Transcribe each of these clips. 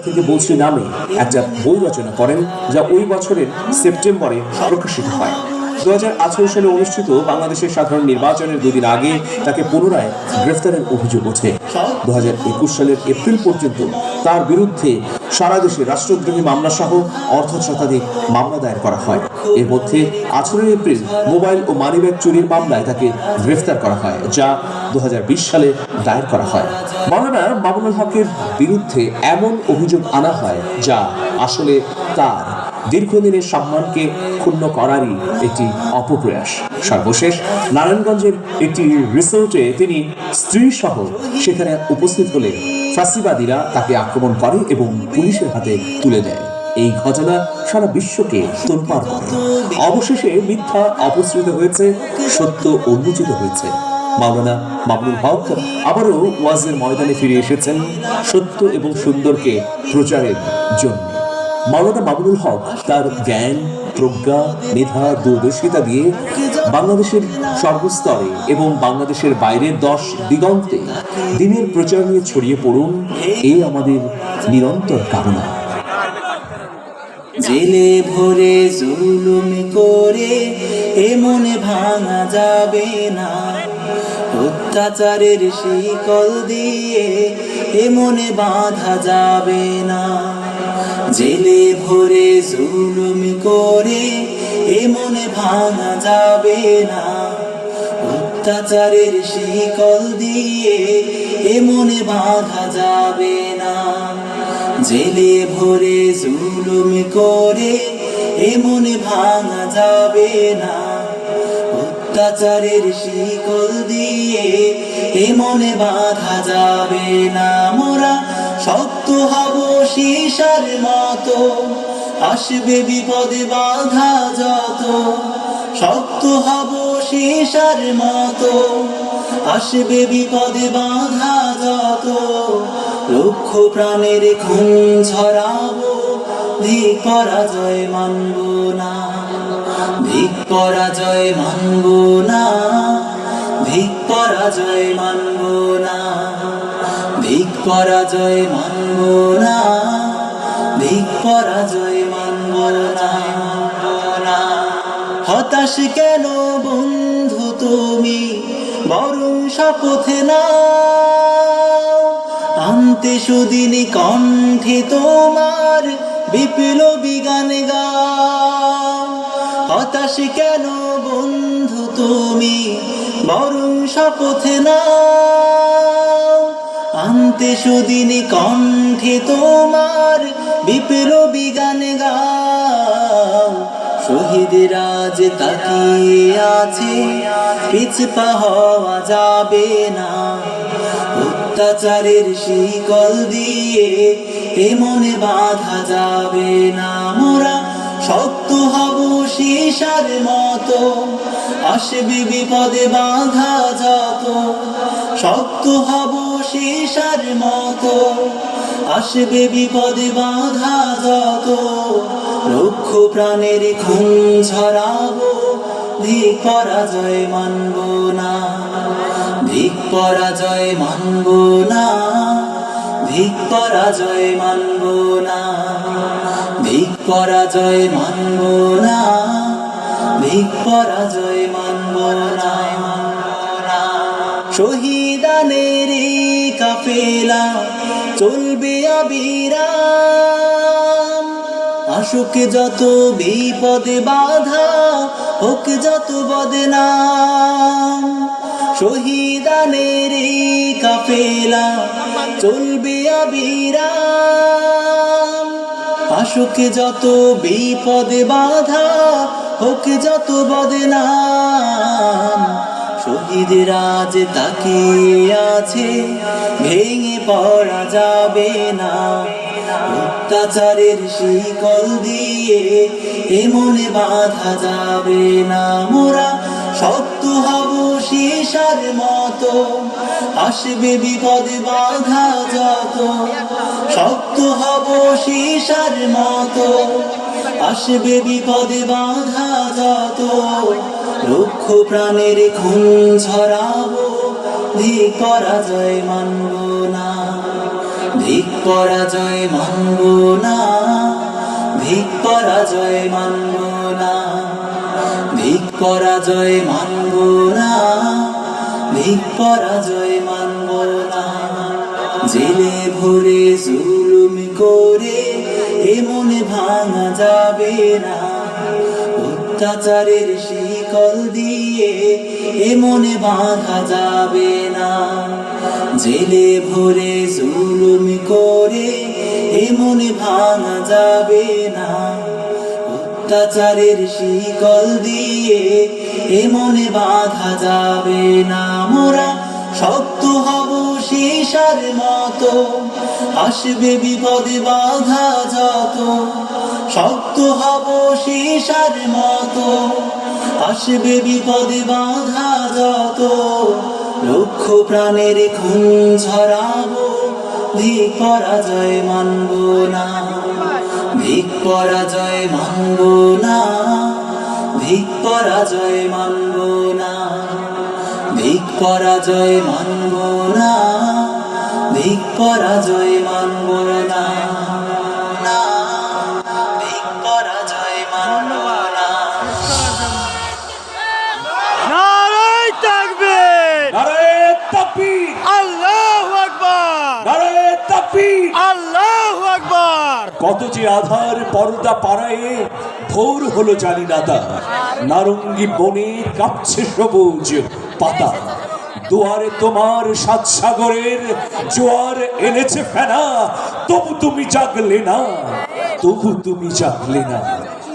থেকে বলছি নামে একটা বই রচনা করেন, যা ওই বছরের সেপ্টেম্বরে প্রকাশিত হয়। 2018 সালে অনুষ্ঠিত বাংলাদেশের সাধারণ নির্বাচনের দুদিন আগে তাকে পুনরায় গ্রেফতারের অভিযোগ ওঠে। 2021 সালের এপ্রিল পর্যন্ত তার বিরুদ্ধে সারা দেশে রাষ্ট্রদ্রোহী মামলা সহ অর্ধশতাধিক মামলা দায়ের করা হয়। এর মধ্যে 18 এপ্রিল মোবাইল ও মানিব্যাগ চুরির মামলায় তাকে গ্রেফতার করা হয়, যা 2020 সালে দায়ের করা হয়। মাওলানা মামুনুল হকের বিরুদ্ধে এমন অভিযোগ আনা হয় যা আসলে তার দীর্ঘদিনের সম্মানকে ক্ষুণ্ণ করারই একটি অপপ্রয়াস। সর্বশেষ নারায়ণগঞ্জের একটি রিসোর্টে তিনি স্ত্রী সহ সেখানে উপস্থিত হলে ফাঁসিবাদীরা তাকে আক্রমণ করে এবং পুলিশের হাতে তুলে দেয়। এই ঘটনা সারা বিশ্বকে তোলপাড় করে। অবশেষে মিথ্যা অপসৃত হয়েছে, সত্য উন্মোচিত হয়েছে। মাওলানা মামুনুল হক আবারও ওয়াজের ময়দানে ফিরে এসেছেন সত্য এবং সুন্দরকে প্রচারের জন্য। মাওলানা মামুনুল হক তার জ্ঞান, প্রজ্ঞা, মেধা, দূরদর্শিতা দিয়ে বাংলাদেশের সর্বস্তরে এবং বাংলাদেশের বাইরের 10 দিগন্তে দিনের প্রচার নিয়ে ছড়িয়ে পড়ুন, এই আমাদের নিরন্তর কামনা। জেলে ভরে জুলুম করে এ মনে ভাঙা যাবে না, অত্যাচারের শিকল দিয়ে এ মনে বাঁধা যাবে না। জেলে ভরে জুলুম করে এ মনে ভাঙা যাবে না, অত্যাচারের শিকল দিয়ে এ মনে বাঁধা যাবে না। জেলে ভরে জুলুম করে এ মনে ভাঙা যাবে না, অত্যাচারের শিকল দিয়ে এ মনে বাঁধা যাবে না। মোরা শক্ত হব সীসার মতো, আসবে বিপদে বাধা যত। শক্ত হব সীসার মতো, আসবে বিপদে বাধা যত। লক্ষ প্রাণের খুন ঝরাবো, ধিক পরাজয় মানব না, ধিক পরাজয় মানব না, ধিক পরাজয় মানব না, ধিক পরাজয় মানব না, ধিক পরাজয় মানব না। হতাশ কেন বন্ধু তুমি, বরং শপথে না আনতে সুদিন কণ্ঠে তোমার বিপ্লবী গান গাও। হতাশ কেন বন্ধু তুমি, বরং শপথে না আনতে সুদিন কণ্ঠে তোমার বিপ্লবী গান গাও। শহীদরা যে তাকিয়ে আছে, পিছপা হওয়া যাবে না, অত্যাচারের শিকল দিয়ে এ মনে বাঁধা যাবে না। মোরা শক্ত হব সীসার মতো, আসবে বিপদে বাধা যত। শক্ত হব সীসার মতো, আসবে বিপদে বাধা যত। লক্ষ প্রাণের খুন ঝরাবো, ধিক পরাজয় মানব না, ধিক পরাজয় মানব না, ধিক পরাজয় মানব না, ধিক পরাজয় মানব না, ধিক পরাজয় মানব না। শহীদানের কাফেলা চলবে অবিরাম, আসুক যত বিপদে বাধা, হোক যত বদনাম। শহীদানের কাফেলা চলবে অবিরাম, আসুক যত বিপদে বাধা, হোক যত বদনাম। শহীদরা যে তাকিয়ে আছে, ভেঙে পড়া যাবে না, অত্যাচারের শিকল দিয়ে এ মনে বাঁধা যাবে না। মোরা শক্ত হব সীসার মতো, আসবে বিপদে বাধা যত। শক্ত হব সীসার মতো, আসবে বিপদে বাধা যত। লক্ষ প্রাণের খুন ঝরাবো, ধিক পরাজয় মানব না, ধিক ভিক পরাজয় মানব না, ভিক পরাজয় মানব না, ভিক পরাজয় মানব না, ভিক পরাজয় মানব না। জেলে ভরে জুলুম করে এ মনে ভাঙা যাবে না, অত্যাচারের শিকল দিয়ে এ মনে বাঁধা যাবে না। জেলে ভরে জুলুম করে এ মনে ভাঙা যাবে না, অত্যাচারের শিকল দিয়ে এ মনে বাঁধা যাবে না। মোরা শক্ত হব সীসার মতো, আসবে বিপদে বাধা যত। শক্ত হব সীসার মতো, আসবে বিপদে বাধা যত। লক্ষ প্রাণের খুন ঝরাবো, ভিক পরাজয় মানব না, ভিক পরাজয় মানব না, ভিক পরাজয় মানব না, ভিক পরাজয় মানব না, ভিক পরাজয় মানব না, ভিক পরাজয় মানব না। নারায়ে তাকবীর, নারায়ে তাকবীর, আল্লাহু আকবার, নারায়ে তাকবীর। আল্লাহু আকবার। কত যে আধার পর্দা পাড়ায়ে ভোর হলো জানি না তা, নারঙ্গি বনে কাঁপছে সবুজ পাতা। দুয়ারে তোমার সাত সাগরের জোয়ার এনেছে ফেনা, তবু তুমি জাগলে না, তবু তুমি জাগলে না।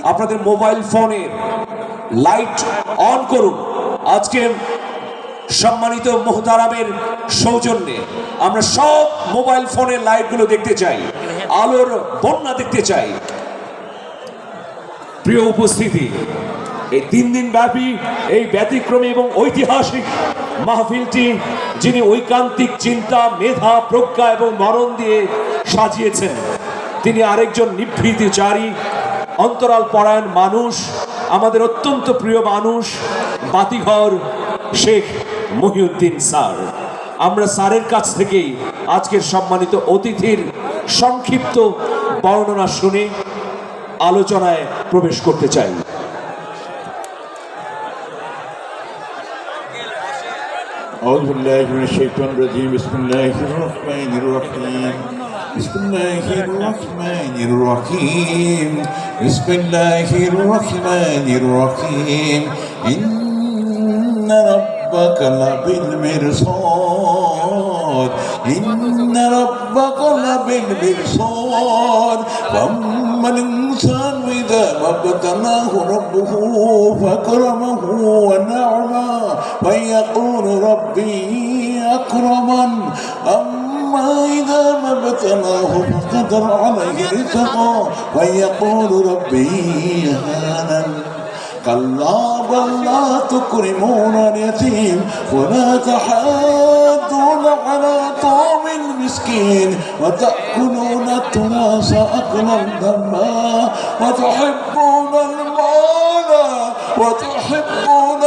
আপনাদের মোবাইল ফোনের লাইট অন করুন। আজকে সম্মানিত মোহতারামের সৌজন্যে আমরা সব মোবাইল ফোনের লাইটগুলো দেখতে চাই, আলোর বন্যা দেখতে চাই। প্রিয় উপস্থিতি, এই 3 দিন ব্যাপী এই ব্যতিক্রমী এবং ঐতিহাসিক মাহফিলটি যিনি ঐকান্তিক চিন্তা, মেধা, প্রজ্ঞা এবং মরণ দিয়ে সাজিয়েছেন, তিনি আরেকজন নিভৃতচারী, অন্তরাল পরায়ণ মানুষ, আমাদের অত্যন্ত প্রিয় মানুষ, বাতিঘর শেখ মহিউদ্দিন স্যার। আমরা স্যারের কাছ থেকেই আজকের সম্মানিত অতিথির সংক্ষিপ্ত বর্ণনা শুনে আলোচনায় প্রবেশ করতে চাই। أعوذ بالله من الشيطان الرجيم. بسم الله الرحمن الرحيم. بسم الله الرحمن الرحيم. بسم الله الرحمن الرحيم. إن ربك لبالمرصاد. إن ربك لبالمرصاد. فأما الإنسان إذا ما ابتلاه ربه فأكرمه ونعمه فيقول ربي أكرمن. أما إذا ما ابتلاه فقدر عليه رزقه فيقول ربي أهانن. كلا بل لا تكرمون اليتيم ولا تحاضون على طعام المسكين وتأكلون التراث أكلا لما وتحبون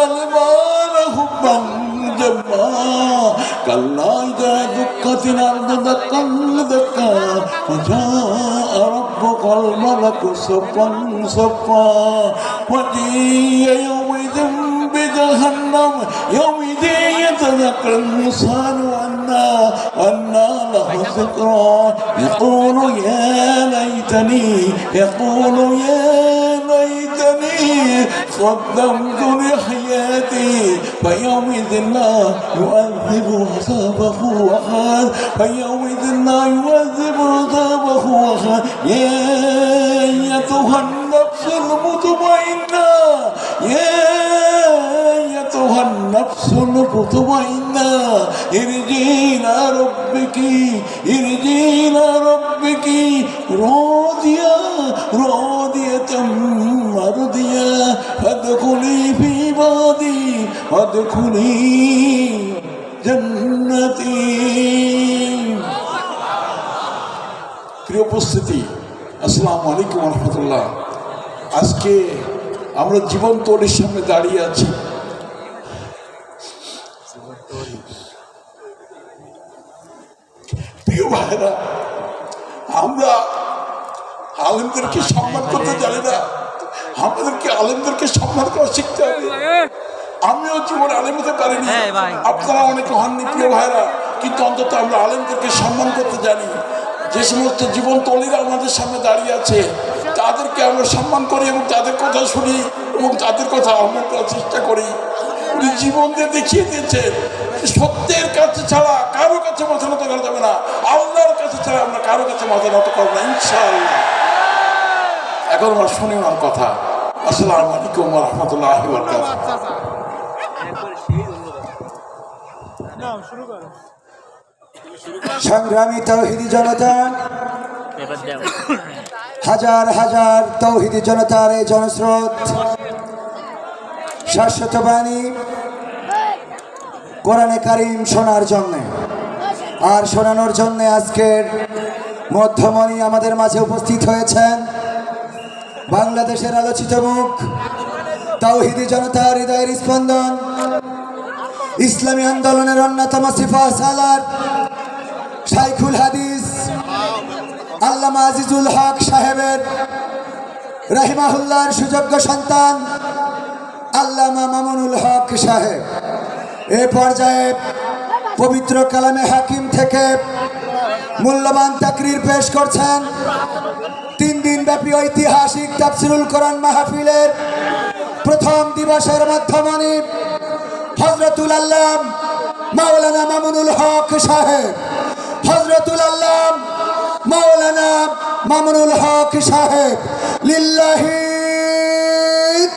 المال حبا جما. كلا إذا دكت الأرض دكا دكا وجاء ربك الملك صفا صفا وجيء يومئذ بجهنم يومئذ يتذكر الإنسان وأنى له الذكرى يقول يا ليتني قدمت لحياتي فيومئذ لا يؤذب عذابه أحد فيومئذ لا يؤذب عذابه أحد. يا أيتها النفس المطمئنة النفس المطمئنة ارجعي إلى ربك راضية مرضية فادخلي في عبادي وادخلي জান্নাতি। প্রিয় উপস্থিতি, আসসালামু আলাইকুম ওয়া রাহমাতুল্লাহ। আজকে আমরা জীবন্ত ওলির সামনে দাঁড়িয়ে আছি। প্রিয় ভাইরা, আমরা আলেমদেরকে সম্মান করতে জানি না, আমাদেরকে আলেমদেরকে সম্মান করা শিখতে হবে। আমিও জীবনে আলেম হতে পারিনি, আপনারা অনেকে হননি প্রিয় ভাইরা, কিন্তু অন্তত আমরা আলেমদেরকে সম্মান করতে জানি। যে সমস্ত জীবন তলিরা আমাদের সামনে দাঁড়িয়ে আছে তাদেরকে আমরা সম্মান করি এবং তাদের কথা শুনি এবং তাদের কথা আমল করার চেষ্টা করি। উনি জীবন দিয়ে দেখিয়ে দিয়েছেন সত্যের কাছে ছাড়া কারো কাছে মাথা নত করা যাবে না, আল্লাহর কাছে ছাড়া আমরা কারো কাছে মাথা নত করবো না ইনশাআল্লাহ। এখন আমরা শুনি ওনার কথা। আসসালামু আলাইকুম ওয়া রাহমাতুল্লাহি ওয়া বারাকাতুহু। সংগ্রামী তৌহিদি জনতা, হাজার হাজার তৌহিদি জনতার এই জনস্রোত, শাশ্বত বাণী কোরআনে কারিম শোনার জন্যে আর শোনানোর জন্যে আজকের মধ্যমণি আমাদের মাঝে উপস্থিত হয়েছেন। বাংলাদেশের আলোচিত মুখ, তৌহিদি জনতার হৃদয়ের স্পন্দন, ইসলামী আন্দোলনের অন্যতম সিফা সালার শাইখুল হাদিস আল্লামা আজিজুল হক সাহেবের রাহিমাহুল্লাহর সুযোগ্য সন্তান আল্লামা মামুনুল হক সাহেব এ পর্যায়ে পবিত্র কালামে হাকিম থেকে মূল্যবান তাকরির পেশ করছেন। 3 দিন ব্যাপী ঐতিহাসিক তাফসিরুল কোরআন মাহফিলের প্রথম দিবসের মধ্যমণি হযরতুল আল্লাম মাওলানা মামুনুল হক সাহেব, হযরতুল আল্লাম মাওলানা মামুনুল হক সাহেব। লিল্লাহি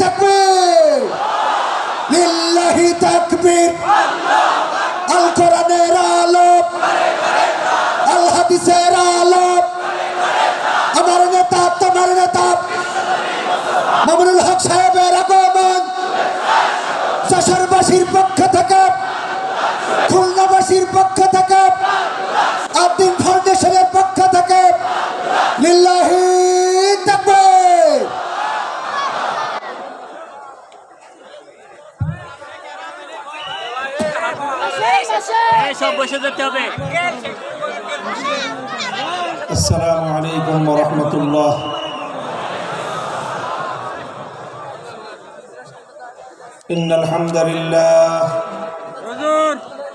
তাকবীর, লিল্লাহি তাকবীর। আল কোরআনের আলো, আল হাদিসের আলো, আমার নেতা তোমার নেতা মামুনুল হক সাহেবের আগমন যশোরবাসীর পক্ষ থেকে, খুলনাবাসীর পক্ষ থেকে, আদিন ফাউন্ডেশনের পক্ষ থেকে লিল্লাহি তাকবীর। সব বসে যেতে হবে। আসসালামু আলাইকুম ওয়া রাহমাতুল্লাহ। ইন্নাল হামদালিল্লাহ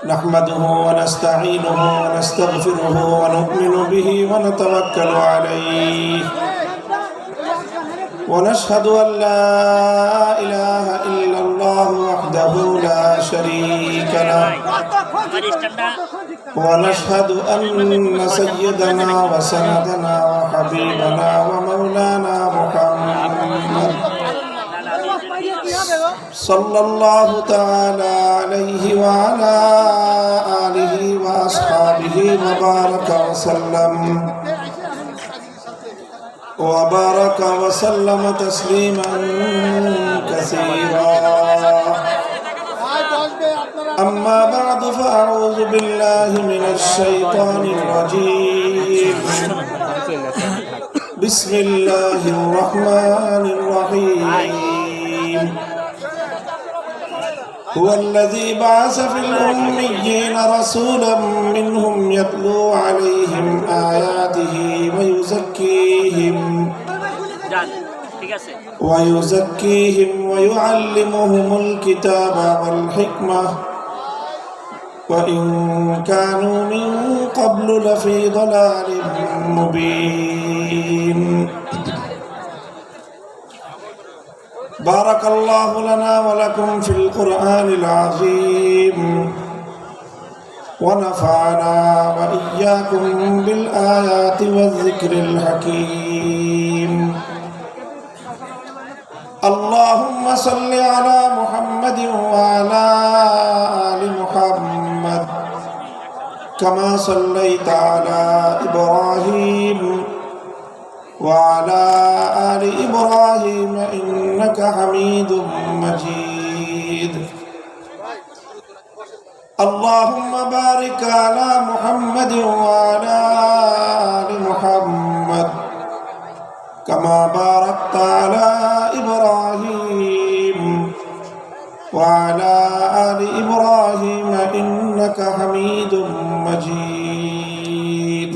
নাহমাদুহু ওয়া নাস্তাঈনুহু ওয়া নাস্তাগফিরুহু ওয়া নু'মিনু বিহি ওয়া নাতাওয়াক্কালু আলাইহি ওয়া নাশহাদু আন লা ইলাহা ইল্লাল্লাহু ওয়াহদাহু লা শারীকা লাহু ونشهد أن سيدنا وسندنا وحبيبنا ومولانا محمد صلى الله تعالى عليه وعلى آله وأصحابه وبارك وسلم تسليما كثيرا. أما بعد فأعوذ بالله من الشيطان الرجيم. بسم الله الرحمن الرحيم. هو الذي بعث في الأميين رسولا منهم يتلو عليهم آياته ويزكيهم ويعلمهم الكتاب والحكمة وإن كانوا من قبل لفي ضلال مبين. بارك الله لنا ولكم في القرآن العظيم ونفعنا وإياكم بالآيات والذكر الحكيم. اللهم صل على محمد وعلى آل محمد كما صليت على إبراهيم وعلى آل إبراهيم إنك حميد مجيد. اللهم بارك على محمد وعلى آل محمد كما باركت على إبراهيم وعلى آل إبراهيم إنك حميد مجيد.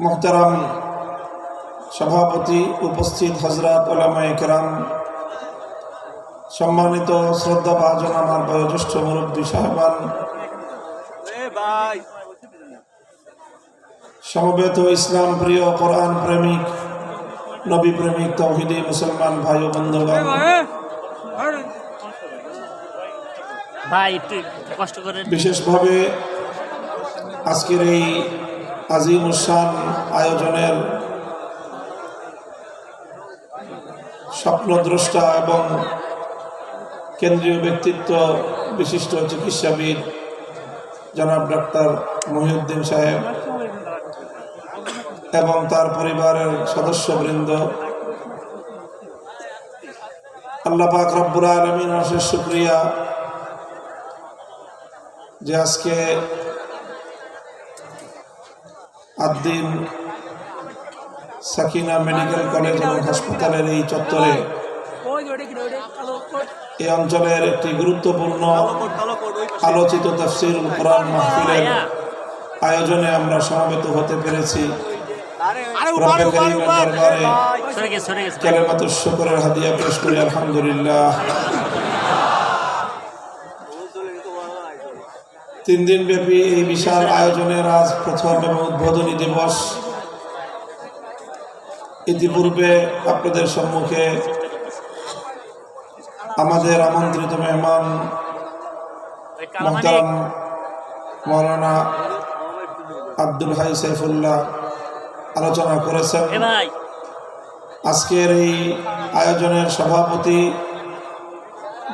মোহতারাম সভাপতি, উপস্থিত হযরত উলামায়ে কেরাম, সম্মানিত শ্রদ্ধাভাজন আমার বয়োজ্যেষ্ঠ মুরব্বী সাহেবান, সমবেত ইসলাম প্রিয়, কোরআন প্রেমিক, নবী প্রেমিক, তাওহীদি মুসলমান ভাই ও বন্ধুগণ, ভাই একটু কষ্ট করে বিশেষভাবে আজকের এই আজিমুশান আয়োজনের স্বপ্নদ্রষ্টা এবং কেন্দ্রীয় ব্যক্তিত্ব, বিশিষ্ট চিকিৎসাবিদ জনাব ডাক্তার মহিউদ্দিন সাহেব এবং তার পরিবারের সদস্যবৃন্দ, আল্লাহ পাক রব্বুল আলামিন অশেষ শুকরিয়া যে আজকে আদ্দিন সাকিনা মেডিকেল কলেজ এবং হাসপাতালের এই চত্বরে এই অঞ্চলের একটি গুরুত্বপূর্ণ আলোচিত তাফসীরুল কোরআন মাহফিলের আয়োজনে আমরা সমবেত হতে পেরেছি। রব্বে কারীমের দরবারে কালিমাতুশ শুকরের হাদিয়া পেশ করি আলহামদুলিল্লাহ। 3 দিন ব্যাপী এই বিশাল আয়োজনের আজ প্রথম এবং উদ্বোধনী দিবস। ইতিপূর্বে আপনাদের সম্মুখে আমাদের আমন্ত্রিত মেহমান মুহতারাম মাওলানা আব্দুল হাই সাইফুল্লাহ আলোচনা করেছেন। আজকের এই আয়োজনের সভাপতি,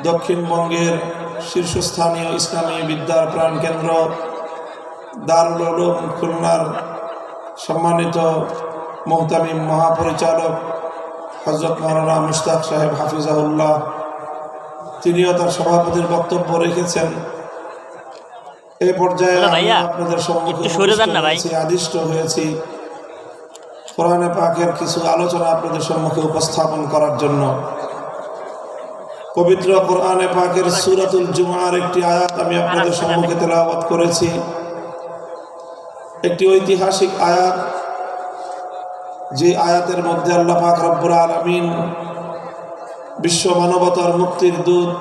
দক্ষিণবঙ্গের শীর্ষস্থানীয় ইসলামী বিদ্যার প্রাণকেন্দ্র দারুল উলুম খুলনার সম্মানিত মুহতামিম মহাপরিচালক হযরত মাওলানা মুশতাক সাহেব হাফিজাহুল্লাহ, তিনিও তার সভাপতির বক্তব্য রেখেছেন। এই পর্যায়ে আপনাদের সম্মুখে আদিষ্ট হয়েছি কোরআনে পাকের কিছু আলোচনা আপনাদের সম্মুখে উপস্থাপন করার জন্য। পবিত্র কোরআনে পাকের সূরাতুল জুমআর একটি আয়াত আমি আপনাদের সম্মুখে তেলাওয়াত করেছি। একটি ঐতিহাসিক আয়াত, যে আয়াতের মধ্যে আল্লাহ পাক রব্বুল আলামিন বিশ্ব মানবতার মুক্তির দূত,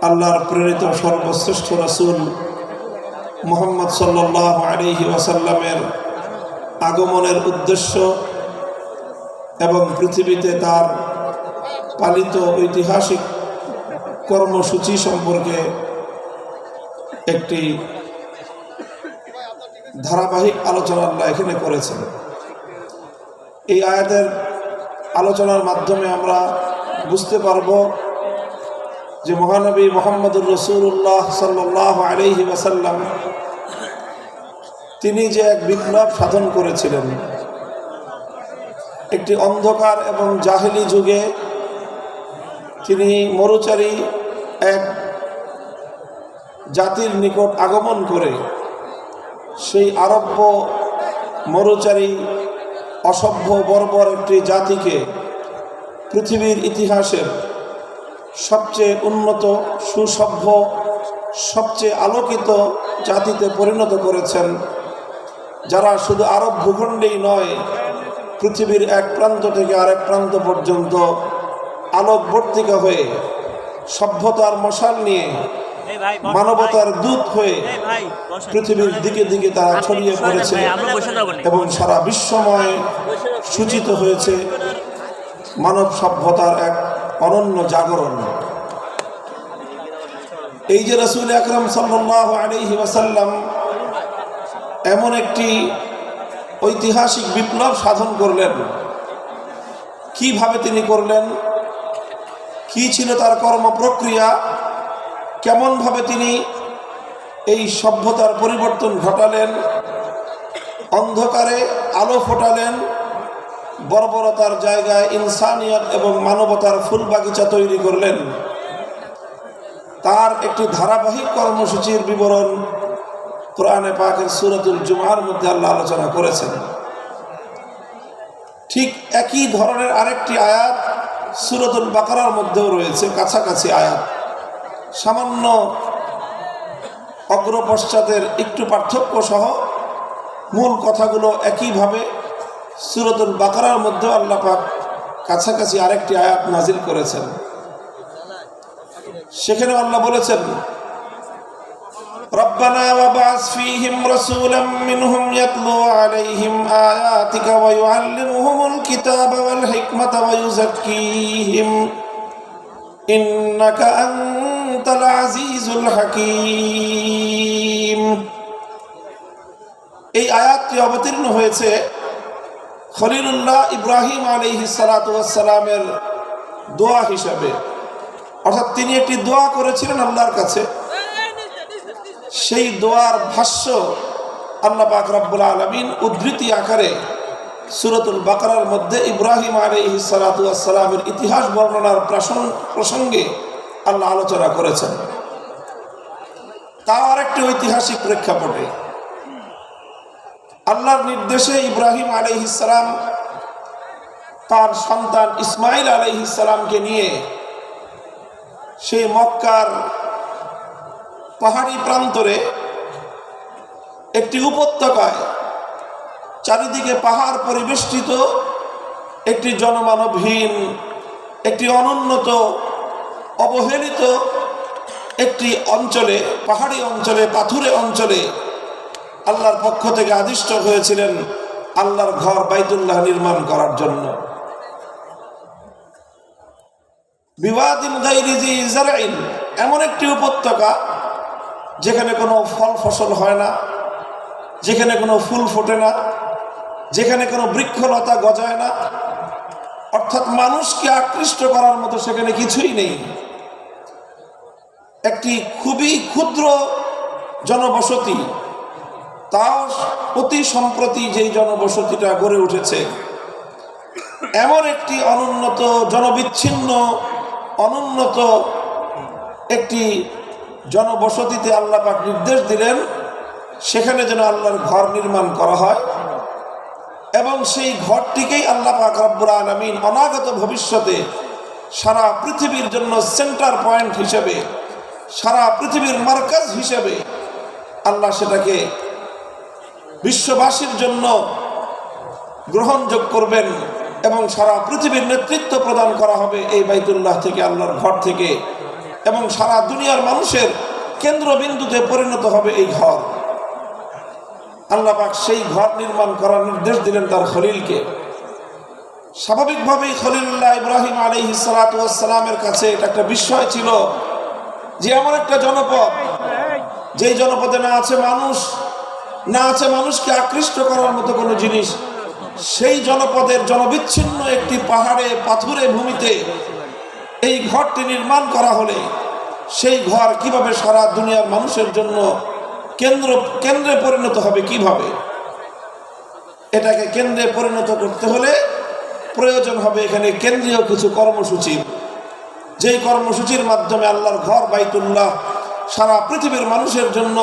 আল্লাহর প্রেরিত সর্বশ্রেষ্ঠ রাসূল মুহাম্মদ সাল্লাল্লাহু আলাইহি ওয়াসাল্লামের আগমনের উদ্দেশ্য এবং পৃথিবীতে তার পালিত ঐতিহাসিক কর্মসূচি সম্পর্কে একটি ধারাবাহিক আলোচনা আল্লাহ এখানে করেছেন। এই আয়াতের আলোচনার মাধ্যমে আমরা বুঝতে পারব যে মহানবী মুহাম্মদুর রাসূলুল্লাহ সাল্লাল্লাহু আলাইহি ওয়াসাল্লাম তিনি যে এক বিপ্লব সাধন করেছিলেন। একটি অন্ধকার এবং জাহেলি যুগে তিনি মরুচারী এক জাতির নিকট আগমন করে সেই আরব্য মরুচারী অসভ্য বর্বর একটি জাতিকে পৃথিবীর ইতিহাসের সবচেয়ে উন্নত, সুসভ্য, সবচেয়ে আলোকিত জাতিতে পরিণত করেছেন, যারা শুধু আরব ভূখণ্ডেই নয়, পৃথিবীর এক প্রান্ত থেকে আরেক প্রান্ত পর্যন্ত আলোকবর্তিকা হয়ে, সভ্যতার মশাল নিয়ে, মানবতার দূত হয়ে পৃথিবীর দিকে দিকে তারা ছড়িয়ে পড়েছে এবং সারা বিশ্বময় সূচিত হয়েছে মানব সভ্যতার এক অনন্য জাগরণ। এই যে রাসূল আকরাম সাল্লাল্লাহু আলাইহি ওয়াসাল্লাম এমন একটি ঐতিহাসিক বিপ্লব সাধন করলেন, কিভাবে তিনি করলেন, কি ছিল তার কর্ম প্রক্রিয়া, কেমনভাবে তিনি এই সভ্যতার পরিবর্তন ঘটালেন, অন্ধকারে আলো ফোটালেন, বর্বরতার জায়গায় ইনসানিয়ত এবং মানবতার ফুল বাগিচা তৈরি করলেন, তার একটি ধারাবাহিক কর্মসূচির বিবরণ কোরআনে পাকের সূরাতুল জুমআর মধ্যে আল্লাহ আলোচনা করেছেন। ঠিক একই ধরনের আরেকটি আয়াত সূরাতুল বাকারার মধ্যেও রয়েছে, কাছাকাছি আয়াত, সামান্য অগ্রপশ্চাতের একটু পার্থক্য সহ মূল কথাগুলো একইভাবে সূরাতুল বাকারার মধ্যে আল্লাহ পাক কাছাকাছি আরেকটি আয়াত নাজিল করেছেন। সেখানে আল্লাহ বলেছেন, রব্বানা ওয়াবআস ফীহিম রাসূলাম মিনহুম ইয়াতলু আলাইহিম আয়াতিকা ওয়া ইউআল্লিমুহুমুল কিতাবা ওয়াল হিকমাতা ওয়া ইউযাক্কিহিম ইন্নাকা আনতাল আজিজুল হাকীম। এই আয়াতটি অবতীর্ণ হয়েছে খলিলুল্লাহ ইব্রাহিম আলাইহিস সালাতু ওয়াস সালামের দোয়া হিসাবে, অর্থাৎ তিনি একটি দোয়া করেছিলেন আল্লাহর কাছে। সেই দোয়ার ভাষ্য আল্লাহ পাক রব্বুল আলামিন উদ্ধৃতি আকারে সূরাতুল বাকারার মধ্যে ইব্রাহিম আলাইহিস সালাতু ওয়াস সালামের ইতিহাস বর্ণনার প্রসঙ্গে আল্লাহ আলোচনা করেছেন। তার একটি ঐতিহাসিক প্রেক্ষাপটে আল্লাহর নির্দেশে ইব্রাহিম আলাইহিস সালাম তার সন্তান ইসমাইল আলাইহিস সালামকে নিয়ে সেই মক্কার পাহাড়ি প্রান্তরে একটি উপত্যকায়, চারিদিকে পাহাড় পরিবেষ্টিত একটি জনমানবহীন, একটি অনুন্নত, অবহেলিত একটি অঞ্চলে, পাহাড়ি অঞ্চলে, পাথুরে অঞ্চলে আল্লাহর পক্ষ থেকে আদিষ্ট হয়েছিলেন আল্লাহর ঘর বাইতুল্লাহ নির্মাণ করার জন্য। বিওয়াদিন গায়রি জি জারইন, এমন একটি উপত্যকা যেখানে কোনো ফল ফসল হয় না, যেখানে কোনো ফুল ফোটে না, যেখানে কোনো বৃক্ষলতা গজায় না, অর্থাৎ মানুষকে আকৃষ্ট করার মতো সেখানে কিছুই নেই। একটি খুবই ক্ষুদ্র জনবসতি, তাও অতি সম্প্রতি যেই জনবসতিটা গড়ে উঠেছে, এমন একটি অনুন্নত, জনবিচ্ছিন্ন, অনুন্নত একটি জনবসতিতে আল্লাহ পাক নির্দেশ দিলেন সেখানে যেন আল্লাহর ঘর নির্মাণ করা হয়, এবং সেই ঘরটিকেই আল্লাহ পাক রব্বুল আলামিন অনাগত ভবিষ্যতে সারা পৃথিবীর জন্য সেন্টার পয়েন্ট হিসেবে, সারা পৃথিবীর মার্কাজ হিসেবে আল্লাহ সেটাকে বিশ্ববাসীর জন্য গ্রহণযোগ্য করবেন, এবং সারা পৃথিবীর নেতৃত্ব প্রদান করা হবে এই বাইতুল্লাহ থেকে, আল্লাহর ঘর থেকে, এবং সারা দুনিয়ার মানুষের কেন্দ্রবিন্দুতে পরিণত হবে এই ঘর। আল্লাহ পাক সেই ঘর নির্মাণ করার নির্দেশ দিলেন তার খলিলকে। স্বাভাবিকভাবেই খলিলুল্লাহ ইব্রাহিম আলাইহিস সালাতু ওয়াস সালামের কাছে এটা একটা বিস্ময় ছিল যে এমন একটা জনপদ, যেই জনপদে না আছে মানুষ, না আছে মানুষকে আকৃষ্ট করার মতো কোনো জিনিস, সেই জনপদের জনবিচ্ছিন্ন একটি পাহাড়ে পাথুরে ভূমিতে এই ঘরটি নির্মাণ করা হলে সেই ঘর কিভাবে সারা দুনিয়ার মানুষের জন্য কেন্দ্রে পরিণত হবে, কিভাবে এটাকে কেন্দ্রে পরিণত করতে হলে প্রয়োজন হবে এখানে কেন্দ্রীয় কিছু কর্মসূচি, যেই কর্মসূচির মাধ্যমে আল্লাহর ঘর বাইতুল্লাহ সারা পৃথিবীর মানুষের জন্য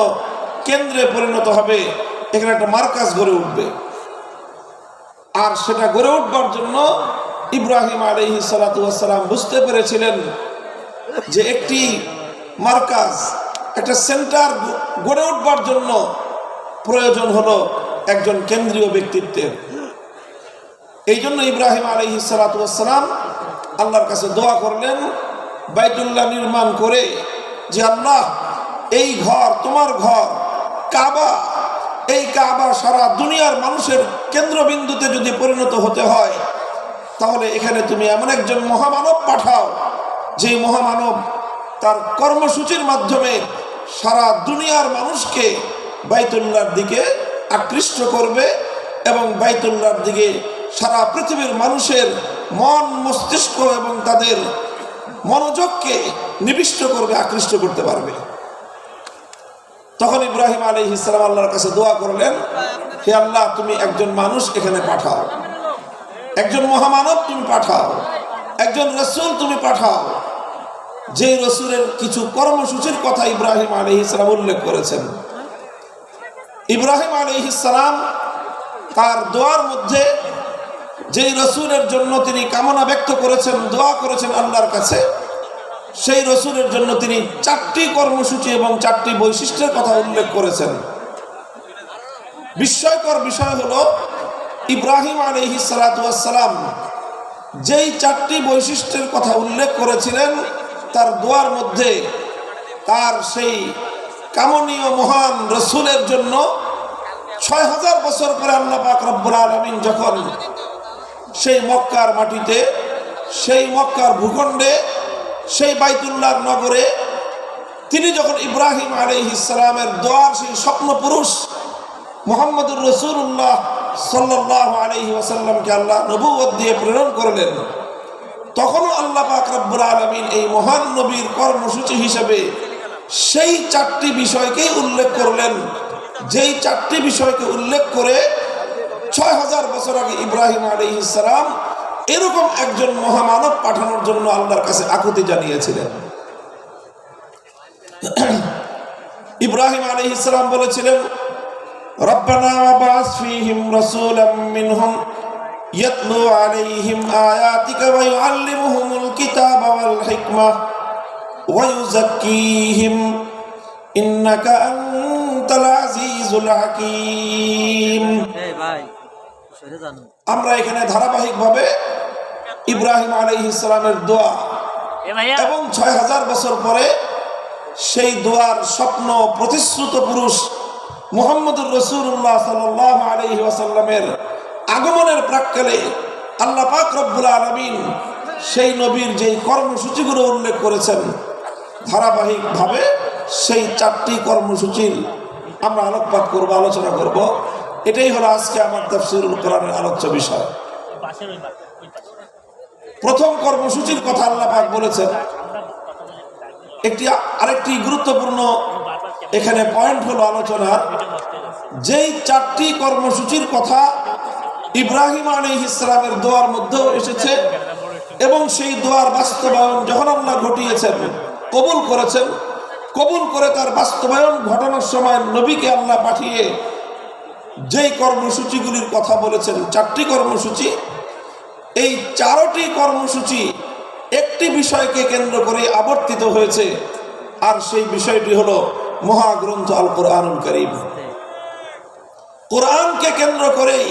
কেন্দ্রে পরিণত হবে, এখানে একটা মার্কাজ গড়ে উঠবে। আর সেটা গড়ে উঠবার জন্য ইব্রাহিম আলাইহিস সালাতু ওয়াস সালাম বুঝতে পেরেছিলেন যে একটি মার্কাজ, একটা সেন্টার গড়ে উঠবার জন্য প্রয়োজন হলো একজন কেন্দ্রীয় ব্যক্তিত্বের। এই জন্য ইব্রাহিম আলাইহিস সালাতু ওয়াস সালাম আল্লাহর কাছে দোয়া করলেন বাইতুল্লাহ নির্মাণ করে, যে আল্লাহ, এই ঘর তোমার ঘর কাবা, এই কাবা সারা দুনিয়ার মানুষের কেন্দ্রবিন্দুতে যদি পরিণত হতে হয়, তাহলে এখানে তুমি এমন একজন মহামানব পাঠাও, যে মহামানব তার কর্মসূচির মাধ্যমে সারা দুনিয়ার মানুষকে বাইতুল্লাহর দিকে আকৃষ্ট করবে, এবং বাইতুল্লাহর দিকে সারা পৃথিবীর মানুষের মন, মস্তিষ্ক এবং তাদের মনোযোগকে নিবিষ্ট করবে, আকৃষ্ট করতে পারবে। তখন ইব্রাহিম আলাইহিস সালাম আল্লাহর কাছে দোয়া করলেন, হে আল্লাহ, তুমি একজন মানুষ এখানে পাঠাও, একজন মহামানব তুমি পাঠাও, একজন রাসূল তুমি পাঠাও, যে রাসূলের কিছু কর্মসূচির কথা ইব্রাহিম আলাইহিস সালাম উল্লেখ করেছেন। ইব্রাহিম আলাইহিস সালাম তার দোয়ার মধ্যে যেই রাসূলের জন্য তিনি কামনা ব্যক্ত করেছেন, দোয়া করেছেন আল্লাহর কাছে, সেই রসুলের জন্য তিনি 4টি কর্মসূচি এবং 4টি বৈশিষ্ট্যের কথা উল্লেখ করেছেন। বিস্ময়কর বিষয় হলো ইব্রাহিম আলাইহিস সালাতু ওয়াস সালাম যেই 4টি বৈশিষ্ট্যের কথা উল্লেখ করেছিলেন তার দোয়ার মধ্যে তার সেই কামনীয় মহান রসুলের জন্য 6000 বছর পরে আল্লাহ পাক রব্বুল আলামিন যখন সেই মক্কার মাটিতে, সেই মক্কার ভূখণ্ডে, সেই বাইতুল্লাহর নগরে তিনি যখন ইব্রাহিম আলাইহিস সালামের দোয়ার সেই স্বপ্ন পুরুষ মুহাম্মদুর রাসূলুল্লাহ সাল্লাল্লাহু আলাইহি ওয়াসাল্লামকে আল্লাহ নবুয়ত দিয়ে প্রেরণ করলেন, তখনও আল্লাহ পাক রব্বুল আলামিন এই মহান নবীর কর্মসূচি হিসেবে সেই 4টি বিষয়কেই উল্লেখ করলেন, যেই 4টি বিষয়কে উল্লেখ করে 6000 বছর আগে ইব্রাহিম আলাইহিস সালাম এরকম একজন মহামানব পাঠানোর জন্য আল্লাহর কাছে আকুতি জানিয়েছিলেন। ইব্রাহিম আলাইহিস সালাম বলেছিলেন, রব্বানা ওয়াবআস ফীহিম রাসূলাম মিনহুম ইয়াতলু আলাইহিম আয়াতিকা ওয়া ইউআল্লিমুহুমুল কিতাবা ওয়াল হিকমা ওয়া ইউযাক্কিহিম ইন্নাকা আনতাল আজিজুল হাকীম। আমরা এখানে ধারাবাহিকভাবে ইব্রাহিম আলাইহিস সালামের দোয়া এবং 6000 বছর পরে সেই দোয়ার স্বপ্ন প্রতিশ্রুত পুরুষ মুহাম্মদুর রাসূলুল্লাহ সাল্লাল্লাহু আলাইহি ওয়াসাল্লামের আগমনের প্রাক্কালে আল্লাহ পাক রব্বুল আলামিন সেই নবীর যেই কর্মসূচিগুলো উল্লেখ করেছেন, ধারাবাহিকভাবে সেই 4টি কর্মসূচির আমরা আলোকপাত করব, আলোচনা করব। এটাই হলো আজকে আমার তাফসীরুল কোরআনের আলোচ্য বিষয়। প্রথম কর্মসূচির কথা আল্লাহ পাক বলেছেন। আরেকটি গুরুত্বপূর্ণ এখানে পয়েন্ট হলো আলোচনার, যেই 4টি কর্মসূচির কথা ইব্রাহিম আলাইহিস সালামের দোয়ার মধ্যেও এসেছে এবং সেই দোয়ার বাস্তবায়ন যখন আল্লাহ ঘটিয়েছেন, কবুল করেছেন, কবুল করে তার বাস্তবায়ন ঘটানোর সময় নবীকে আল্লাহ পাঠিয়ে যেই কর্মসূচিগুলির কথা বলেছেন, 4টি কর্মসূচি, এই 4টি কর্মসূচি একটি বিষয়কে কেন্দ্র করে আবর্তিত হয়েছে, আর সেই বিষয়টি হলো মহাগ্রন্থ আল কোরআনুল কারীম। কোরআনকে কেন্দ্র করেই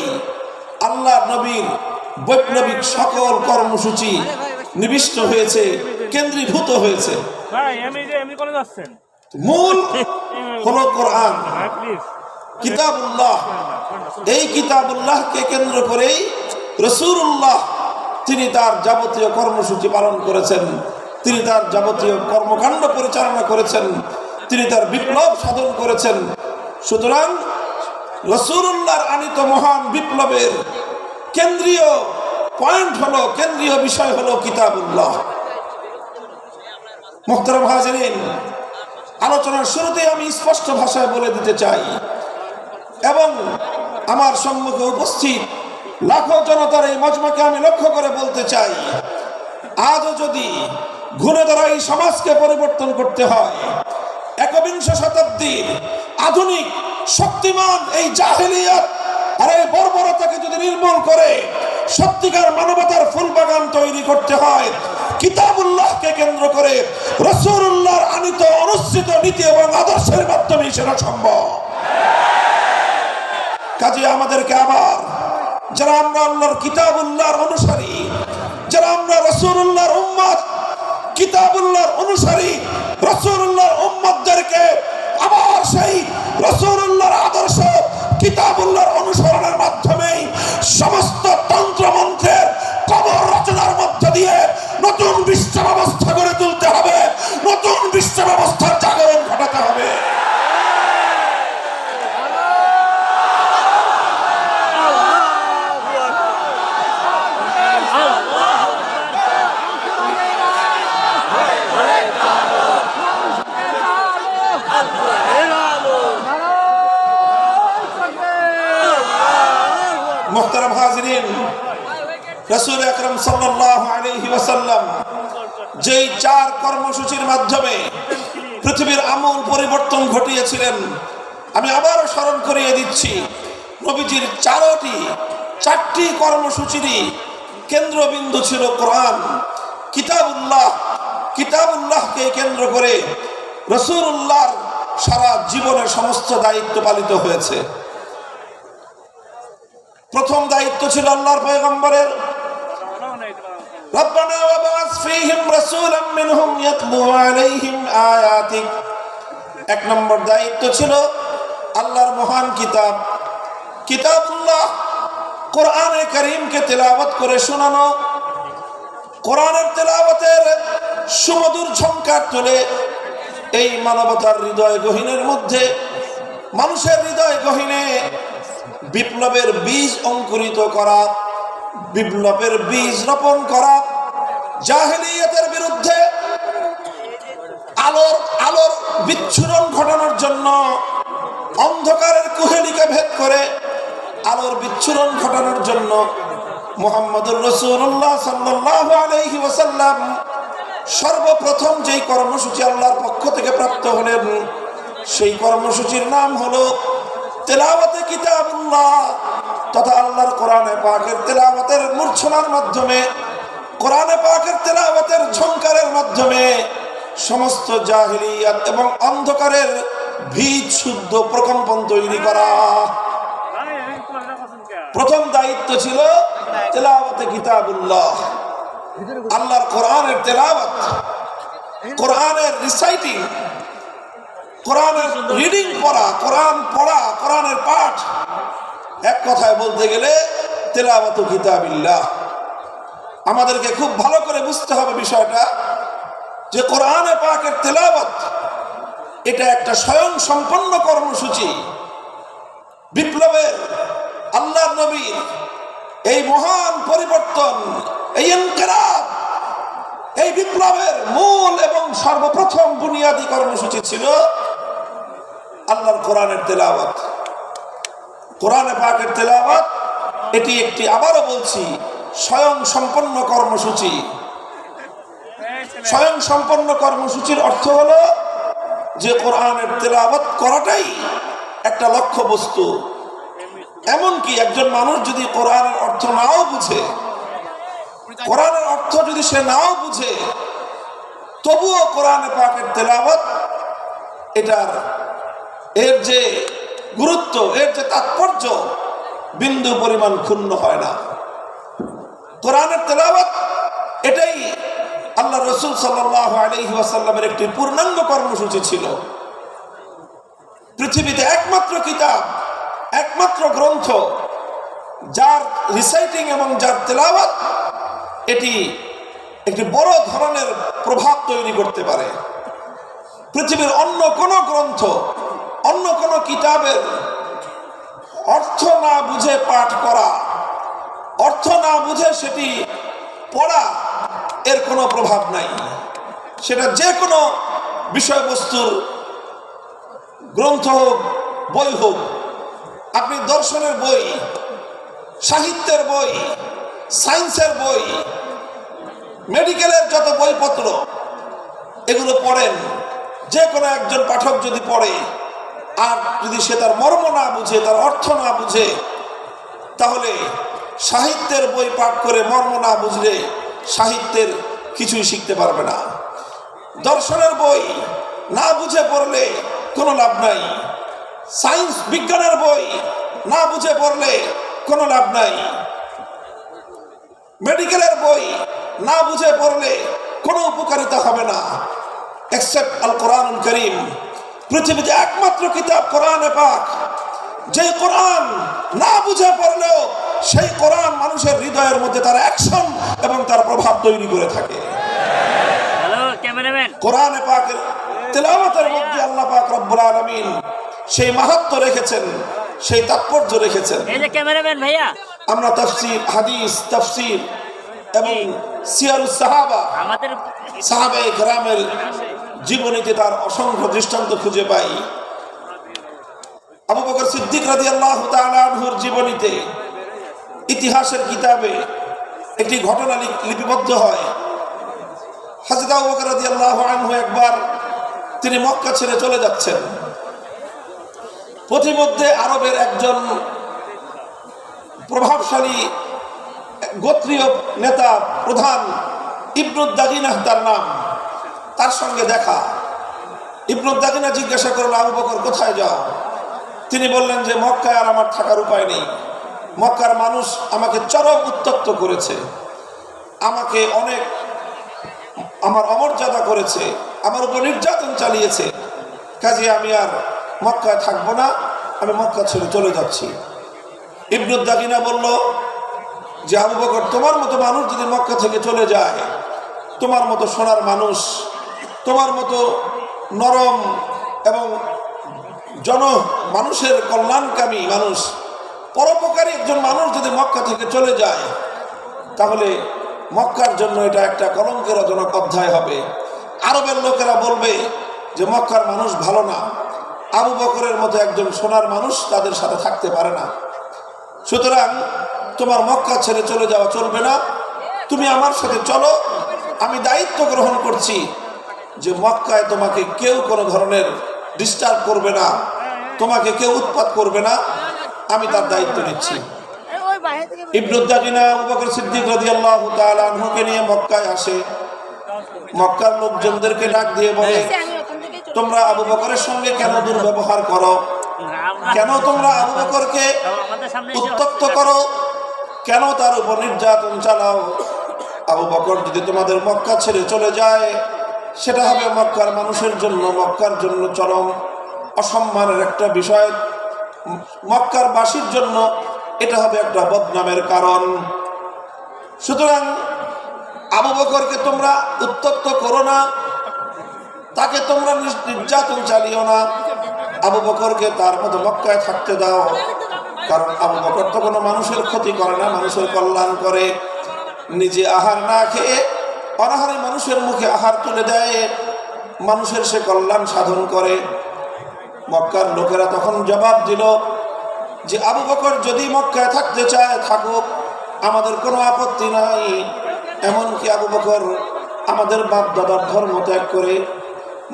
আল্লাহ নবীর বৈপ্লবিক সকল কর্মসূচি নিবিষ্ট হয়েছে, কেন্দ্রীভূত হয়েছে। মূল হলো কোরআন, কিতাবুল্লাহ। এই কিতাবুল্লাহকে কেন্দ্র করেই রাসূলুল্লাহ তিনি তার যাবতীয় কর্মসূচি পালন করেছেন, তিনি তার যাবতীয় কর্মকাণ্ড পরিচালনা করেছেন, তিনি তার বিপ্লব সাধন করেছেন। সুতরাং রাসূলুল্লাহর আনিত মহান বিপ্লবের কেন্দ্রীয় পয়েন্ট হলো, কেন্দ্রীয় বিষয় হলো কিতাবুল্লাহ। মুহতারাম হাজিরিন, আলোচনার শুরুতেই আমি স্পষ্ট ভাষায় বলে দিতে চাই এবং আমার সম্মুখে উপস্থিত লাখো জনতার এই মজমাকে আমি লক্ষ্য করে বলতে চাই, আজও যদি ঘুরে দাঁড়ায় এই সমাজকে পরিবর্তন করতে হয়, একবিংশ শতাব্দীর আধুনিক শক্তিমান এই জাহেলিয়াত আর এই বর্বরতাকে যদি নির্মূল করে সত্যিকার মানবতার ফুলবাগান তৈরি করতে হয়, কিতাবুল্লাহকে কেন্দ্র করে রাসূলুল্লাহর আনিত অনুসৃত নীতি এবং আদর্শের মাধ্যমে সেটা সম্ভব। কাজে আমাদেরকে আবার, যারা আমরা আল্লাহর কিতাবুল্লাহর অনুসারী, যারা আমরা রাসূলুল্লাহর উম্মত, কিতাবুল্লাহর অনুসারী রাসূলুল্লাহর উম্মতদেরকে আবার সেই রাসূলুল্লাহর আদর্শ কিতাবুল্লাহর অনুসরণের মাধ্যমে সমস্ত তন্ত্রমন্ত্রের কবর রচনার মধ্য দিয়ে নতুন বিশ্ব ব্যবস্থা গড়ে তুলতে হবে, নতুন বিশ্ব ব্যবস্থার জাগরণ ঘটাতে হবে। মুহতারাম হাজিরিন, রাসূল আকরাম সাল্লাল্লাহু আলাইহি ওয়াসাল্লাম যেই 4 কর্মসূচির মাধ্যমে পৃথিবীর আমূল পরিবর্তন ঘটিয়েছিলেন, আমি আবারও স্মরণ করিয়ে দিচ্ছি। নবীজির 4টি কর্মসূচিরই কেন্দ্রবিন্দু ছিল কোরআন, কিতাবুল্লাহ। কিতাবুল্লাহকে কেন্দ্র করে রাসূলুল্লাহর সারা জীবনের সমস্ত দায়িত্ব পালিত হয়েছে। প্রথম দায়িত্ব ছিল আল্লাহর পয়গম্বরের, রব্বানা ওয়াবাস ফীহিম রাসূলাম মিনহুম ইয়াতলু আলাইহিম আয়াতিক। এক নম্বর দায়িত্ব ছিল আল্লাহর মহান কিতাব কিতাবুল্লাহ কোরআনে কারীমকে তেলাওয়াত করে শোনানো, কোরআনের তেলাওয়াতের সুমধুর ঝংকার তুলে এই মানবতার হৃদয় গহীনের মধ্যে, মানুষের হৃদয় গহীনে বিপ্লবের বীজ অঙ্কুরিত করা, বিপ্লবের বীজ রোপণ করা, জাহেলিয়াতের বিরুদ্ধে আলোর বিচ্ছুরণ ঘটানোর জন্য, অন্ধকারের কুহেলিকে ভেদ করে আলোর বিচ্ছুরণ ঘটানোর জন্য মুহাম্মদুর রাসূলুল্লাহ সাল্লাল্লাহু আলাইহি ওয়াসাল্লাম সর্বপ্রথম যেই কর্মসূচি আল্লাহর পক্ষ থেকে প্রাপ্ত হলেন, সেই কর্মসূচির নাম হলো তেলাওয়াতে কিতাবুল্লাহ তথা আল্লাহর কোরআনে পাকের তেলাওয়াতের মূর্ছনার মাধ্যমে, কোরআনে পাকের তেলাওয়াতের ঝংকারের মাধ্যমে সমস্ত জাহেলিয়াত এবং অন্ধকারের বীজ শুদ্ধ প্রকম্পন তৈরি করা। প্রথম দায়িত্ব ছিল তেলাওয়াতে কিতাবুল্লাহ, আল্লাহর কোরআনের তেলাওয়াত, কোরআনের রিসাইটিং, কোরআনের রিডিং পড়া, কোরআনের পাঠ। এক কথায় বলতে গেলে তেলাওয়াতু কিতাবিল্লাহ। আমাদেরকে খুব ভালো করে বুঝতে হবে বিষয়টা যে কোরআনে পাকের তেলাওয়াত এটা একটা স্বয়ং সম্পন্ন কর্মসূচি। বিপ্লবের আল্লাহর নবীর এই মহান পরিবর্তন, এই ইনকিলাব, এই বিপ্লবের মূল এবং সর্বপ্রথম বুনিয়াদী কর্মসূচি ছিল আল্লাহর কোরআনের তেলাওয়াত। কোরআনে পাকের তেলাওয়াত এটি একটি, আবারও বলছি, স্বয়ং সম্পন্ন কর্মসূচি। স্বয়ং সম্পন্ন কর্মসূচির অর্থ হলো যে কোরআনের তেলাওয়াত করাটাই একটা লক্ষ্য বস্তু। এমনকি একজন মানুষ যদি কোরআনের অর্থ নাও বুঝে, কোরআনের অর্থ যদি সে নাও বুঝে, তবুও কোরআনে পাকের তেলাওয়াত এর যে গুরুত্ব, এর যে তাৎপর্য বিন্দু পরিমাণ ক্ষুণ্ণ হয় না। কোরআনের তেলাওয়াত এটাই আল্লাহ রাসূল সাল্লাল্লাহু আলাইহি ওয়াসাল্লামের একটি পূর্ণাঙ্গ কর্মসূচি ছিল। পৃথিবীতে একমাত্র কিতাব, একমাত্র গ্রন্থ যার রিসাইটিং এবং যার তেলাওয়াত এটি একটি বড় ধরনের প্রভাব তৈরি করতে পারে। পৃথিবীর অন্য কোন গ্রন্থ, অন্য কোন কিতাবের অর্থ না বুঝে পাঠ করা, অর্থ না বুঝে সেটি পড়া, এর কোনো প্রভাব নাই। সেটা যে কোনো বিষয়বস্তুর গ্রন্থ হোক, বই হোক, আপনি দর্শনের বই, সাহিত্যের বই, সায়েন্সের বই, মেডিকেলের যত বইপত্র, এগুলো পড়েন, যে কোনো একজন পাঠক যদি পড়ে আর যদি সে তার মর্ম না বুঝে, তার অর্থ না বুঝে, তাহলে সাহিত্যের বই পাঠ করে মর্ম না বুঝলে সাহিত্যের কিছুই শিখতে পারবে না। দর্শনের বই না বুঝে পড়লে কোনো লাভ নাই। সায়েন্স বিজ্ঞানের বই না বুঝে পড়লে কোনো লাভ নাই। মেডিকেলের বই না বুঝে পড়লে কোনো উপকারিতা হবে না, এক্সেপ্ট আল কোরআনুল কারীম। পৃথিবীতে একমাত্র কিতাব কোরআনে পাক, যে কোরআন না বুঝে পড়লেও সেই কোরআন মানুষের হৃদয়ের মধ্যে তার অ্যাকশন এবং তার প্রভাব তৈরি করে থাকে। হ্যালো ক্যামেরাম্যান, কোরআনে পাকের তেলাওয়াতের মধ্যে আল্লাহ পাক রব্বুল আলামিন সেই মাহাত্ম্য রেখেছেন, সেই তাৎপর্য রেখেছেন। এই যে ক্যামেরাম্যান ভাইয়া, আমরা তাফসীর, হাদিস, তাফসীর এবং সিয়ারুস সাহাবা, আমাদের সাহাবায়ে কেরামের জীবনীতে তার অসংখ্য দৃষ্টান্ত খুঁজে পাই। আবু বকর সিদ্দিক রাদিয়াল্লাহু তাআলা আনহুর জীবনীতে, ইতিহাসের কিতাবে একটি ঘটনা লিপিবদ্ধ হয়। হযরত আবু বকর রাদিয়াল্লাহু আনহু একবার তিনি মক্কা ছেড়ে চলে যাচ্ছেন। পথিমধ্যে আরবের একজন প্রভাবশালী গোত্রীয় নেতা, প্রধান, ইবনুদ দাগিনাহ তার নাম, তার সঙ্গে দেখা। ইবনে দাগিনা জিজ্ঞাসা করলো, আবু বকর কোথায় যাও? তিনি বললেন যে মক্কায় আর আমার থাকার উপায় নেই। মক্কার মানুষ আমাকে চরম উত্ত্যক্ত করেছে, আমাকে অনেক আমার অমর্যাদা করেছে, আমার উপর নির্যাতন চালিয়েছে, কাজে আমি আর মক্কায় থাকবো না, আমি মক্কা ছেড়ে চলে যাচ্ছি। ইবনে দাগিনা বলল যে আবু বকর, তোমার মতো মানুষ যদি মক্কা থেকে চলে যায়, তোমার মতো সোনার মানুষ, তোমার মতো নরম এবং মানুষের কল্যাণকামী মানুষ, পরোপকারী একজন মানুষ যদি মক্কা থেকে চলে যায়, তাহলে মক্কার জন্য এটা একটা কলঙ্কজনক অধ্যায় হবে। আরবের লোকেরা বলবে যে মক্কার মানুষ ভালো না, আবু বকরের মতো একজন সোনার মানুষ তাদের সাথে থাকতে পারে না। সুতরাং তোমার মক্কা ছেড়ে চলে যাওয়া চলবে না, তুমি আমার সাথে চলো। আমি দায়িত্ব গ্রহণ করছি যে মক্কায় তোমাকে কেউ কোনো ধরনের ডিস্টার্ব করবে না, তোমাকে কেউ উৎপাত করবে না, আমি তার দায়িত্ব নিচ্ছি। ইবনে দাগিনা আবু বকর সিদ্দিক রাদিয়াল্লাহু তাআলা আনহুকে নিয়ে মক্কায় আসে। মক্কার লোকজনদেরকে ডাক দিয়ে বলে, তোমরা আবু বকরের সঙ্গে কেন দুর্ব্যবহার করো? কেন তোমরা আবু বকরকে উত্ত্যক্ত করো? কেন তার উপর নির্যাতন চালাও? আবু বকর যদি তোমাদের মক্কা ছেড়ে চলে যায়, সেটা হবে মক্কার মানুষের জন্য, মক্কার জন্য চরম অসম্মানের একটা বিষয়, মক্কার বাসীর জন্য এটা হবে একটা বদনামের কারণ। সুতরাং আবু বকরকে তোমরা উত্ত্যক্ত করো না, তাকে তোমরা নির্যাতন চালিও না, আবু বকরকে তার মতো মক্কায় থাকতে দাও। কারণ আবু বকর তো কোনো মানুষের ক্ষতি করে না, মানুষের কল্যাণ করে। নিজে আহার না খেয়ে অনাহারে মানুষের মুখে আহার তুলে দেয়, মানুষের সে কল্যাণ সাধন করে। মক্কার লোকেরা তখন জবাব দিল যে আবু বকর যদি মক্কায় থাকতে চায় থাকুক, আমাদের কোনো আপত্তি নাই। এমনকি আবু বকর আমাদের বাপ দাদার ধর্ম ত্যাগ করে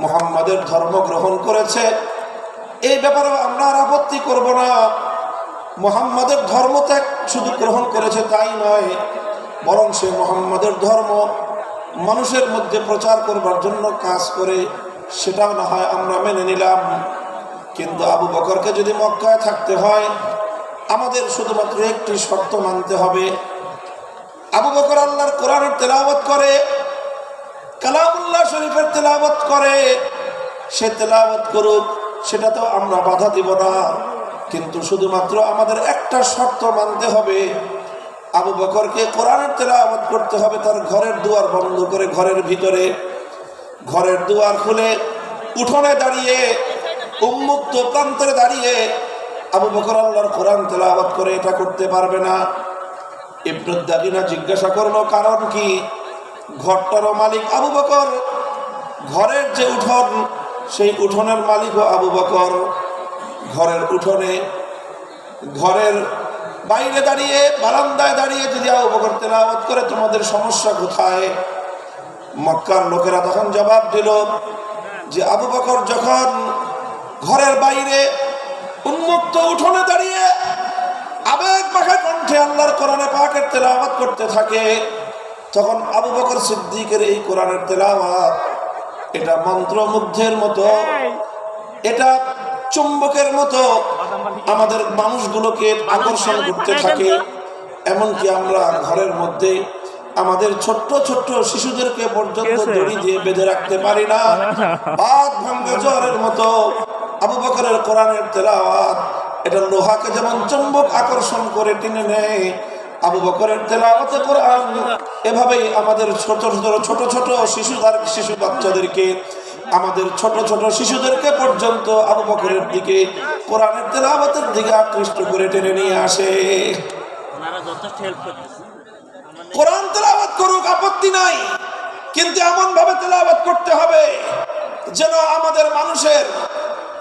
মুহাম্মাদের ধর্ম গ্রহণ করেছে, এই ব্যাপারে আমরা আর আপত্তি করব না। মুহাম্মাদের ধর্ম ত্যাগ শুধু গ্রহণ করেছে তাই নয়, বরং সে মুহাম্মাদের ধর্ম মানুষের মধ্যে প্রচার করবার জন্য কাজ করে, সেটাও না হয় আমরা মেনে নিলাম। কিন্তু আবু বকরকে যদি মক্কায় থাকতে হয়, আমাদের শুধুমাত্র একটি শর্ত মানতে হবে। আবু বকর আল্লাহর কোরআনের তেলাওয়াত করে, কালামুল্লাহ শরীফের তেলাওয়াত করে, সে তেলাওয়াত করুক, সেটা তো আমরা বাধা দিব না। কিন্তু শুধুমাত্র আমাদের একটা শর্ত মানতে হবে, আবু বকরকে কোরআনের তেলাওয়াত করতে হবে তার ঘরের দুয়ার বন্ধ করে, ঘরের ভিতরে, ঘরের দুয়ার খুলে উঠোনে দাঁড়িয়ে, উন্মুক্ত প্রান্তরে দাঁড়িয়ে আবু বকর আল্লাহর কোরআন তেলাওয়াত করে এটা করতে পারবে না। ইবনে দাগিনা জিজ্ঞাসা করলো, কারণ কি? ঘরটারও মালিক আবু বকর, ঘরের যে উঠোন সেই উঠোনের মালিকও আবু বকর। ঘরের উঠোনে, ঘরের বাইরে দাঁড়িয়ে, বারান্দায় দাঁড়িয়ে যদি আবু বকর তেলাওয়াত করে, তোমাদের সমস্যা কোথায়? মক্কার লোকেরা তখন জবাব দিল যে আবু বকর যখন ঘরের বাইরে উন্মুক্ত উঠোনে দাঁড়িয়ে আবেগ মাখা কণ্ঠে আল্লাহর কোরআনে পাকের তেলাওয়াত করতে থাকে, তখন আবু বকর সিদ্দিকের এই কোরআনের তেলাওয়াত এটা মন্ত্রমুগ্ধের মতো, এটা চুম্বকের মতো আমাদের মানুষগুলোকে আকর্ষণ করতে থাকে। এমনকি আমরা ঘরের মধ্যে আমাদের ছোট্ট ছোট্ট শিশুদেরকে পর্যন্ত দড়ি দিয়ে বেঁধে রাখতে পারি না। বাদ ভাঙ্গা জ্বরের মতো আবু বকরের কোরআনের তেলাওয়াত এটা লোহাকে যেমন চুম্বক আকর্ষণ করে টেনে নেয়, আবু বকরের তেলাওয়াতে কোরআন এভাবেই আমাদের ছোট ছোট শিশু বাচ্চাদেরকে, আমাদের ছোট ছোট শিশুদেরকে পর্যন্ত আবু বকরের দিকে, কোরআনের তেলাওয়াতের দিকে আকৃষ্ট করে টেনে নিয়ে আসে। কোরআন তেলাওয়াত করুক, আপত্তি নাই, কিন্তু এমন ভাবে তেলাওয়াত করতে হবে যেন আমাদের মানুষের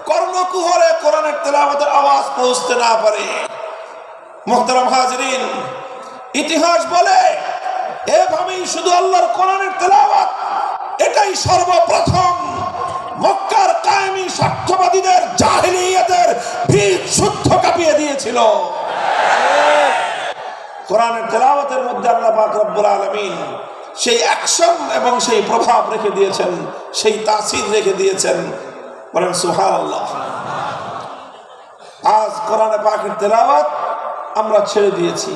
কর্ণকুহরে কোরআনের তেলাওয়াতের আওয়াজ পৌঁছতে না পারে। মুহতারাম হাজিরিন, ইতিহাস বলে এভাবেই শুধু আল্লাহর কোরআনের তেলাওয়াত এটাই সর্বপ্রথম মক্কার কায়েমি স্বার্থবাদীদের জাহেলিয়াতের বীজ শুদ্ধ কাঁপিয়ে দিয়েছিল। কোরআনের তেলাওয়াতের মধ্যে আল্লাহ পাক রব্বুল আলামিন সেই অ্যাকশন এবং সেই প্রভাব রেখে দিয়েছেন, সেই তাসির রেখে দিয়েছেন। বলেন সুবহানাল্লাহ। আজ কোরআনে পাকের তেলাওয়াত আমরা ছেড়ে দিয়েছি,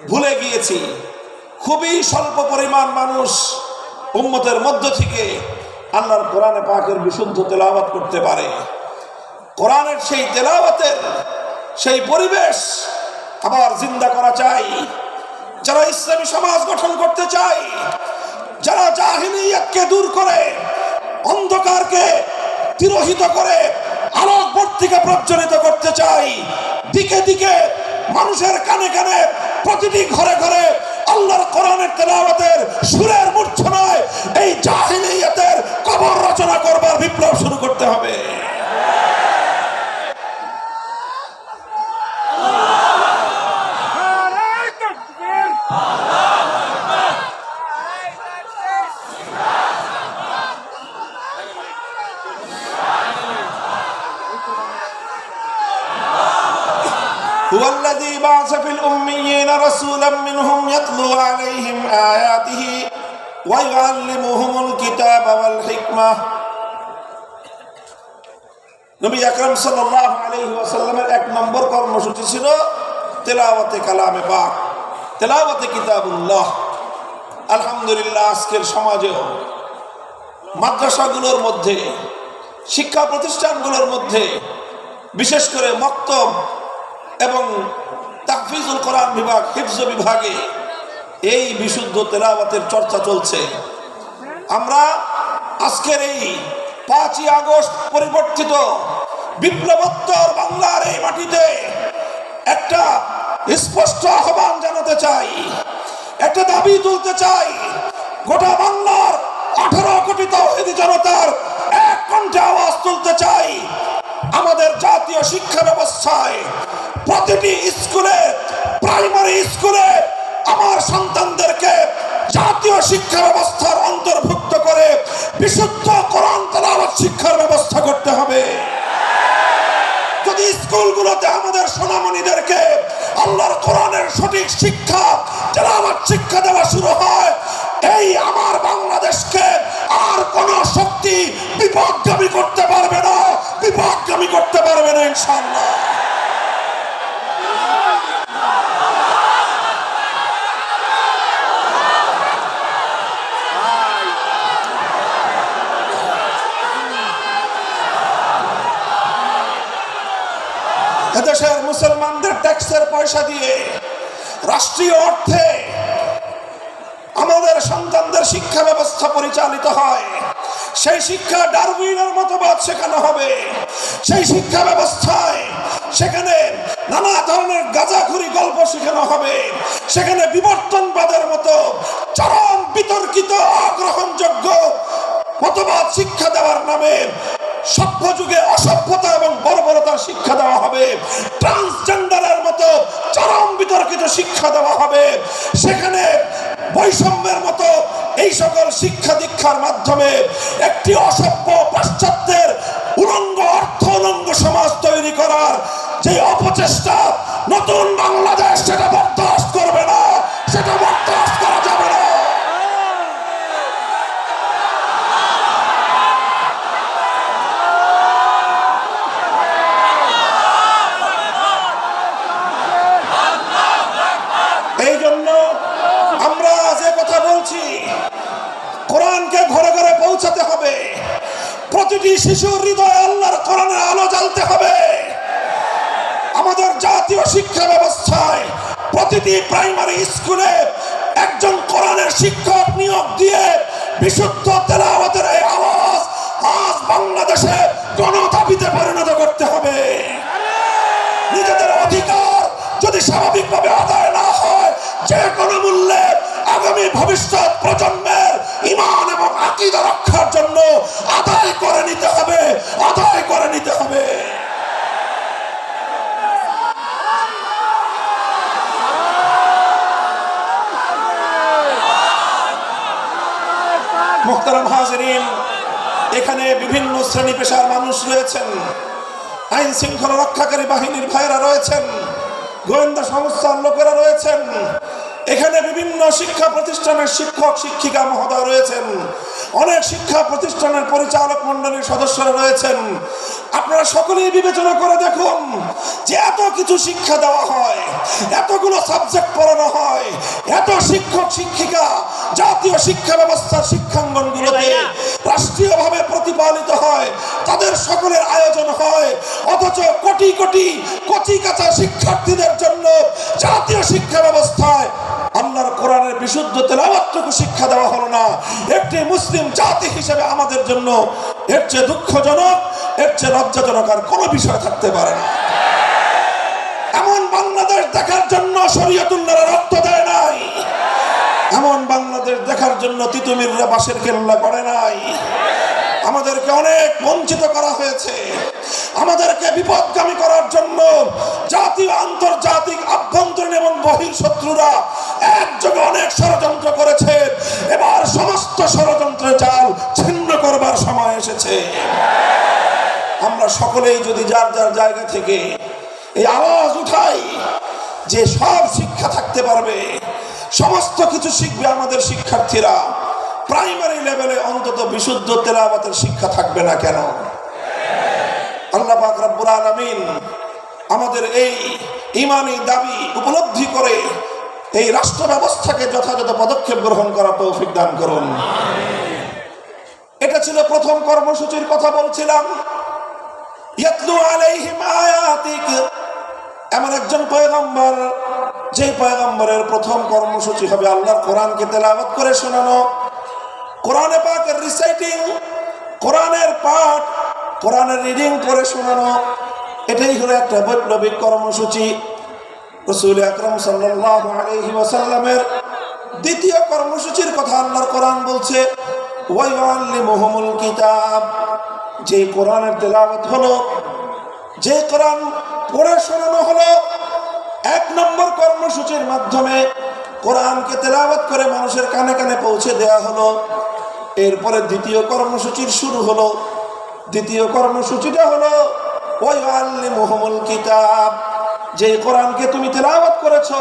ভুলে গিয়েছি। খুবই স্বল্প পরিমাণ মানুষ উম্মতের মধ্য থেকে আল্লাহর কোরআনে পাকের বিশুদ্ধ তেলাওয়াত করতে পারে। কোরআনের সেই তেলাওয়াতের সেই পরিবেশ আবার জিন্দা করা চাই। যারা ইসলামী সমাজ গঠন করতে চায়, যারা জাহিলিয়াতকে দূর করে, অন্ধকারকে তিরোহিত করে আলোকবর্তিকা প্রজ্বলিত করতে চাই, দিকে দিকে মানুষের কানে কানে প্রতিটি ঘরে ঘরে আল্লাহর কোরআনের তেলাওয়াতের সুরের মূর্ছনায় এই জাহিলিয়াতের কবর রচনা করবার বিপ্লব শুরু করতে হবে। هو الذي بعث في الأميين رسولا منهم يتلو عليهم آياته ويعلمهم الكتاب والحكمة। নবী আকরাম সাল্লাল্লাহু আলাইহি ওয়াসাল্লামের এক নম্বর কর্মসূচি ছিল তেলাওয়াতে কালামে পাক, তেলাওয়াতে কিতাবুল্লাহ। আলহামদুলিল্লাহ, আজকের সমাজেও মাদ্রাসাগুলোর মধ্যে, শিক্ষা প্রতিষ্ঠানগুলোর মধ্যে, বিশেষ করে মক্তব এবং তাহফিজুল কোরআন বিভাগ, হিফজ বিভাগে এই বিশুদ্ধ তেলাওয়াতের চর্চা চলছে। আমরা আজকের এই 5ই আগস্ট পরিবর্তিত বিপ্লবোত্তর বাংলার এই মাটিতে একটা স্পষ্ট আহ্বান জানাতে চাই, একটা দাবি তুলতে চাই। গোটা বাংলার 18 কোটি তাওহীদি জনতার এক কণ্ঠে আওয়াজ তুলতে চাই। আমাদের জাতীয় শিক্ষা ব্যবস্থায় প্রতিটি স্কুলে, প্রাইমারি স্কুলে আমার সন্তানদেরকে জাতীয় শিক্ষা ব্যবস্থার অন্তর্ভুক্ত করে বিশুদ্ধ কোরআন তেলাওয়াত শিক্ষার ব্যবস্থা করতে হবে। যদি স্কুলগুলোতে আমাদের সোনামণিদেরকে আল্লাহর কোরআনের সঠিক শিক্ষা, তেলাওয়াত শিক্ষা দেওয়া শুরু হয়, এই আমার বাংলাদেশকে আর কোন শক্তি বিপথগামী করতে পারবে না, বিপথগামী করতে পারবে না ইনশাআল্লাহ। এদেশের মুসলমানদের ট্যাক্সের পয়সা দিয়ে, রাষ্ট্রীয় অর্থে আমাদের সন্তানদের শিক্ষা ব্যবস্থা পরিচালিত হয়। সেই শিক্ষা ডারউইনের মতবাদ শেখানো হবে। সেই শিক্ষা ব্যবস্থায় সেখানে নানা ধরনের গাঁজাখুরি গল্প শেখানো হবে। সেখানে বিবর্তনবাদের মতো চরম বিতর্কিত, অগ্রহণযোগ্য মতবাদ শিক্ষা দেওয়ার নামে সভ্য যুগে অসভ্যতা এবং বর্বরতার শিক্ষা দেওয়া হবে। ট্রান্সজেন্ডারের মতো চরম বিতর্কিত শিক্ষা দেওয়া হবে। সেখানে বৈষম্যের মতো এই সকল শিক্ষা দীক্ষার মাধ্যমে একটি অসভ্য পাশ্চাত্যের উলঙ্গ, অর্থ উলঙ্গ সমাজ তৈরি করার যে অপচেষ্টা নতুন বাংলাদেশ সেটা বরদাস্ত করবে না, সেটা বরদাস্ত করা যাবে না। এই জন্য আমরা যে কথা বলছি, কোরআনকে ঘরে ঘরে পৌঁছাতে হবে। প্রতিটি শিশুর হৃদয়ে আল্লাহর কোরআনের আলো জ্বালতে হবে। আমাদের জাতীয় শিক্ষা ব্যবস্থায় প্রতিটি প্রাইমারি স্কুলে একজন কোরআনের শিক্ষক নিয়োগ দিয়ে বিশুদ্ধ তেলাওয়াতের এই আওয়াজ আজ বাংলাদেশে গণদাবিতে পরিণত করতে হবে। নিজেদের অধিকার যদি স্বাভাবিকভাবে আদায় না হয়, যে কোনো মূল্যে আগামী ভবিষ্যৎ প্রজন্মের ঈমান এবং আকীদা রক্ষার জন্য আদায় করে নিতে হবে, আদায় করে নিতে হবে। মুহতারাম হাজিরিন, এখানে বিভিন্ন শ্রেণী পেশার মানুষ রয়েছেন। আইন শৃঙ্খলা রক্ষাকারী বাহিনীর ভাইরা রয়েছেন, গোয়েন্দা সংস্থার লোকেরা রয়েছেন। এখানে বিভিন্ন শিক্ষা প্রতিষ্ঠানের শিক্ষক শিক্ষিকা মহোদয় রয়েছেন, অনেক শিক্ষা প্রতিষ্ঠানের পরিচালক মণ্ডলীর সদস্যরা রয়েছেন। আপনারা সকলেই বিবেচনা করে দেখুন যে এত কিছু শিক্ষা দেওয়া হয়, এতগুলো সাবজেক্ট পড়ানো হয়, এত শিক্ষক শিক্ষিকা জাতীয় শিক্ষা ব্যবস্থার শিক্ষাঙ্গনগুলোতে রাষ্ট্রীয়ভাবে প্রতিপালিত হয়, তাদের সকলের আয়োজন হয়, অথচ কোটি কোটি কচি কাঁচা শিক্ষার্থীদের জন্য জাতীয় শিক্ষা ব্যবস্থায় আল্লাহর কোরআনের বিশুদ্ধ তেলাওয়াতটুকু শিক্ষা দেওয়া হলো না। একটি মুসলিম জাতি হিসেবে আমাদের জন্য এর চেয়ে দুঃখজনক, এর চেয়ে লজ্জাজনক আর কোনো বিষয় থাকতে পারে না। এমন বাংলাদেশ দেখার জন্য শরীয়তুল্লাহরা রক্ত দেয় নাই, এমন বাংলাদেশ দেখার জন্য তিতুমিররা বাঁশের কেল্লা করে নাই। আমাদেরকে অনেক বঞ্চিত করা হয়েছে, আমাদেরকে বিপদগামী করার জন্য জাতীয় আন্তর্জাতিক আভ্যন্তরীণ এবং বহির শত্রুরা একযোগে অনেক ষড়যন্ত্র করেছে। এবার সমস্ত ষড়যন্ত্রের জাল ছিন্ন করবার সময় এসেছে। আমরা সকলেই যদি যার যার জায়গা থেকে এই আওয়াজ উঠাই যে সব শিক্ষা থাকতে পারবে, সমস্ত কিছু শিখবে আমাদের শিক্ষার্থীরা, প্রাইমারি লেভেলে অন্তত বিশুদ্ধ তেলাওয়াতের শিক্ষা থাকবে না কেন? আল্লাহ পাক রব্বুল আলামিন আমাদের এই ঈমানি দাবি উপলব্ধি করে এই রাষ্ট্র ব্যবস্থাকে যথাযথ পদক্ষেপ গ্রহণ করার তৌফিক দান করুন। এটা ছিল প্রথম কর্মসূচির কথা বলছিলাম। ইয়াতলু আলাইহিম আয়াতিক, এমন একজন পয়গম্বর যে পয়গম্বরের প্রথম কর্মসূচি হবে আল্লাহর কোরআনকে তেলাওয়াত করে শোনানো, কোরআনে পাকের রিসাইটিং, কোরআনের পাঠ, কোরআনের রিডিং করে শোনানো। এটাই হলো একটা বৈপ্লবিক কর্মসূচি। রাসূল আকরাম সাল্লাল্লাহু আলাইহি ওয়াসাল্লামের দ্বিতীয় কর্মসূচির কথা আল্লাহর কোরআন বলছে, ওয়া ইউআল্লিমুহুমুল কিতাব, যে কোরআনের তেলাওয়াত হলো, যে কোরআন পড়ে শোনানো হলো। এক নম্বর কর্মসূচির মাধ্যমে কোরআনকে তেলাওয়াত করে মানুষের কানে কানে পৌঁছে দেয়া হলো। এরপরে দ্বিতীয় কর্মসূচির শুরু হলো। দ্বিতীয় কর্মসূচিটা হলো ওয়া ইউআল্লিমুহুমুল কিতাব, যে কোরআনকে তুমি তেলাওয়াত করেছো,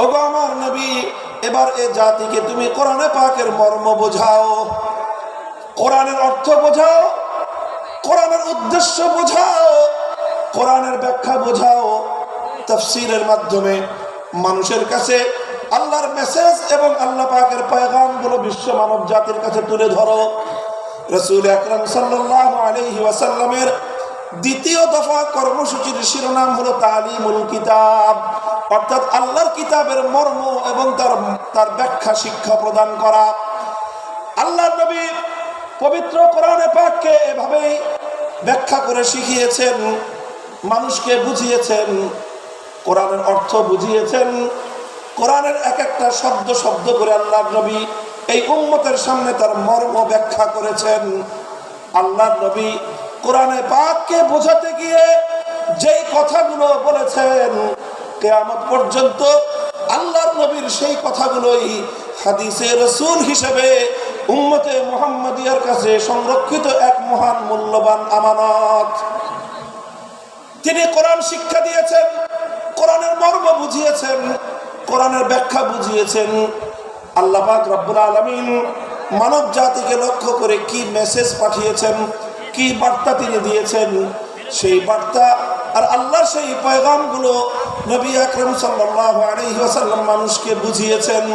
ওগো আমার নবী, এবার এ জাতিকে তুমি কোরআনে পাকের মর্ম বোঝাও, কোরআনের অর্থ বোঝাও, কোরআনের উদ্দেশ্য বোঝাও, কোরআনের ব্যাখ্যা বোঝাও। তাফসীরের মাধ্যমে মানুষের কাছে আল্লাহর মেসেজ এবং আল্লাহ পাকের পয়গামগুলো বিশ্ব মানব জাতির কাছে তুলে ধরো। রাসূল আকরাম সাল্লাল্লাহু আলাইহি ওয়াসাল্লামের দ্বিতীয় দফা কর্মসূচির শিরোনাম হলো তালিমুল কিতাব, অর্থাৎ আল্লাহর কিতাবের মর্ম এবং তার ব্যাখ্যা শিক্ষা প্রদান করা। আল্লাহর নবী পবিত্র কোরআনে পাককে এভাবেই ব্যাখ্যা করে শিখিয়েছেন, মানুষকে বুঝিয়েছেন, কোরআনের অর্থ বুঝিয়েছেন, কোরআনের এক একটা শব্দ শব্দ করে আল্লাহর নবী এই উম্মতের সামনে তার মর্ম ব্যাখ্যা করেছেন। আল্লাহর নবী কোরআনে পাককে বোঝাতে গিয়ে যেই কথাগুলো বলেছেন, কিয়ামত পর্যন্ত আল্লাহর নবীর সেই কথাগুলোই হাদিসে রাসূল হিসেবে উম্মতে মুহাম্মাদিয়ার কাছে সংরক্ষিত এক মহান মূল্যবান আমানত। তিনি কোরআন শিক্ষা দিয়েছেন, কোরআনের মর্ম বুঝিয়েছেন, কোরআনের ব্যাখ্যা বুঝিয়েছেন। আল্লাহ পাক রব্বুল আলামিন মানব জাতিকে লক্ষ্য করে কি মেসেজ পাঠিয়েছেন, কি বার্তা তিনি দিয়েছেন, সেই বার্তা আর আল্লাহর সেই পয়গামগুলো নবী আকরাম সাল্লাল্লাহু আলাইহি ওয়াসাল্লাম মানুষকে বুঝিয়েছেন।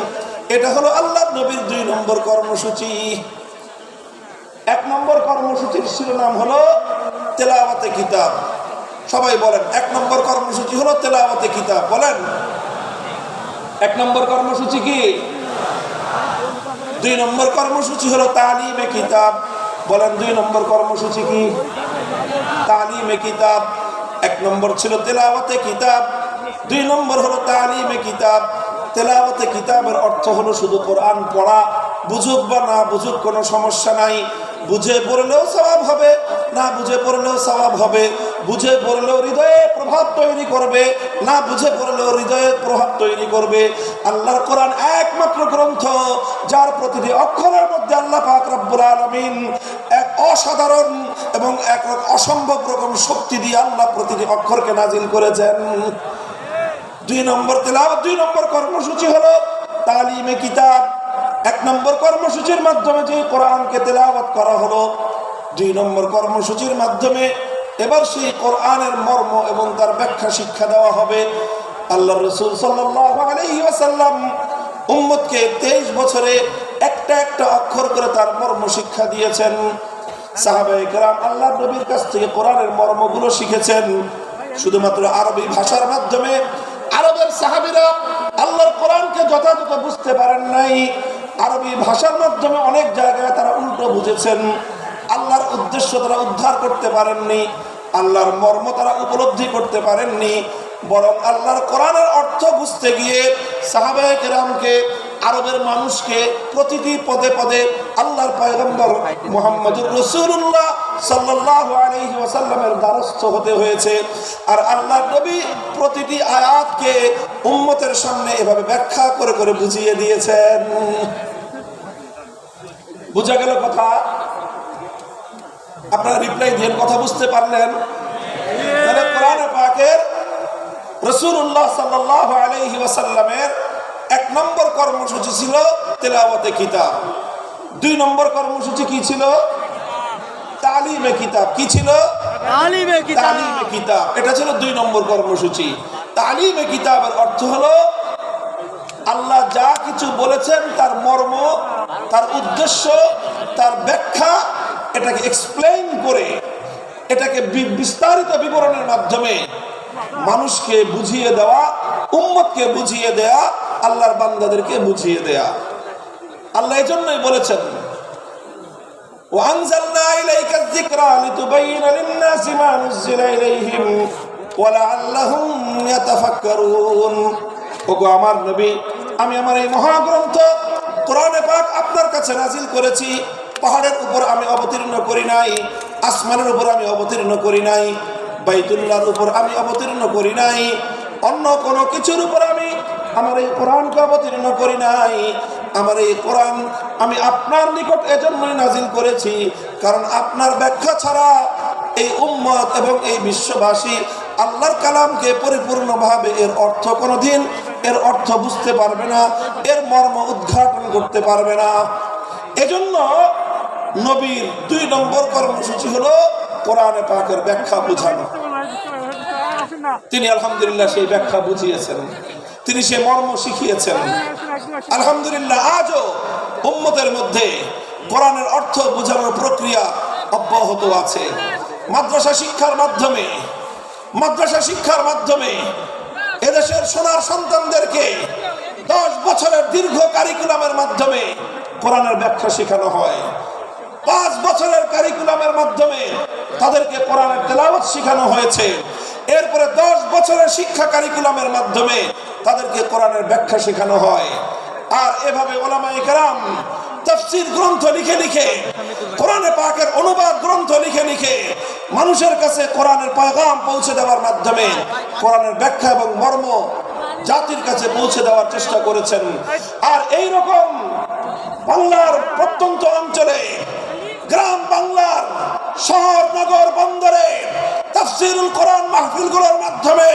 এটা হলো আল্লাহর নবীর 2 নম্বর কর্মসূচি। 1 নম্বর কর্মসূচির শিরোনাম হলো তেলাওয়াতে কিতাব। সবাই বলেন, 1 নম্বর কর্মসূচি হলো তেলাওয়াতে কিতাব। বলেন 1 নম্বর কর্মসূচি কি? 2 নম্বর কর্মসূচি হলো তালিমে কিতাব। বলেন 2 নম্বর কর্মসূচি কি? তালিমে কিতাব। 1 নম্বর ছিল তেলাওয়াতে কিতাব, 2 নম্বর হলো তালিমে কিতাব। তেলাওয়াতে কিতাবের অর্থ হলো শুধু কোরআন পড়া, বুঝুক বা না বুঝুক কোনো সমস্যা নাই, বুঝে পড়লেও সওয়াব হবে, না বুঝে পড়লেও সওয়াব হবে, বুঝে পড়লেও হৃদয়ে প্রভাব তৈরি করবে, না বুঝে পড়লেও হৃদয়ে প্রভাব তৈরি করবে। আল্লাহর কোরআন একমাত্র গ্রন্থ যার প্রতিটি অক্ষরের মধ্যে আল্লাহ পাক রব্বুল আলামিন এক অসাধারণ এবং এক অসম্ভব রকম শক্তি দিয়ে আল্লাহ প্রতিটি অক্ষরকে নাজিল করেছেন। 2 নম্বর তেলাওয়াত, 2 নম্বর কর্মসূচি হলো তালিমে কিতাব। 1 নম্বর কর্মসূচির মাধ্যমে যে কোরআনকে তেলাওয়াত করা হলো, 2 নম্বর কর্মসূচির মাধ্যমে এবার সেই কোরআনের মর্ম এবং তার ব্যাখ্যা শিক্ষা দেওয়া হবে। আল্লাহ রাসূল সাল্লাল্লাহু আলাইহি ওয়াসাল্লাম উম্মতকে 23 বছরে একটা একটা অক্ষর করে তার মর্ম শিক্ষা দিয়েছেন। সাহাবায়ে কেরাম আল্লাহর নবীর কাছ থেকে কোরআনের মর্মগুলো শিখেছেন শুধুমাত্র আরবি ভাষার মাধ্যমে। আরবের সাহাবীরা আল্লাহর কোরআনকে যথাযথ বুঝতে পারেন নাই, আরবি ভাষার মাধ্যমে অনেক জায়গায় তারা উল্টো বুঝেছেন। আল্লাহর উদ্দেশ্য তারা উদ্ধার করতে পারেননি, আল্লাহর মর্ম তারা উপলব্ধি করতে পারেননি, বরং আল্লাহর কোরআনের অর্থ বুঝতে গিয়ে সাহাবায়ে কেরামকে, আরবের মানুষকে প্রতিটি পদে পদে আল্লাহর পয়গম্বর মুহাম্মদুর রাসূলুল্লাহ সাল্লাল্লাহু আলাইহি ওয়াসাল্লামের দ্বারস্থ হতে হয়েছে। আর আল্লাহর নবী প্রতিটি আয়াতকে উম্মতের সামনে এভাবে ব্যাখ্যা করে করে বুঝিয়ে দিয়েছেন। বুঝা গেল কথা? আপনারা রিপ্লাই দিয়ে কথা বুঝতে পারলেন? তাহলে কোরআনে পাকের রাসূলুল্লাহ সাল্লাল্লাহু আলাইহি ওয়াসাল্লামের 1 নম্বর কর্মসূচি ছিল তেলাওয়াতে কিতাব। 2 নম্বর কর্মসূচি কি ছিল? তালিমে কিতাব। কি ছিল? তালিমে কিতাব। তালিমে কিতাব, এটা ছিল 2 নম্বর কর্মসূচি। তালিমে কিতাবের অর্থ হলো আল্লাহ যা কিছু বলেছেন তার মর্ম, তার উদ্দেশ্য, তার ব্যাখ্যা, এটাকে এক্সপ্লেইন করে, এটাকে বিস্তারিত বিবরণের মাধ্যমে মানুষকে বুঝিয়ে দেওয়া, উম্মতকে বুঝিয়ে দেয়া, আল্লাহর বান্দাদেরকে বুঝিয়ে দেয়া। আল্লাহ এজন্যই বলেছেন وأنزلنا إليك الذكرى لتبين للناس ما نزل إليهم ولعلهم يتفكرون। ওগো আমার নবী, আমি আমার এই মহাগ্রন্থ কোরআনে পাক আপনার কাছে নাজিল করেছি। পাহাড়ের উপর আমি অবতীর্ণ করি নাই, আসমানের উপর আমি অবতীর্ণ করি নাই, বাইতুল্লাহর উপর আমি অবতীর্ণ করি নাই, অন্য কোনো কিছুর উপর আমি আমার এই কোরআনকে অবতীর্ণ করি নাই। আমার এই কোরআন আমি আপনার নিকট এজন্যই নাজিল করেছি কারণ আপনার ব্যাখ্যা ছাড়া এই উম্মত এবং এই বিশ্ববাসী আল্লাহর কালামকে পরিপূর্ণভাবে এর অর্থ কোনোদিন এর অর্থ বুঝতে পারবে না, এর মর্ম উদ্ঘাটন করতে পারবে না। এজন্য নবীর 2 নম্বর কর্মসূচি হলো কোরআনে পাকের ব্যাখ্যা বোঝানো। তিনি আলহামদুলিল্লাহ সেই ব্যাখ্যা বুঝিয়েছেন, তিনি সে মর্ম শিখিয়েছেন। আলহামদুলিল্লাহ আজও উম্মতের মধ্যে কোরআনের অর্থ বোঝানোর প্রক্রিয়া অব্যাহত আছে। মাদ্রাসা শিক্ষার মাধ্যমে এদেশের সোনার সন্তানদেরকে 10 বছরের দীর্ঘ কারিকুলামের মাধ্যমে কোরআনের ব্যাখ্যা শেখানো হয়। 5 বছরের কারিকুলামের মাধ্যমে তাদেরকে কোরআনের তেলাওয়াত শেখানো হয়েছে। এরপরে 10 বছরের শিক্ষা কারিকুলামের মাধ্যমে তাদেরকে কোরআনের ব্যাখ্যা শেখানো হয়। আর এভাবে উলামায়ে কেরাম তাফসীর গ্রন্থ লিখে লিখে, কোরআনে পাকের অনুবাদ গ্রন্থ লিখে লিখে মানুষের কাছে কোরআনের পয়গাম পৌঁছে দেওয়ার মাধ্যমে কোরআনের ব্যাখ্যা এবং মর্ম জাতির কাছে পৌঁছে দেওয়ার চেষ্টা করেছেন। আর এই রকম বাংলার প্রত্যন্ত অঞ্চলে, গ্রাম বাংলার শহর নগর বন্দরে তাফসীরুল কোরআন মাহফিলগুলোর মাধ্যমে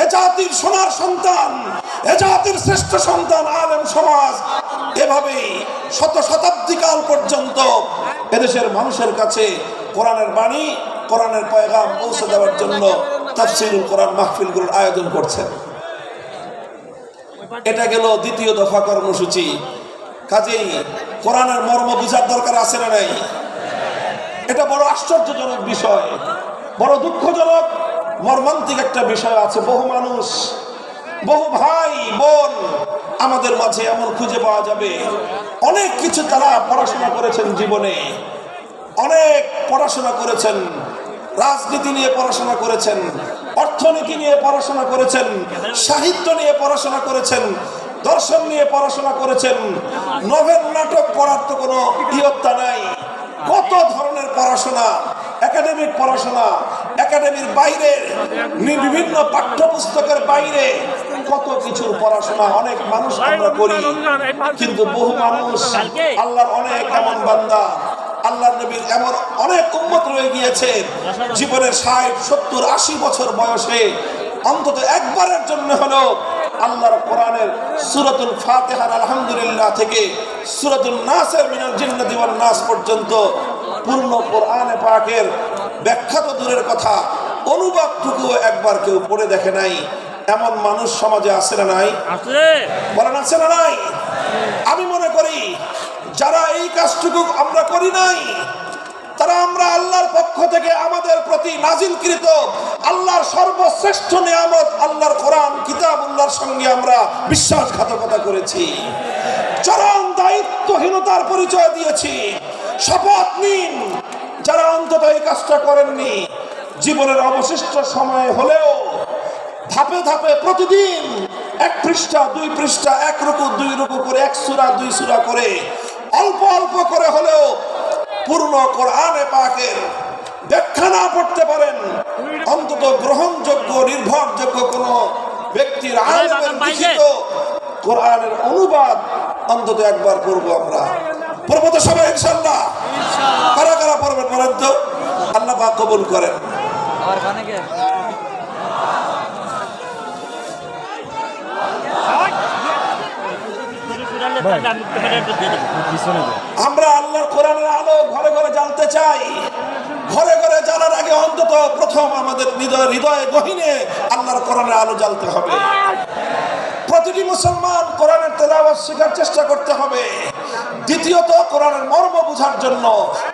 এ জাতির সোনার সন্তান, এ জাতির শ্রেষ্ঠ সন্তান আলেম সমাজ এভাবেই শতাব্দী কাল পর্যন্ত এদেশের মানুষের কাছে কোরআনের বাণী, কোরআনের পয়গাম পৌঁছে দেওয়ার জন্য তাফসীরুল কোরআন মাহফিলগুলোর আয়োজন করছেন। এটা গেল 2য় দফা কর্মসূচি। কাজেই কোরআনের মর্ম বুঝার দরকার আছে না নাই? এটা বড় আশ্চর্যজনক বিষয়, বড় দুঃখজনক মর্মান্তিক একটা বিষয় আছে। বহু মানুষ, বহু ভাই বোন আমাদের মাঝে এমন খুঁজে পাওয়া যাবে, অনেক কিছু তারা পড়াশোনা করেছেন জীবনে, অনেক পড়াশোনা করেছেন, রাজনীতি নিয়ে পড়াশোনা করেছেন, অর্থনীতি নিয়ে পড়াশোনা করেছেন, সাহিত্য নিয়ে পড়াশোনা করেছেন, দর্শন নিয়ে পড়াশোনা করেছেন, নভেল নাটক পড়ার তো কোনো ইয়ত্তা নাই। কত ধরনের পড়াশোনা, একাডেমিক পড়াশোনা, একাডেমির বাইরে বিভিন্ন পাঠ্যপুস্তকের বাইরে কত কিছুর পড়াশোনা অনেক মানুষ আমরা করি। কিন্তু বহু মানুষ, আল্লাহর অনেক এমন বান্দা, আল্লাহর নবীর এমন অনেক উম্মত রয়ে গিয়েছে জীবনের 60, 70, 80 বছর বয়সে অন্তত একবারের জন্য হলো আল্লাহর কোরআনের সূরাতুল ফাতিহার আলহামদুলিল্লাহ থেকে সূরাতুল নাসের মিনাল জিন্নাতি ওয়ান নাস পর্যন্ত পূর্ণ কোরআনে পাকের ব্যাখ্যা তো দূরের কথা, অনুবাদটুকুও একবার কেউ পড়ে দেখে নাই। এমন মানুষ সমাজে আছে না নাই? বলেন আছে না নাই? আমি মনে করি যারা এই কাজটুকু আমরা করি নাই, তারা আমরা আল্লাহর পক্ষ থেকে আমাদের প্রতি নাজিলকৃত আল্লাহর সর্বশ্রেষ্ঠ নিয়ামত আল্লাহর কোরআন কিতাবুল্লাহর সঙ্গে আমরা বিশ্বাসঘাতকতা করেছি, চরম দায়িত্বহীনতার পরিচয় দিয়েছি। শপথ নিন, যারা অন্তত এই কাজটা করেননি, জীবনের অবশিষ্ট সময় হলেও ধাপে ধাপে প্রতিদিন 1 পৃষ্ঠা 2 পৃষ্ঠা 1 রুকু 2 রুকু করে 1 সূরা 2 সূরা করে অল্প অল্প করে হলেও পূর্ণ কোরআনে পাকের ব্যাখ্যা না পড়তে পারেন, অন্তত গ্রহণযোগ্য নির্ভরযোগ্য কোন ব্যক্তির আলেমের লিখিত কোরআনের অনুবাদ অন্তত একবার পড়বো আমরা। পড়বো তো সবাই ইনশাআল্লাহ? কারা কারা পড়বেন বলেন তো? আল্লাহ পাক কবুল করেন। আমরা আল্লাহর কোরআনের আলো ঘরে ঘরে জ্বালতে চাই। ঘরে ঘরে জ্বালার আগে অন্তত প্রথম আমাদের হৃদয়ে গহীনে আল্লাহর কোরআনের আলো জ্বালতে হবে। প্রতিটি মুসলমান কোরআনের তেলাওয়াত শেখার চেষ্টা করতে হবে। দ্বিতীয়ত, কোরআনের মর্ম বোঝার জন্য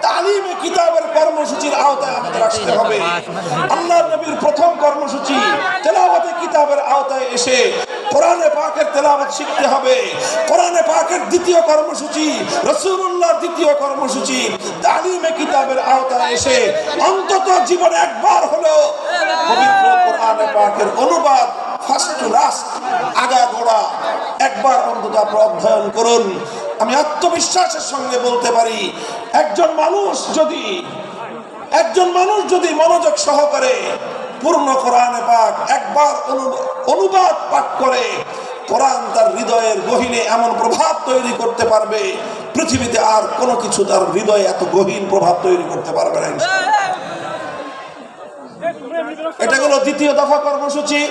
তালিমে কিতাবের কর্মসূচির আওতায় আমাদের আসতে হবে। আল্লাহর নবীর প্রথম কর্মসূচি তেলাওয়াতে কিতাবের আওতায় এসে কোরআনে পাকের তেলাওয়াত শিখতে হবে। কোরআনে পাকের দ্বিতীয় কর্মসূচি, রাসূলুল্লাহর দ্বিতীয় কর্মসূচি তালিমে কিতাবের আওতায় এসে অন্তত জীবনে একবার হলেও পবিত্র কোরআনে পাকের অনুবাদ ফার্স্ট টু লাস্ট, আগাগোড়া একবার অন্তত আপনারা অধ্যয়ন করুন। আমি আত্মবিশ্বাসের সঙ্গে বলতে পারি, একজন মানুষ যদি মনোযোগ সহকারে পূর্ণ কোরআনে পাক একবার অনুবাদ পাঠ করে, কোরআন তার হৃদয়ের গহীনে এমন প্রভাব তৈরি করতে পারবে, পৃথিবীতে আর কোনো কিছু তার হৃদয়ে এত গহীন প্রভাব তৈরি করতে পারবে না। এটা হলো দ্বিতীয় দফা কর্মসূচি।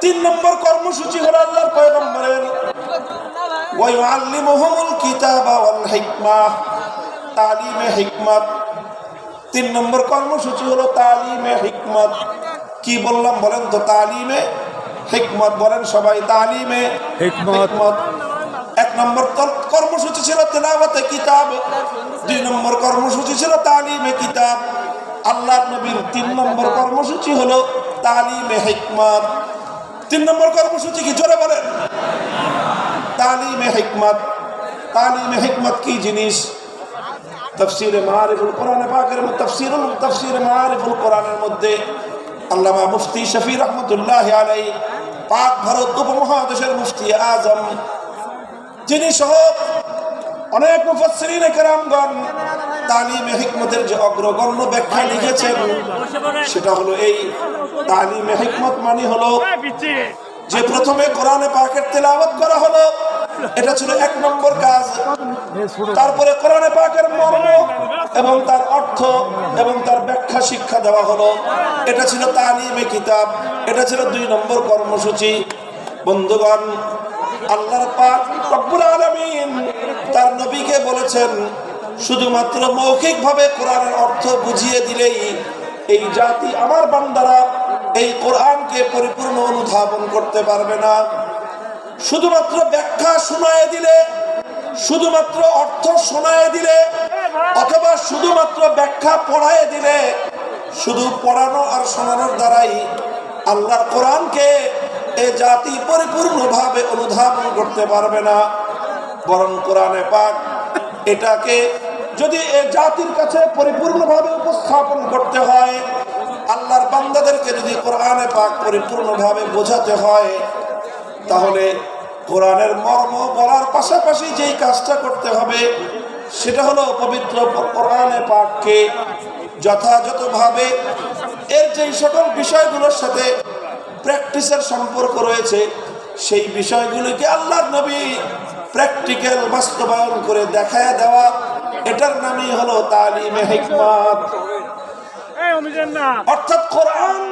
3 নম্বর কর্মসূচি হলো আল্লাহর পয়গম্বরের ওয়ায়ুআল্লিমুহুমুল কিতাবা ওয়াল হিকমাহ, তালিমে হিকমত। 3 নম্বর কর্মসূচি হলো তালিমে হিকমত। কি বললাম বলেন তো? তালিমে হিকমত বলেন সবাই। তালিমে হিকমত। 1 নম্বর কর্মসূচি ছিল তেলাওয়াতে কিতাব, 2 নম্বর কর্মসূচি ছিল তালিমে কিতাব। আল্লাহর নবীর 3 নম্বর কর্মসূচি হলো তালিমে হিকমত। 3 নম্বর কর্মসূচি কি? জোরে বলেন। তালিমে হিকমত। তালিমে হিকমত কি জিনিস? তাফসীরে মাআরিফুল কোরআন পাকের তাফসীরে মাআরিফুল কোরআনের মধ্যে আল্লামা মুফতি শফি রহমাতুল্লাহি আলাইহি, পাক ভারত উপমহাদেশের মুফতি আজম, যিনি সহ অনেক মুফাসসিরিনে কেরামগণ তালিমে হিকমতের যে অগ্রগণ্য ব্যাখ্যা লিখেছেন, সেটা হলো এই তালিমে হিকমত মানে হলো যে প্রথমে কোরআনে পাকের তেলাওয়াত করা হলো, এটা ছিল 1 নম্বর কাজ। তারপরে কোরআনে পাকের মর্ম এবং তার অর্থ এবং তার ব্যাখ্যা শিক্ষা দেওয়া হলো, এটা ছিল তালিমে কিতাব। এটা ছিল 2 নম্বর কর্মসূচি। বন্ধুগণ, আল্লাহর পাক রব্বুল আলামিন তার নবীকে বলেছেন, শুধুমাত্র মৌখিকভাবে কোরআনের অর্থ বুঝিয়ে দিলেই এই জাতি আমার বান্দারা এই কোরআনকে পরিপূর্ণ অনুধাবন করতে পারবে না। শুধুমাত্র ব্যাখ্যা শোনায় দিলে, শুধুমাত্র অর্থ শোনায় দিলে, অথবা শুধুমাত্র ব্যাখ্যা পড়ায় দিলে, শুধু পড়ানো আর শোনানোর দ্বারাই আল্লাহর কোরআনকে এই জাতি পরিপূর্ণভাবে অনুধাবন করতে পারবে না। বরং কোরআনে পাক এটাকে যদি এই জাতির কাছে পরিপূর্ণভাবে উপস্থাপন করতে হয়, আল্লাহর বান্দাদেরকে যদি কোরআনে পাক পরিপূর্ণভাবে বোঝাতে হয়, তাহলে কোরআনের মর্ম বলার পাশাপাশি যেই কাজটা করতে হবে সেটা হলো পবিত্র কোরআনে পাককে যথাযথভাবে এর যেই সকল বিষয়গুলোর সাথে প্র্যাকটিসের সম্পর্ক রয়েছে, সেই বিষয়গুলিকে আল্লাহর নবী প্র্যাকটিক্যাল বাস্তবায়ন করে দেখায় দেওয়া, এটার নামই হলো তালিমে হিকমত। অর্থাৎ কোরআন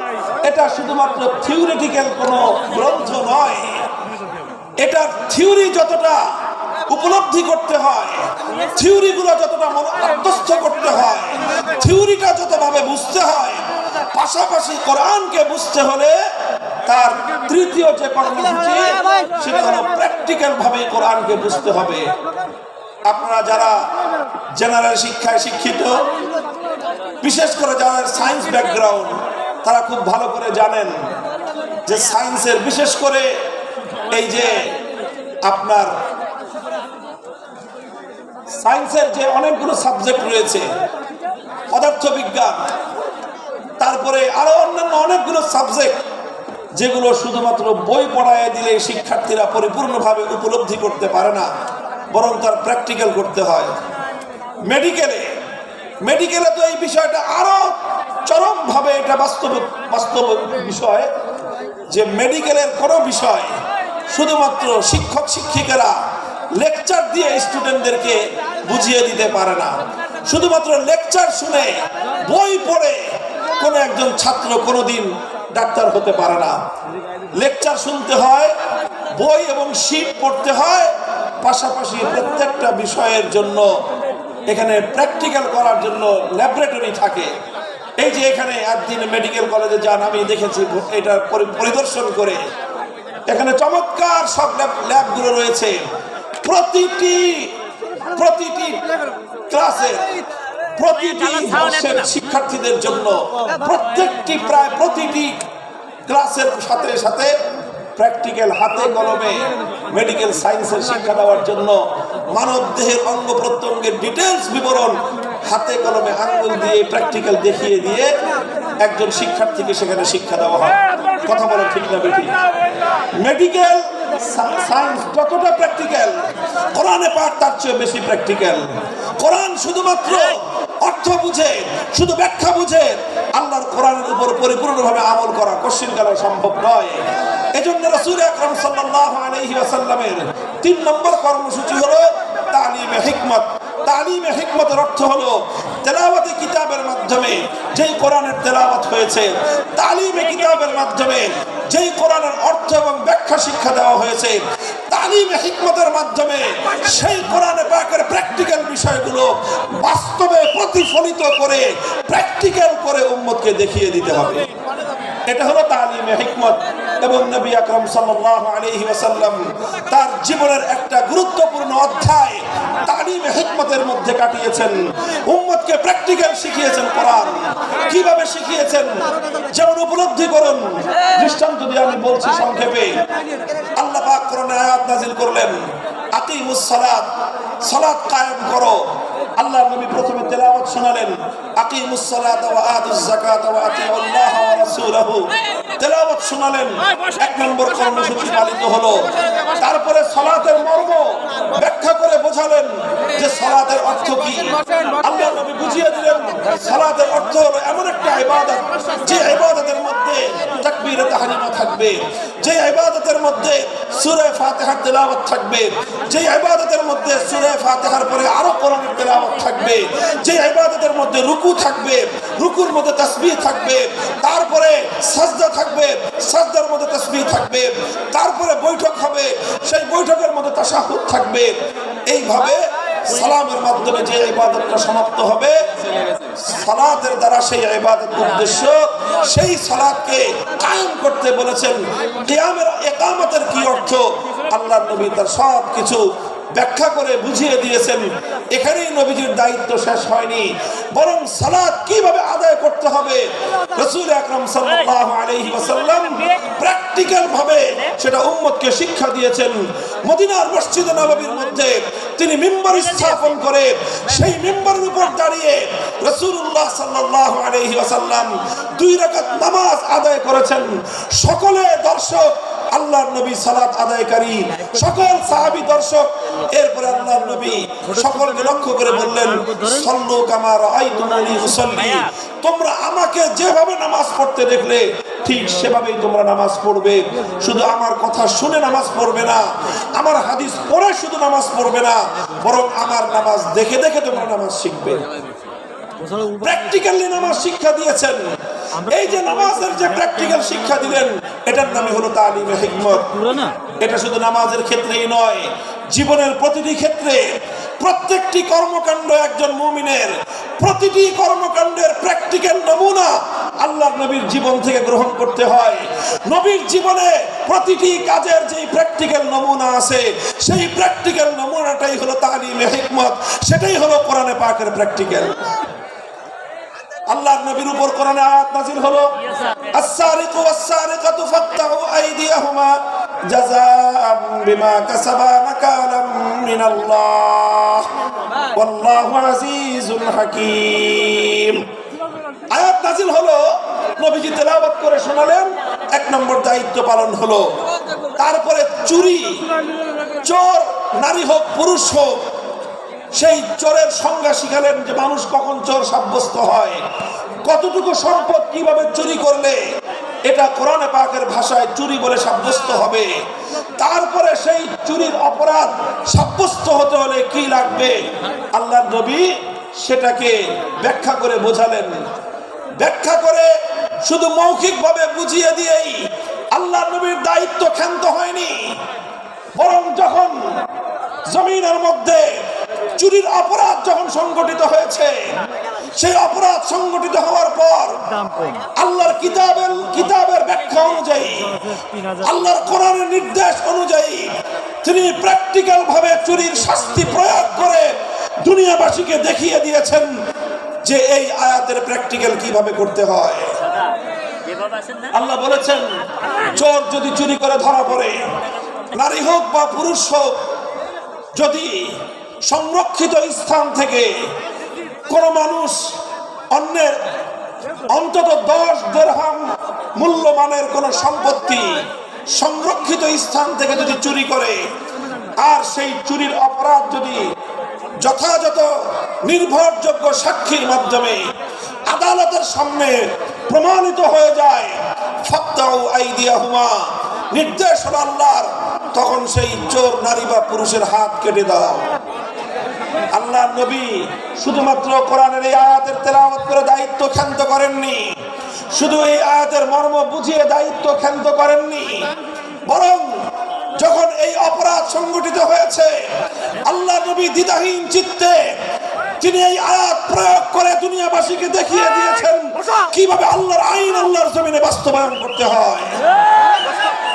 এটা শুধুমাত্র থিওরিটিক্যাল কোনো গ্রন্থ নয়, এটার থিওরি যতটা উপলব্ধি করতে হয়, থিওরিগুলো যতটা আত্মস্থ করতে হয়, থিওরিটা যতভাবে বুঝতে হয়, পাশাপাশি কোরআনকে বুঝতে হলে তার তৃতীয় যে কর্মসূচি সেটা হলো প্র্যাকটিক্যাল ভাবে কোরআনকে বুঝতে হবে। আপনারা যারা জেনারেল শিক্ষায় শিক্ষিত, বিশেষ করে যারা সায়েন্স ব্যাকগ্রাউন্ড, তারা খুব ভালো করে জানেন যে সায়েন্সের বিশেষ করে এই যে আপনার সায়েন্সের যে অনেকগুলো সাবজেক্ট রয়েছে, পদার্থবিজ্ঞান, তারপরে আরো অন্যান্য অনেকগুলো সাবজেক্ট যেগুলো শুধুমাত্র বই পড়ায় দিলে শিক্ষার্থীরা পরিপূর্ণভাবে উপলব্ধি করতে পারে না, বরং তার প্র্যাকটিক্যাল করতে হয়। মেডিকেলে তো এই বিষয়টা আরো চরমভাবে এটা বাস্তব বিষয় যে মেডিকেলের কোনো বিষয় শুধুমাত্র শিক্ষক শিক্ষিকারা লেকচার দিয়ে স্টুডেন্টদেরকে বুঝিয়ে দিতে পারে না। শুধুমাত্র লেকচার শুনে বই পড়ে কোনো একজন ছাত্র কোনোদিন ডাক্তার হতে পারে না। লেকচার শুনতে হয়, বই এবং শীট পড়তে হয়, পাশাপাশি প্রত্যেকটা বিষয়ের জন্য এখানে প্র্যাকটিক্যাল করার জন্য ল্যাবরেটরি থাকে। এই যে এখানে একদিন মেডিকেল কলেজে যান, আমি দেখেছি এটা পরিদর্শন করে, এখানে চমৎকার সব ল্যাবগুলো রয়েছে। প্রতিটি ক্লাসে, প্রতিটি বর্ষের শিক্ষার্থীদের জন্য প্রায় প্রতিটি ক্লাসের সাথে সাথে প্র্যাকটিক্যাল হাতে কলমে মেডিকেল সায়েন্সের শিক্ষা দেওয়ার জন্য মানব দেহের অঙ্গ প্রত্যঙ্গের ডিটেলস বিবরণ হাতে কলমে আঙ্গুল দিয়ে প্র্যাকটিক্যাল দেখিয়ে দিয়ে একজন শিক্ষার্থীকে সেখানে শিক্ষা দেওয়া হয়। কথা বলা ঠিক না বেশি? মেডিকেল সায়েন্স যতটা প্র্যাকটিক্যাল, কোরআনে পাক তার চেয়ে বেশি প্র্যাকটিক্যাল। কোরআন শুধুমাত্র অর্থ বুঝে, শুধু ব্যাখ্যা বুঝে আল্লাহর কোরআনের উপর পরিপূর্ণভাবে আমল করা কোশ্চিনকালে সম্ভব নয়। এজন্য রাসূল আকরাম সাল্লাল্লাহু আলাইহি ওয়াসাল্লামের 3 নম্বর কর্মসূচি হলো তালিমে হিকমত। তালিমে হিকমতের অর্থ হলো তেলাওয়াতে কিতাবের মাধ্যমে যেই কোরআনের তেলাওয়াত হয়েছে, তালিমে কিতাবের মাধ্যমে যেই কোরআনের অর্থ এবং ব্যাখ্যা শিক্ষা দেওয়া হয়েছে, তালিমে হিকমতের মাধ্যমে সেই কোরআনে পাকের প্র্যাকটিক্যাল বিষয়গুলো বাস্তবে প্রতিফলিত করে প্র্যাকটিক্যাল করে উম্মতকে দেখিয়ে দিতে হবে। এটা হলো তালিমে হিকমত। এবং নবী আকরাম সাল্লাল্লাহু আলাইহি ওয়াসাল্লাম তার জীবনের একটা গুরুত্বপূর্ণ অধ্যায় তালিমে হিকমতের মধ্যে কাটিয়েছেন। উম্মতকে প্র্যাকটিক্যাল শিখিয়েছেন। কোরআন কিভাবে শিখিয়েছেন যেমন উপলব্ধি করুন। দৃষ্টান্ত দিয়ে আমি বলছি সংক্ষেপে। আল্লাহ পাক কোরআনে আয়াত নাযিল করলেন, আকিমুস সালাত, সালাত কায়েম করো। আল্লাহ নবী প্রথমে তেলাওয়াত শোনালেন, আকিমুস সালাতা ওয়া আতুজ যাকাতা ওয়া আতিউল্লাহ ওয়া রাসূলাহু। তেলাওয়াত শোনালেন, 1 নম্বর কর্মসূচি পালিত হলো। তারপরে সালাতের মর্ম ব্যাখ্যা করে বোঝালেন যে সালাতের অর্থ কি। আল্লাহ নবী বুঝিয়ে দিলেন সালাতের অর্থ হলো এমন একটা ইবাদত যে ইবাদতের মধ্যে তাকবীরে তাহরিমা থাকবে, যে ইবাদতের মধ্যে সূরা ফাতিহার তেলাওয়াত থাকবে, যে ইবাদতের মধ্যে সূরা ফাতিহার পরে আরো কোরআনের তেলাওয়াত থাকবে, যে ইবাদতের মধ্যে রুকু থাকবে, রুকুর মধ্যে তাসবিহ থাকবে, তারপরে সাজদা থাকবে, সাজদার মধ্যে তাসবিহ থাকবে, তারপরে বৈঠক হবে, সেই বৈঠকের মধ্যে তাশাহুদ থাকবে। এইভাবে সালামের মাধ্যমে যে ইবাদতটা সমাপ্ত হবে, সালাতের দ্বারা সেই ইবাদত উদ্দেশ্য, সেই সালাতকে কায়েম করতে বলেছেন। কিয়ামের ইকামতের কি অর্থ আল্লাহর নবী তার সব কিছু ব্যাখ্যা করে বুঝিয়ে দিয়েছেন। এখানেই নবীজির দায়িত্ব শেষ হয়নি, বরং সালাত কিভাবে আদায় করতে হবে রাসূল আকরাম সাল্লাল্লাহু আলাইহি ওয়াসাল্লাম প্র্যাকটিক্যাল ভাবে সেটা উম্মতকে শিক্ষা দিয়েছেন। মদিনার মসজিদে নববীর মধ্যে তিনি মিম্বার স্থাপন করে সেই মিম্বারের উপর দাঁড়িয়ে রাসূলুল্লাহ সাল্লাল্লাহু আলাইহি ওয়াসাল্লাম 2 রাকাত নামাজ আদায় করেছেন। সকলে দর্শক, আল্লাহর নবী সালাত আদায়কারী, সকল সাহাবী দর্শক। এরপরে আল্লাহর নবী সকলকে লক্ষ্য করে বললেন, সাল্লু কামা রাআইতুমুনি উসাল্লি। তোমরা আমাকে যেভাবে নামাজ পড়তে দেখলে ঠিক সেভাবেই তোমরা নামাজ পড়বে। শুধু আমার কথা শুনে নামাজ পড়বে না, আমার হাদিস পড়ে শুধু নামাজ পড়বে না, বরং আমার নামাজ দেখে দেখে তোমরা নামাজ শিখবে। প্র্যাকটিক্যালি নামাজ শিক্ষা দিয়েছেন। এই যে নামাজের যে প্র্যাকটিক্যাল শিক্ষা দিলেন, এটার নামই হলো তালিমে হিকমত। এটা শুধু নামাজের ক্ষেত্রেই নয়, জীবনের প্রতিটি ক্ষেত্রে প্রত্যেকটি কর্মকাণ্ড একজন মুমিনের প্রতিটি কর্মকাণ্ডের প্র্যাকটিক্যাল নমুনা আল্লাহর নবীর জীবন থেকে গ্রহণ করতে হয়। নবীর জীবনে প্রতিটি কাজের যে প্র্যাকটিক্যাল নমুনা আছে, সেই প্র্যাকটিক্যাল নমুনাটাই হলো তালিমে হিকমত, সেটাই হলো কোরআনে পাকের প্র্যাকটিক্যাল। আল্লাহর নবীর উপর কোরআনে আয়াত নাযিল হলো, আস-সারিকু ওয়াস-সারিকাতু ফাকতাউ আইদিয়াহুমা জাযাআম বিমা কাসাবা নাকালাম মিনাল্লাহ ওয়াল্লাহু আজিজুল হাকীম। আয়াত নাযিল হলো, নবীজি তেলাওয়াত করে শোনালেন, এক নম্বর দায়িত্ব পালন হলো। তারপরে চুরি, চোর নারী হোক পুরুষ হোক, সেই চোরের সংজ্ঞা শিখালেন যে মানুষ কখন চোর সাব্যস্ত হয়, কতটুকু সম্পদ কিভাবে চুরি করলে এটা কোরআনে পাকের ভাষায় চুরি বলে সাব্যস্ত হবে। তারপরে সেই চুরির অপরাধ সাব্যস্ত হতে হলে কি লাগবে, আল্লাহর নবী সেটাকে ব্যাখ্যা করে বোঝালেন। ব্যাখ্যা করে শুধু মৌখিকভাবে বুঝিয়ে দিয়েই আল্লাহর নবীর দায়িত্ব ক্ষান্ত হয়নি, বরং যখন জমিনের মধ্যে চুরির অপরাধ যখন সংগঠিত হয়েছে, সেই অপরাধ সংগঠিত হওয়ার পর আল্লাহর কিতাবের ব্যাখ্যা অনুযায়ী, আল্লাহর কোরআনের নির্দেশ অনুযায়ী তিনি প্র্যাকটিক্যাল ভাবে চুরির শাস্তি প্রয়োগ করে দুনিয়াবাসীকে দেখিয়ে দিয়েছেন যে এই আয়াতের প্র্যাকটিক্যাল কিভাবে করতে হয়। আল্লাহ বলেছেন, চোর যদি চুরি করে ধরা পড়ে, নারী হোক বা পুরুষ হোক, যদি সংরক্ষিত স্থান থেকে কোনো মানুষ অন্যের অন্তত 10 দিরহাম মূল্যমানের কোনো সম্পত্তি সংরক্ষিত স্থান থেকে যদি চুরি করে, আর সেই চুরির অপরাধ যদি যথাযথ নির্ভরযোগ্য সাক্ষীর মাধ্যমে আদালতের সামনে প্রমাণিত হয়ে যায়, ফাকতাউ আইদিয়াহুমা, নির্দেশ হলো আল্লাহর, তখন সেই চোর নারী বা পুরুষের হাত কেটে দাও। আল্লাহর নবী শুধুমাত্র কোরআনের এই আয়াতের তেলাওয়াত করে দায়িত্ব ক্ষান্ত করেননি, শুধু এই আয়াতের মর্ম বুঝিয়ে দায়িত্ব ক্ষান্ত করেননি, বরং যখন এই অপরাধ সংগঠিত হয়েছে, আল্লাহর নবী দ্বিধাহীন চিত্তে তিনি এই আয়াত প্রয়োগ করে দুনিয়াবাসীকে দেখিয়ে দিয়েছেন কিভাবে আল্লাহর আইন আল্লাহর জমিনে বাস্তবায়ন করতে হয়।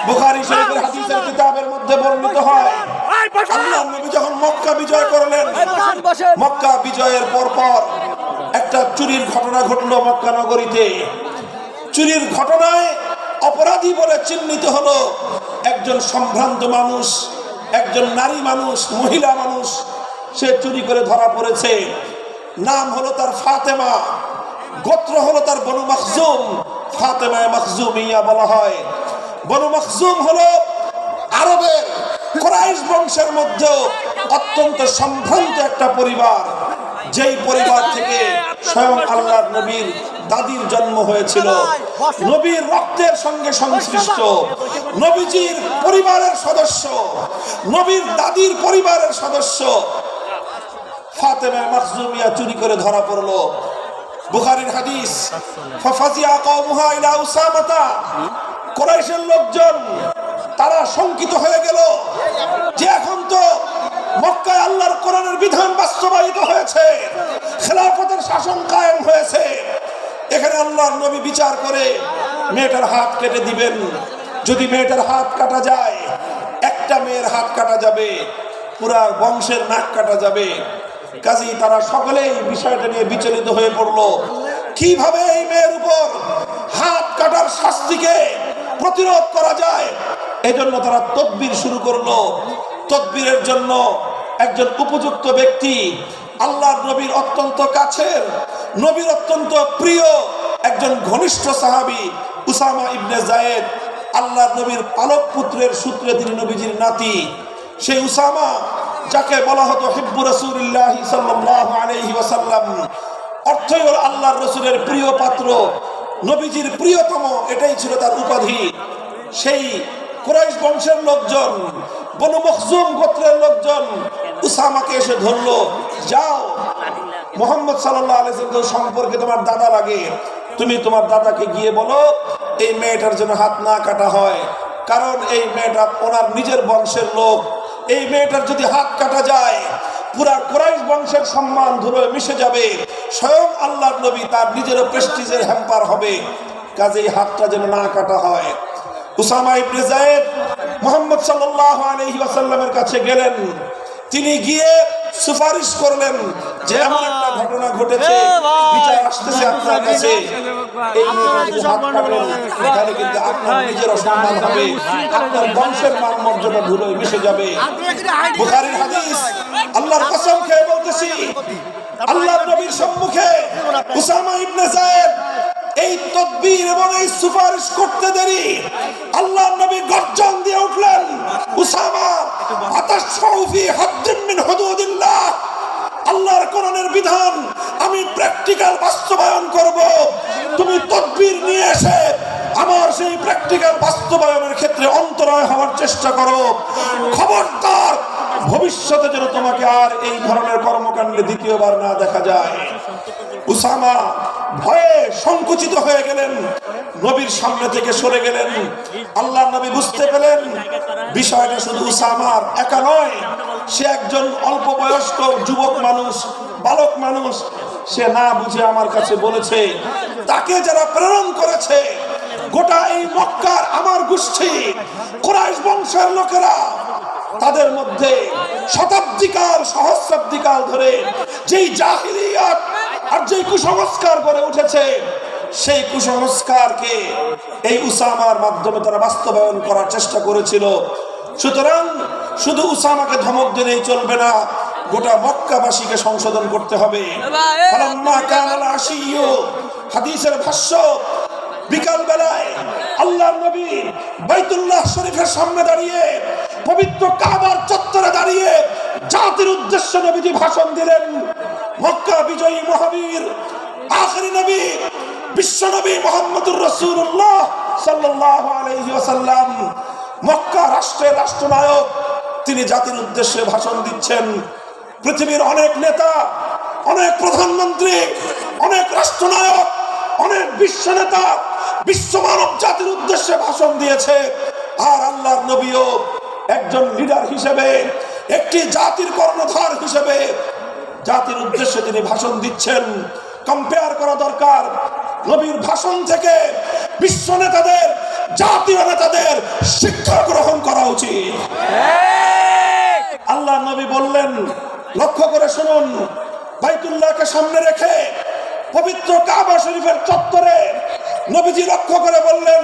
বুখারী শরীফের হাদিসের কিতাবের মধ্যে বর্ণিত হয়, আল্লাহর নবী যখন মক্কা বিজয় করলেন, মক্কা বিজয়ের পর একটা চুরির ঘটনা ঘটলো মক্কা নগরীতে। চুরির ঘটনায় অপরাধী বলে চিহ্নিত হলো একজন সম্ভ্রান্ত মানুষ, একজন নারী মানুষ, মহিলা মানুষ। সে চুরি করে ধরা পড়েছে। নাম হলো তার ফাতেমা, গোত্র হলো তার বনু মখজুম, ফাতেমায়ে মখজুমিয়া বলা হয়। বনু মখজুম হলো আরবের কুরাইশ বংশের মধ্যে অত্যন্ত সম্ভ্রান্ত একটা পরিবার, যেই পরিবার থেকে স্বয়ং আল্লাহর নবীর দাদির জন্ম হয়েছিল, নবীর রক্তের সঙ্গে সংশ্লিষ্ট, নবীজির পরিবারের সদস্য, নবীর দাদির পরিবারের সদস্য ফাতেমা মখজুমিয়া চুরি করে ধরা পড়লো। বুখারীর হাদিস, ফাফাজিয়া কওমুহা ইলা উসামাতা, কুরাইশের লোকজন তারা শঙ্কিত হয়ে গেল যে এখন তো মক্কায় আল্লাহর কোরআনের বিধান বাস্তবায়িত হয়েছে, খেলাফতের শাসন কায়েম হয়েছে, এখানে আল্লাহর নবী বিচার করে মেয়েটার হাত কেটে দিবেন। যদি মেয়েটার হাত কাটা যায়, একটা মেয়ের হাত কাটা যাবে, পুরা বংশের নাক কাটা যাবে। কাজেই তারা সকলেই বিষয়টা নিয়ে বিচলিত হয়ে পড়লো, কিভাবে এই মেয়ের উপর হাত কাটার শাস্তিকে প্রতিরোধ করা যায়। এজন্য তারা তদবির শুরু করলো। তদবিরের জন্য একজন উপযুক্ত ব্যক্তি, আল্লাহর নবীর অত্যন্ত কাছের, নবীর অত্যন্ত প্রিয় একজন ঘনিষ্ঠ সাহাবী উসামা ইবনে যায়েদ, আল্লাহর নবীর পালক পুত্রের সূত্রে তিনি নবীজির নাতি। সেই উসামা, যাকে বলা হতো হিব্বু রাসূলিল্লাহ সাল্লাল্লাহু আলাইহি ওয়াসাল্লাম, অর্থই হলো আল্লাহর রাসূলের প্রিয় পাত্র, নবীজির প্রিয়তম, এটাই ছিল তার উপাধি। সেই কুরাইশ বংশের লোকজন, বনু মখজুম গোত্রের লোকজন উসামাকে এসে ধরলো, যাও মুহাম্মদ সাল্লাল্লাহু আলাইহি ওয়াসাল্লাম সম্পর্কে তোমার দাদা লাগে, তুমি তোমার দাদাকে গিয়ে বলো এই মেয়েটার জন্য হাত না কাটা হয়, কারণ এই মেয়েটা ওনার নিজের বংশের লোক। এই মেয়েটার যদি হাত কাটা যায় পুরা কুরাইশ বংশের সম্মান ধুলোয় মিশে যাবে, স্বয়ং আল্লাহর নবী তার নিজেরও প্রেস্টিজের হ্যাম্পার হবে, কাজেই হাতটা যেন না কাটা হয়। উসামা ইবনে যায়েদ মুহাম্মদ সাল্লাল্লাহু আলাইহি ওয়াসাল্লামের কাছে গেলেন, তিনি গিয়ে সুপারিশ করলেন যে এমন একটা ঘটনা ঘটেছে, বিচার আসতেছে আপনার কাছে, এই মেয়েটা যদি হাত কাটেন এখানে কিন্তু আপনার নিজের অসম্মান হবে, আপনার বংশের মান মর্যাদা ধুলোয় মিশে যাবে। বুখারীর হাদিস, আল্লাহর কসম খেয়ে বলতেছি, আল্লাহর নবীর সম্মুখে উসামা ইবনে যায়েদ এই তদবির এবং এই সুপারিশ করতে দেরি আল্লাহর নবী গর্জন দিয়ে উঠলেন, উসামা আতাশফাউ ফি হাদ্দিন মিন হুদুদিল্লাহ, আল্লাহর কোরআনের বিধান আমি প্র্যাকটিক্যাল বাস্তবায়ন করব, তুমি তদবির নিয়ে এসে আমার সেই প্র্যাকটিক্যাল বাস্তবায়নের ক্ষেত্রে অন্তরায় হওয়ার চেষ্টা করো, খবরদার ভবিষ্যতে যেন তোমাকে আর এই ধরনের কর্মকাণ্ডে দ্বিতীয়বার না দেখা যায়। উসামা ভয়ে সংকুচিত হয়ে গেলেন, নবীর সামনে থেকে সরে গেলেন। আল্লাহর নবী বুঝতে পেলেন বিষয়টা শুধু উসামার একা নয়, সে একজন অল্প বয়স্ক যুবক মানুষ, বালক মানুষ, সে না বুঝে আমার কাছে বলেছে। তাকে যারা প্রেরণ করেছে গোটা এই মক্কার আমার গোষ্ঠী কুরাইশ বংশের লোকেরা, তাদের মধ্যে শতাব্দীকাল সহস্রাব্দীকাল ধরে যেই জাহিলিয়াত আর যেই কুসংস্কার গড়ে উঠেছে, সেই কুসংস্কারকে এই উসামার মাধ্যমে তারা বাস্তবায়ন করার চেষ্টা করেছিল। সুতরাং শুধু উসামাকে ধমক দিলেই চলবে না, গোটা মক্কাবাসীকে সংশোধন করতে হবে। ফালাম্মা কানাল আশিয়্যু, হাদিসের ভাষ্য, বিকাল বেলায় আল্লাহর নবী বাইতুল্লাহ শরীফের সামনে দাঁড়িয়ে, পবিত্র কাবার চত্বরে দাঁড়িয়ে জাতির উদ্দেশ্যে নবীজি ভাষণ দিলেন। মক্কা বিজয়ী মহাবীর আখেরি নবী বিশ্ব নবী মুহাম্মদুর রাসূলুল্লাহ সাল্লাল্লাহু আলাইহি ওয়াসাল্লাম, মক্কা রাষ্ট্রের রাষ্ট্রনায়ক, তিনি জাতির উদ্দেশ্যে ভাষণ দিচ্ছেন। পৃথিবীর অনেক নেতা, অনেক প্রধানমন্ত্রী, অনেক রাষ্ট্রনায়ক, অনেক বিশ্ব নেতা বিশ্ব মানব জাতির উদ্দেশ্যে ভাষণ দিয়েছে, আর আল্লাহর নবীও একজন লিডার হিসেবে, একটি জাতির কর্ণধার হিসেবে জাতির উদ্দেশ্যে তিনি ভাষণ দিচ্ছেন। কম্পেয়ার করা দরকার, নবীর ভাষণ থেকে বিশ্ব নেতাদের, জাতীয় নেতাদের শিক্ষা গ্রহণ করা উচিত। আল্লাহ নবী বললেন, লক্ষ্য করে শুনুন, বাইতুল্লাহকে সামনে রেখে পবিত্র কাবা শরীফের চত্বরে নবীজি লক্ষ্য করে বললেন,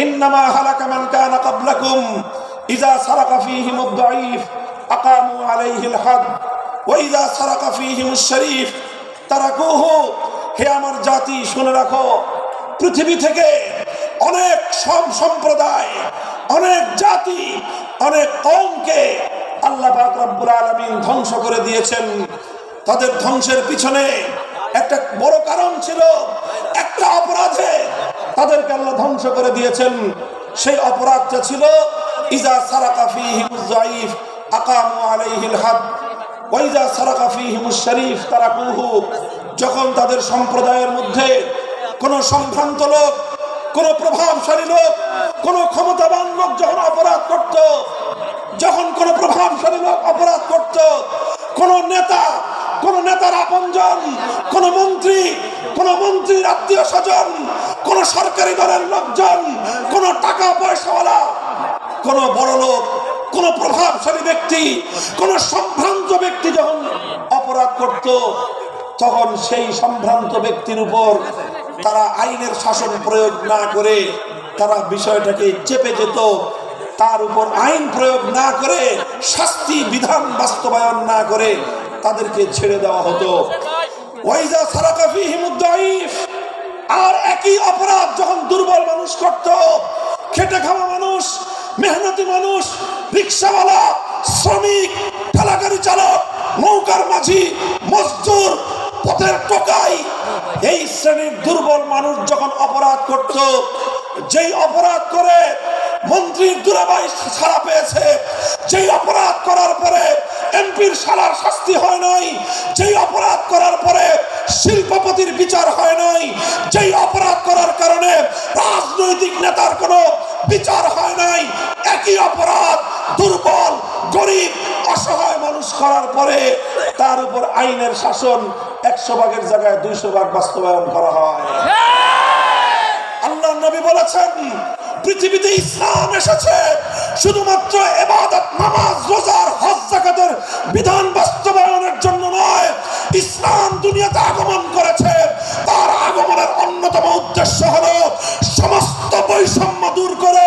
ইন্নামা হালাকা মান কানা ক্বাবলাকুম ইযা সারাকা ফীহিমুদ দাঈফ আকামু আলাইহিল হাদ ওয়া ইযা সারাকা ফীহিমুশ শরীফ তারাকুহু। হে আমার জাতি, শুনে রাখো, পৃথিবী থেকে অনেক সম্প্রদায়, অনেক জাতি, অনেক কওমকে আল্লাহ পাক রব্বুল আলামিন ধ্বংস করে দিয়েছেন। তাদের ধ্বংসের পিছনে একটা বড় কারণ ছিল, একটা অপরাধে তাদেরকে আল্লাহ ধ্বংস করে দিয়েছেন। সেই অপরাধটা ছিল ইজা সারাকা ফীহিমুজ যায়ীফ আকামু আলাইহিল হাদ ওয়া ইজা সারাকা ফীহিমুশ শরীফ তারাকুহু। যখন তাদের সম্প্রদায়ের মধ্যে কোন সম্ভ্রান্ত লোক, কোন প্রভাবশালী লোক, কোন ক্ষমতাবান লোক যখন অপরাধ করত, যখন কোন প্রভাবশালী লোক অপরাধ করত, কোন নেতা, কোন নেতার আপনজন, কোন মন্ত্রী, কোন মন্ত্রীর আত্মীয় স্বজন, কোন সরকারি দলের লোকজন, কোন টাকা পয়সাওয়ালা, কোন বড় লোক, কোন প্রভাবশালী ব্যক্তি, কোন সম্ভ্রান্ত ব্যক্তি যখন অপরাধ করত, তখন সেই সম্ভ্রান্ত ব্যক্তির উপর তারা আইনের শাসন প্রয়োগ না করে তারা বিষয়টাকে চেপে যেত, তার উপর আইন প্রয়োগ না করে, শাস্তি বিধান বাস্তবায়ন না করে তাদেরকে ছেড়ে দেওয়া হতো। ওয়াইজা সারাকা ফীহিমুদ দাঈফ, আর একই অপরাধ যখন দুর্বল মানুষ করত, খেটে খাওয়া মানুষ, মেহনতি মানুষ, রিকশাওয়ালা, শ্রমিক, ঠেলাগাড়ি চালক, নৌকার মাঝি, মজদুর, পথের টোকাই, এই শ্রেণীর দুর্বল মানুষ যখন অপরাধ করত, যেই অপরাধ করে মন্ত্রীর দুলাভাই ছাড়া পেয়েছে, যেই অপরাধ করার পরে এমপির শালার শাস্তি হয় নাই, যেই অপরাধ করার পরে শিল্পপতির বিচার হয় নাই, যেই অপরাধ করার কারণে রাজনৈতিক নেতার কোনো বিচার হয় নাই, একই অপরাধ দুর্বল গরিব অসহায় মানুষ করার পরে তার উপর আইনের শাসন 100 ভাগের জায়গায় 200 ভাগ বাস্তবায়ন করা হয়। আল্লাহ নবী বলেছেন, পৃথিবীতে ইসলাম এসেছে শুধুমাত্র ইবাদত, নামাজ, রোজার, হজ, যাকাতের বিধান বাস্তবায়নের জন্য নয়। ইসলাম দুনিয়াতে আগমন করেছে, তার আগমনের অন্যতম উদ্দেশ্য হলো সমস্ত বৈষম্য দূর করে,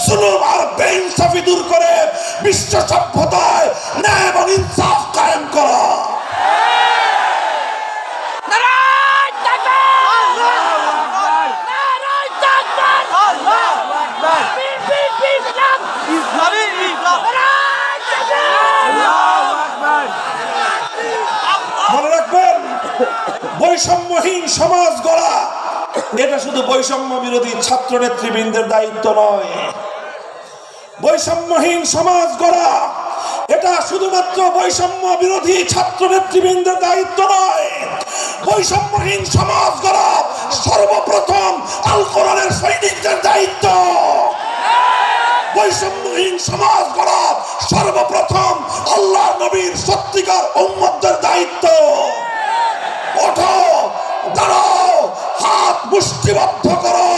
জুলুম আর বেইনসাফি দূর করে বিশ্ব সভ্যতায় ন্যায় এবং ইনসাফ কায়েম করা। মনে রাখবেন, বৈষম্যহীন সমাজ গড়া এটা শুধু বৈষম্য বিরোধী ছাত্র নেতৃবৃন্দের দায়িত্ব নয়। বৈষম্যহীন সমাজ গড়া এটা শুধুমাত্র বৈষম্য বিরোধী ছাত্র নেতৃবৃন্দের দায়িত্ব নয়। বৈষম্যহীন সমাজ গড়া সর্বপ্রথম আল কোরআনের সৈনিকদের দায়িত্ব। বৈষম্যহীন সমাজ গড়া সর্বপ্রথম আল্লাহ নবীর সত্যিকার উম্মতদের দায়িত্ব। ওঠো, দাঁড়াও, হাত মুষ্টিবদ্ধ করো,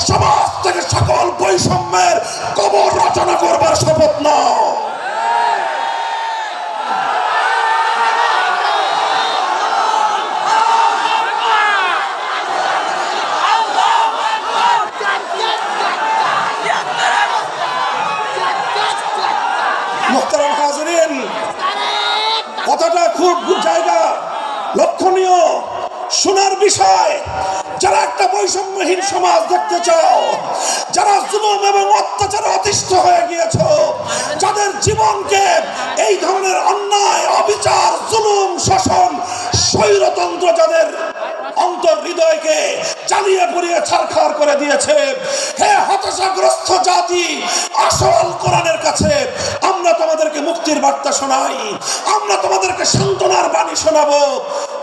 সমাজ থেকে সকল বৈষম্যের কবর রচনা করবার শপথ নাও। মুহতারাম হাজিরিন, কথাটা খুব জায়গা লক্ষণীয়, শোনার বিষয়। যারা একটা বৈষম্যহীন সমাজ দেখতে চাও, যারা জুলুম এবং অত্যাচারে অতিষ্ঠ হয়ে গিয়েছ, যাদের জীবনকে এই ধরনের অন্যায়, অবিচার, জুলুম, শোষণ, স্বৈরতন্ত্র যাদের অন্তর হৃদয়কে চালিয়ে পুড়িয়ে ছারখার করে দিয়েছে, হে হতাশাগ্রস্ত জাতি, আসল কোরআনের কাছে আমরা তোমাদেরকে মুক্তির বার্তা শোনাই, আমরা তোমাদেরকে সান্ত্বনার বাণী শোনাবো।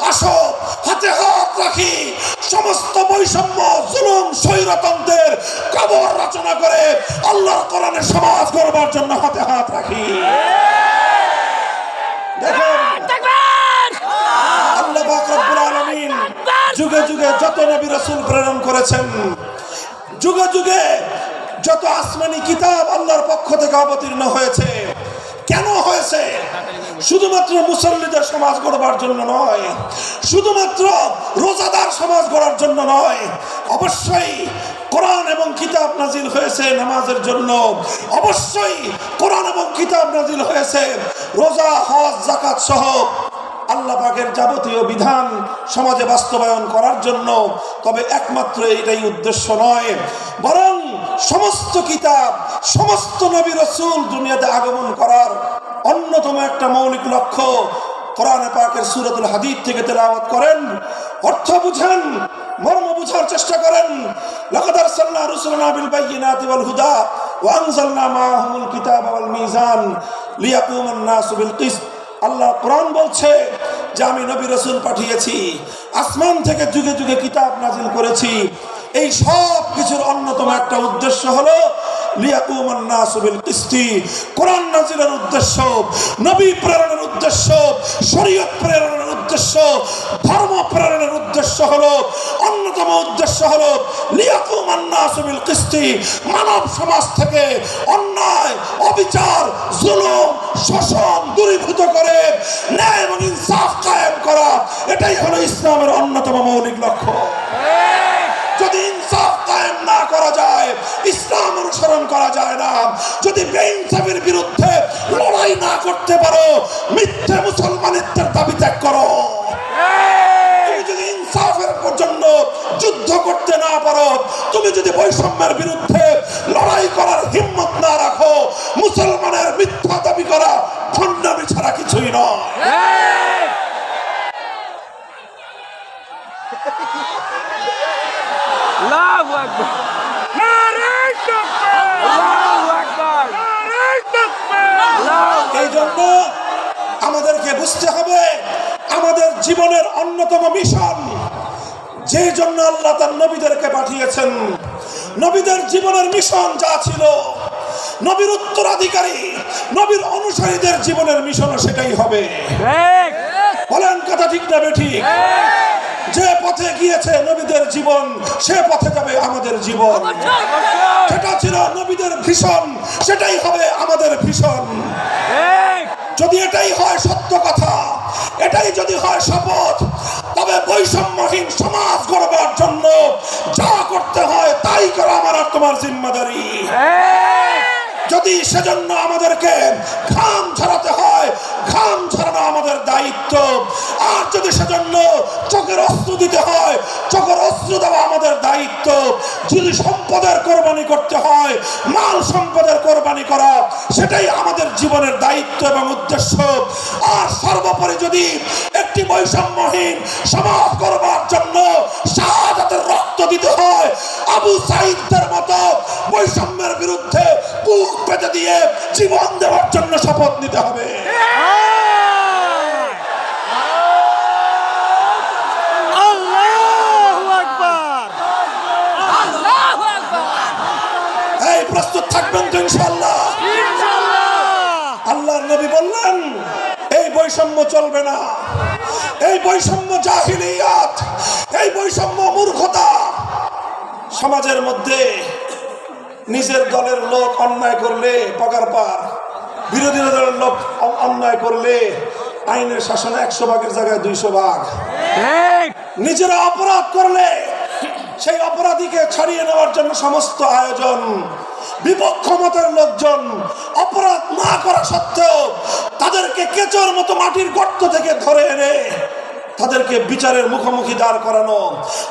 আসো, হাতে হাত রাখি, সমস্ত বৈষম্য, জুলুম, স্বৈরতন্ত্রের কবর রচনা করে আল্লাহর কোরআনের সমাজ গড়বার জন্য হাতে হাত রাখি। দেখেন, আল্লাহ পাক রব্বুল আলামিন যুগে যুগে যত নবী রাসূল প্রেরণ করেছেন, যুগে যুগে যত আসমানি কিতাব আল্লাহর পক্ষ থেকে অবতীর্ণ হয়েছে, কেন হয়েছে? শুধুমাত্র মুসল্লিদের সমাজ গড়বার জন্য নয়, শুধুমাত্র রোজাদার সমাজ গড়ার জন্য নয়। অবশ্যই কোরআন এবং কিতাব নাজিল হয়েছে নামাজের জন্য, অবশ্যই কোরআন এবং কিতাব নাজিল হয়েছে রোজা, হজ, যাকাত সহ আল্লাহ পাকের যাবতীয় বিধান সমাজে বাস্তবায়ন করার জন্য। তবে একমাত্র এটাই উদ্দেশ্য নয়, বরং সমস্ত কিতাব, সমস্ত নবী রাসূল দুনিয়াতে আগমন করার অন্যতম একটা মৌলিক লক্ষ্য। কোরআনে পাকের সূরাতুল হাদীদ থেকে তেলাওয়াত করেন, অর্থ বুঝেন, মর্ম বুঝার চেষ্টা করেন। লাকাদ আরসালনা রুসুলানা বিল বায়িনাতি ওয়াল হুদা ওয়া আনজালনা মাআহুমুল কিতাবা ওয়াল মিজান লিয়াকুমান নাসু বিল কিসত। আল্লাহ কোরআন বলছে যে আমি নবী রাসূল পাঠিয়েছি, আসমান থেকে যুগে যুগে কিতাব নাজিল করেছি। এই সব কিছুর অন্যতম একটা উদ্দেশ্য হলো লিয়াকুমান নাসু বিল কিসতি। কোরআন নাজিলের উদ্দেশ্য, নবী প্রেরণের উদ্দেশ্য, শরীয়ত প্রেরণের উদ্দেশ্য, ধর্ম প্রেরণের উদ্দেশ্য হলো, অন্যতম উদ্দেশ্য হলো লিয়াকুমান নাসু বিল কিসতি। মানব সমাজ থেকে অন্যায়, অবিচার, জুলুম, শোষণ দূরীভূত করে ন্যায় এবং ইনসাফ কায়েম করা, এটাই হলো ইসলামের অন্যতম মৌলিক লক্ষ্য। যদি ইনসাফ কায়েম না করা যায়, ইসলাম অনুসরণ করা যায় না। যদি বেইনসাফের বিরুদ্ধে লড়াই না করতে পারো, মিথ্যে মুসলমানিত্বের দাবি ত্যাগ করো। তুমি যদি ইনসাফের জন্য যুদ্ধ করতে না পারো, তুমি যদি বৈষম্যের বিরুদ্ধে লড়াই করার হিম্মত না রাখো, মুসলমানের মিথ্যা দাবি করা ভণ্ডামি ছাড়া কিছুই নয়। আল্লাহু আকবার। নারে তাকবীর। বুঝতে হবে আমাদের জীবনের অন্যতম মিশন, যে জন্য আল্লাহ তার নবীদেরকে পাঠিয়েছেন, নবীদের জীবনের মিশন যা ছিল, নবীর উত্তরাধিকারী নবীর অনুসারীদের জীবনের মিশনও সেটাই হবে। বলেন কথা ঠিক না বেঠিক? যে পথে গিয়েছে নবীদের জীবন, সে পথে যাবে আমাদের জীবন। সেটা ছিল নবীদের ভীষণ, সেটাই হবে আমাদের ভীষণ। যদি এটাই হয় সত্য কথা, এটাই যদি হয় শপথ, তবে বৈষম্যহীন সমাজ গড়বার জন্য যা করতে হয় তাই করা আমার আর তোমার জিম্মাদারি। যদি সেজন্য আমাদেরকে ঘাম ঝরাতে হয়, ঘাম ঝরানো আমাদের দায়িত্ব। আর যদি সেজন্য চোখের অস্ত্র দিতে হয়, চোখের অস্ত্র দেওয়া আমাদের দায়িত্ব। যদি সম্পদের কোরবানি করতে হয়, মাল সম্পদের কোরবানি করা, সেটাই আমাদের জীবনের দায়িত্ব এবং উদ্দেশ্য। আর সর্বোপরি যদি একটি বৈষম্যহীন সমাজ করবার জন্য শাহাদাতের রক্ত দিতে হয়, আবু সাঈদের মতো বৈষম্যের বিরুদ্ধে বুক পেতে দিয়ে জীবন দেওয়ার জন্য শপথ নিতে হবে। আল্লাহু আকবার। এই প্রস্তুত থাকবেন তো ইনশাআল্লাহ? আল্লাহর নবী বললেন এই বৈষম্য চলবে না, এই বৈষম্য জাহিলিয়াত, এই বৈষম্য মূর্খতা। সমাজের মধ্যে নিজের দলের লোক অন্যায় করলে পগার পার, বিরোধী দলের লোক অন্যায় করলে আইনের শাসনে 100 ভাগের জায়গায় 200 ভাগ। নিজেরা অপরাধ করলে সেই অপরাধীকে ছাড়িয়ে নেওয়ার জন্য সমস্ত আয়োজন। বিপক্ষ মতের লোকজন অপরাধ না করা সত্ত্বেও তাদেরকে কেচোর মতো মাটির গর্ত থেকে ধরে এনে তাদেরকে বিচারের মুখোমুখি দাঁড় করানো,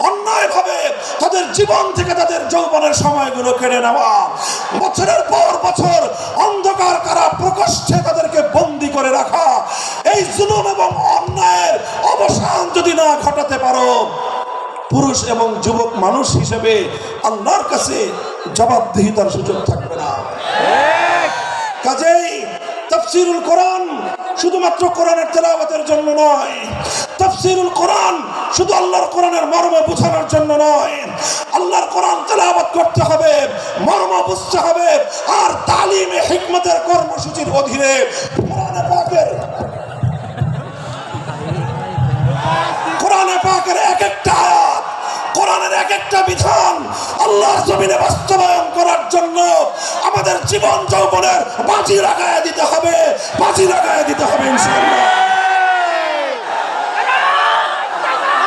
অন্যায়ভাবে তাদের জীবন থেকে তাদের যৌবনের সময়গুলো কেড়ে নেওয়া, বছরের পর বছর অন্ধকার কারা প্রকোষ্ঠে তাদেরকে বন্দী করে রাখা। এই জুলুম এবং অন্যায়ের অবসান যদি না ঘটাতে পারো, পুরুষ এবং যুবক মানুষ হিসেবে আল্লাহর কাছে জবাবদিহিতার সুযোগ থাকবে না। কাজেই তাফসীরুল কোরআন শুধুমাত্র কোরআনের তেলাওয়াতের জন্য নয়, তাফসীরুল কোরআন শুধু আল্লাহর কোরআনের মর্ম বোঝানোর জন্য নয়। আল্লাহর কোরআন তেলাওয়াত করতে হবে, মর্ম বুঝতে হবে। আর তালিমে হিকমতের কর্মসূচির অধীনে কোরআনে পাকের এক একটা আয়াত, কোরআনের এক একটা বিধান আল্লাহর জমিনে বাস্তবায়ন করার জন্য আমাদের জীবন যৌবনের বাজি লাগায় দিতে হবে, বাজি লাগায় দিতে হবে ইনশাআল্লাহ।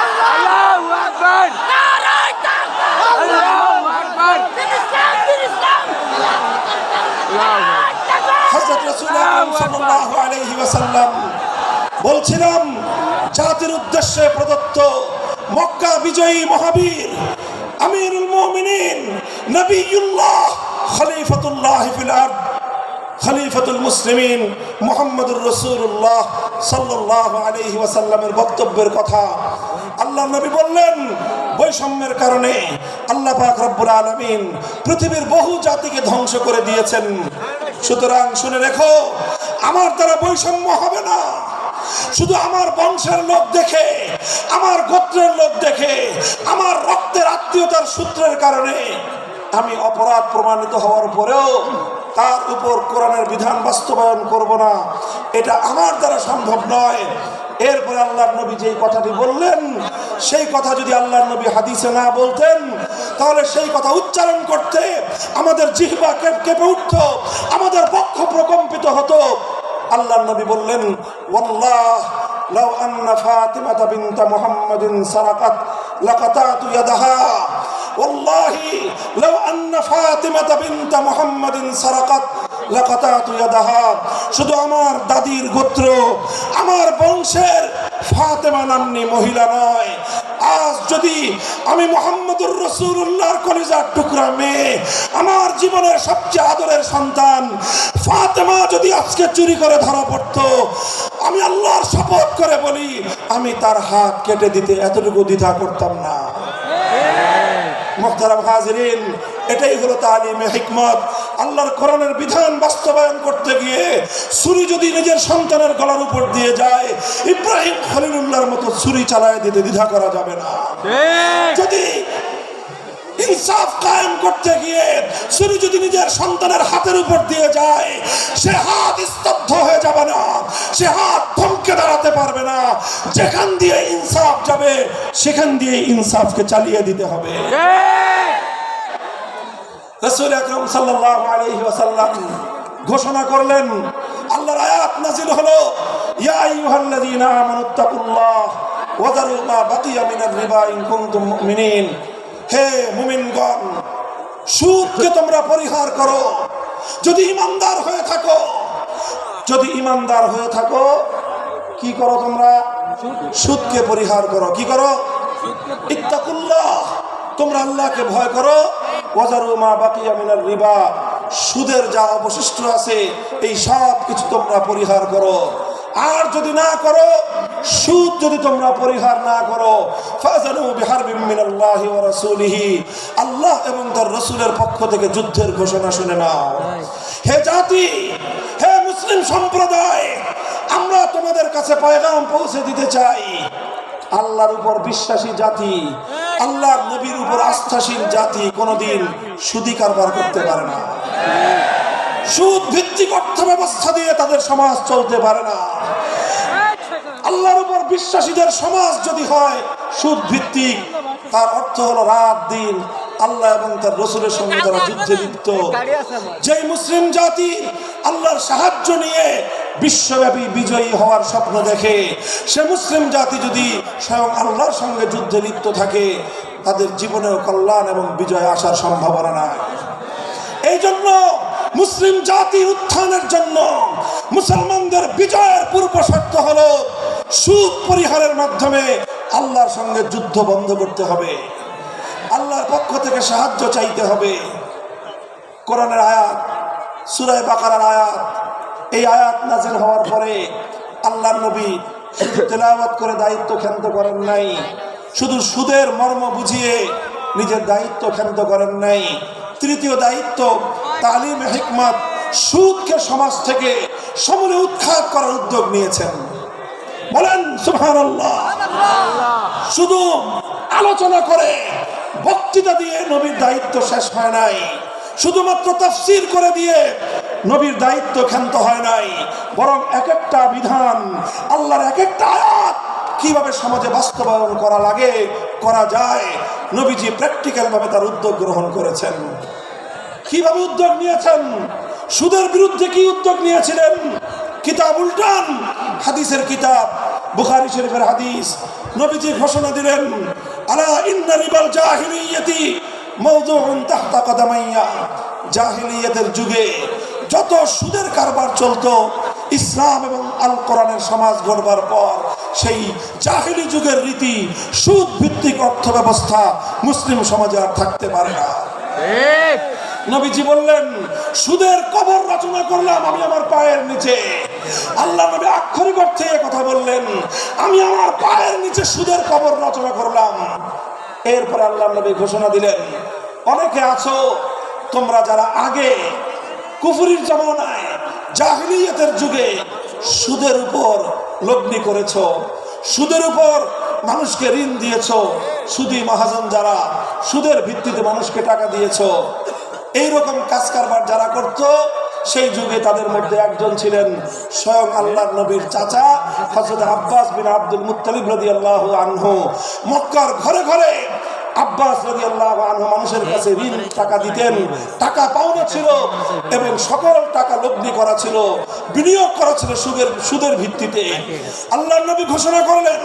আল্লাহু আকবার। আল্লাহু আকবার। হযরত রাসূলুল্লাহ সাল্লাল্লাহু আলাইহি ওয়াসাল্লাম বলছিলাম, জাতির উদ্দেশ্যে প্রদত্ত মক্কা বিজয়ী মহাবীর আমিরুল মুমিনিন নবিয়ুল্লাহ খলিফাতুল্লাহ ফিল আরদ খলিফাতুল মুসলিমিন মুহাম্মদুর রাসূলুল্লাহ সাল্লাল্লাহু আলাইহি ওয়াসাল্লামের বক্তব্যের কথা আল্লাহর নবী বললেন, বৈষম্যের কারণে আল্লাহ পাক রব্বুল আলামিন পৃথিবীর বহু জাতিকে ধ্বংস করে দিয়েছেন। সুতরাং শুনে রেখো, আমার দ্বারা বৈষম্য হবে না। শুধু আমার বংশের লোক দেখে, আমার গোত্রের লোক দেখে, আমার রক্তের আত্মীয়তার সূত্রের কারণে আমি অপরাধ প্রমাণিত হওয়ার পরেও তার উপর কোরআনের বিধান বাস্তবায়ন করব না, এটা আমার দ্বারা সম্ভব নয়। এরপরে আল্লাহর নবী যেই কথাটি বললেন, সেই কথা যদি আল্লাহর নবী হাদিসে না বলতেন, তাহলে সেই কথা উচ্চারণ করতে আমাদের জিহ্বা কেঁপে উঠত, আমাদের বক্ষ প্রকম্পিত হতো। আল্লাহর নবী বললেন, ওয়াল্লাহ লাউ আন্না ফাতিমাতা বিনতা মুহাম্মাদিন সারাকাত লাকাতাতু ইয়াদাহা। ওয়াল্লাহি লাউ আন্না ফাতিমাতা বিনতা মুহাম্মাদিন সারাকাত লাকাতাতু ইয়াদাহা। শুধু আমার দাদির গোত্র, আমার বংশের ফাতেমা নাম্নী মহিলা নয়, আজ যদি আমি মুহাম্মদুর রাসূলুল্লাহর কলিজার টুকরা মেয়ে, আমার জীবনের সবচেয়ে আদরের সন্তান ফাতেমা যদি আজকে চুরি করে ধরা পড়তো, আমি আল্লাহর শপথ করে বলি, আমি তার হাত কেটে দিতে এতটুকু দ্বিধা করতাম না। মুহতারাম হাজিরিন, এটাই হলো তালিমে হিকমত, আল্লাহর কোরআনের বিধান বাস্তবায়ন করতে গিয়ে ছুরি যদি নিজের সন্তানের গলার উপর দিয়ে যায়, ইব্রাহিম খলিলুল্লাহর মতো ছুরি চালায় দিতে দ্বিধা করা যাবে না। যদি ইনসাফ কায়েম করতে গিয়ে ছুরি যদি নিজের সন্তানের হাতের উপর দিয়ে যায়, সে হাত স্তব্ধ হয়ে যাবে না, সে হাত থমকে দাঁড়াতে পারবে না। যেখান দিয়ে ইনসাফ যাবে সেখান দিয়ে ইনসাফকে চালিয়ে দিতে হবে। রাসূল আকরাম সাল্লাল্লাহু আলাইহি ওয়াসাল্লাম ঘোষণা করলেন, আল্লাহর আয়াত নাযিল হলো, ইয়া আইয়ুহাল্লাযীনা আমানুত্তাকুল্লাহ ওয়া যারু মা বাকিয়া মিনার রিবা ইন কুনতুম মুমিনিন। হে মুমিনগণ, সুদকে তোমরা পরিহার করো যদি ঈমানদার হয়ে থাকো। যদি ঈমানদার হয়ে থাকো, কি করো তোমরা? সুদকে পরিহার করো। কি করো? ইত্তাকুল্লাহ, তোমরা আল্লাহকে ভয় করো। ওয়াজারু মা বাকিয়া মিনার রিবা, সুদের যা অবশিষ্ট আছে এই সব কিছু তোমরা পরিহার করো। আর যদি না করো, সুদ যদি তোমরা পরিহার না করো, ফাযানু বিহারবিম মিনাল্লাহি ওয়া রাসূলিহি, আল্লাহ এবং তার রাসূলের পক্ষ থেকে যুদ্ধের ঘোষণা শুনে নাও। হে জাতি, হে মুসলিম সম্প্রদায়, আমরা তোমাদের কাছে পয়গাম পৌঁছে দিতে চাই। আল্লাহর উপর বিশ্বাসী জাতি, আল্লাহর নবীর উপর আস্থাশীল জাতি কোনোদিন সুদি কারবার করতে পারে না। সুদ ভিত্তিক অর্থ ব্যবস্থা দিয়ে তাদের সমাজ চলতে পারে না। আল্লাহর উপর বিশ্বাসীদের সমাজ যদি হয় সুদ ভিত্তিক, তার অর্থ হলো রাত দিন আল্লাহ এবং তার রাসূলের সঙ্গে তারা যুদ্ধে লিপ্ত। যেই মুসলিম জাতি আল্লাহর সাহায্য নিয়ে বিশ্বব্যাপী বিজয়ী হওয়ার স্বপ্ন দেখে, সে মুসলিম জাতি যদি স্বয়ং আল্লাহর সঙ্গে যুদ্ধে লিপ্ত থাকে, তাদের জীবনেও কল্যাণ এবং বিজয় আসার সম্ভাবনা নাই। এই জন্য মুসলিম জাতি উত্থানের জন্য মুসলমানদের বিজয়ের পূর্ব শর্ত হলো সুদ পরিহারের মাধ্যমে আল্লাহর সঙ্গে যুদ্ধ বন্ধ করতে হবে, আল্লাহর পক্ষ থেকে সাহায্য চাইতে হবে। কোরআনের আয়াত, সূরা বাকারার আয়াত, এই আয়াত নাযিল হওয়ার পরে আল্লাহর নবী শুধু তেলাওয়াত করে দায়িত্ব ক্ষান্ত করেন নাই, শুধু সুদের মর্ম বুঝিয়ে নিজের দায়িত্ব ক্ষান্ত করেন নাই। তৃতীয় দায়িত্ব তালিমে হিকমত, সুদকে সমাজ থেকে সমূলে উৎখাত করার উদ্যোগ নিয়েছেন। বলেন সুবহানাল্লাহ। শুধু আলোচনা করে বক্তৃতা দিয়ে নবীর দায়িত্ব শেষ হয় নাই, শুধুমাত্র তাফসীর করে দিয়ে নবীর দায়িত্ব ক্ষান্ত হয় নাই, বরং এক একটা বিধান, আল্লাহর এক একটা আয়াত কিভাবে সমাজে বাস্তবায়ন করা লাগে, করা যায়, নবীজি প্র্যাকটিক্যাল ভাবে তার উদ্যোগ গ্রহণ করেছেন। কিভাবে উদ্যোগ নিয়েছেন? সুদের বিরুদ্ধে কি উদ্যোগ নিয়েছিলেন? কিতাব উল্টান, হাদিসের কিতাব, বুখারী শরীফের হাদিস। নবীজি ঘোষণা দিলেন, আলা ইন্না রিবাল জাহিলিয়াতি মাওদুউন তাহতা কদামাইয়া। জাহিলিয়াতের যুগে যত সুদের কারবার চলতো, ইসলাম এবং আল কোরআনের সমাজ গড়বার পর সেই জাহিলি যুগের রীতি, সুদ ভিত্তিক অর্থ ব্যবস্থা মুসলিম সমাজে আর থাকতে পারে না। নবীজি বললেন, সুদের কবর রচনা করলাম আমি আমার পায়ের নিচে। আল্লাহ নবী আক্ষরিক অর্থে কথা বললেন, আমি আমার পায়ের নিচে সুদের কবর রচনা করলাম। এরপর আল্লাহ নবী ঘোষণা দিলেন, অনেকে আছো তোমরা যারা আগে কুফরির জামানায় জাহিলিয়াতের যুগে সুদের উপর লগ্নি করেছো, সুদের উপর মানুষকে ঋণ দিয়েছো, সুদী মহাজন যারা সুদের ভিত্তিতে মানুষকে টাকা দিয়েছো, এইরকম কাজ কারবার যারা করত, সেই যুগে তাদের মধ্যে একজন ছিলেন স্বয়ং আল্লাহর নবীর চাচা হযরত আব্বাস বিন আব্দুল মুত্তালিব রাদিয়াল্লাহু আনহু। মক্কার ঘরে ঘরে আব্বাস রাদিয়াল্লাহু আনহু মানুষের কাছে ঋণ টাকা দিতেন, টাকা পাওনা ছিল এবং সকল টাকা লগ্নি করা ছিল, বিনিয়োগ করা ছিল সুদের ভিত্তিতে। আল্লাহর নবী ঘোষণা করলেন,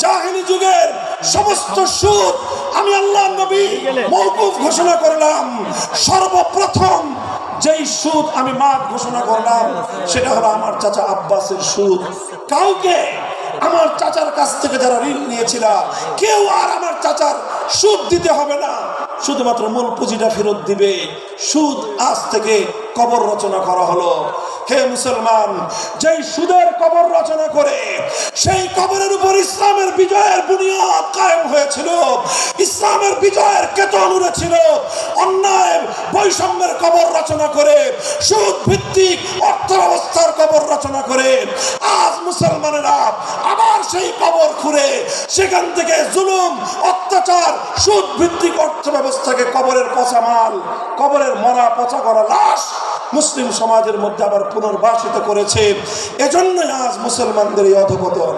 জাহিলি যুগের সমস্ত সুদ আমি আল্লাহর নবী মওকুফ ঘোষণা করলাম। সর্বপ্রথম যেই সুদ আমি মাফ ঘোষণা করলাম সেটা হলো আমার চাচা আব্বাসের সুদ। কাউকে আমার চাচার কাছ থেকে যারা ঋণ নিয়েছিল, কেউ আর আমার চাচার সুদ দিতে হবে না, শুধুমাত্র মূল পুঁজিটা ফেরত দিবে। সুদ আজ থেকে কবর রচনা করা হলো। হে মুসলমান, যেই সুদের কবর রচনা করে সেই কবরের উপর ইসলামের বিজয়ের বুনিয়াদ কায়েম হয়েছিল, ইসলামের বিজয়ের কেতন উড়েছিল, অন্যায় বৈষম্যের কবর রচনা করে, সুদ ভিত্তিক অর্থ ব্যবস্থার কবর রচনা করে আজ মুসলমানেরা আবার সেই কবর খুঁড়ে সেখান থেকে জুলুম, অত্যাচার, সুদ ভিত্তিক অর্থ ব্যবস্থাকে কবরের পচা মাল, কবরের মরা পচা করা লাশ মুসলিম সমাজের মধ্যে আবার পুনর্বাসিত করেছে। এজন্যই আজ মুসলমানদের এই অধঃপতন।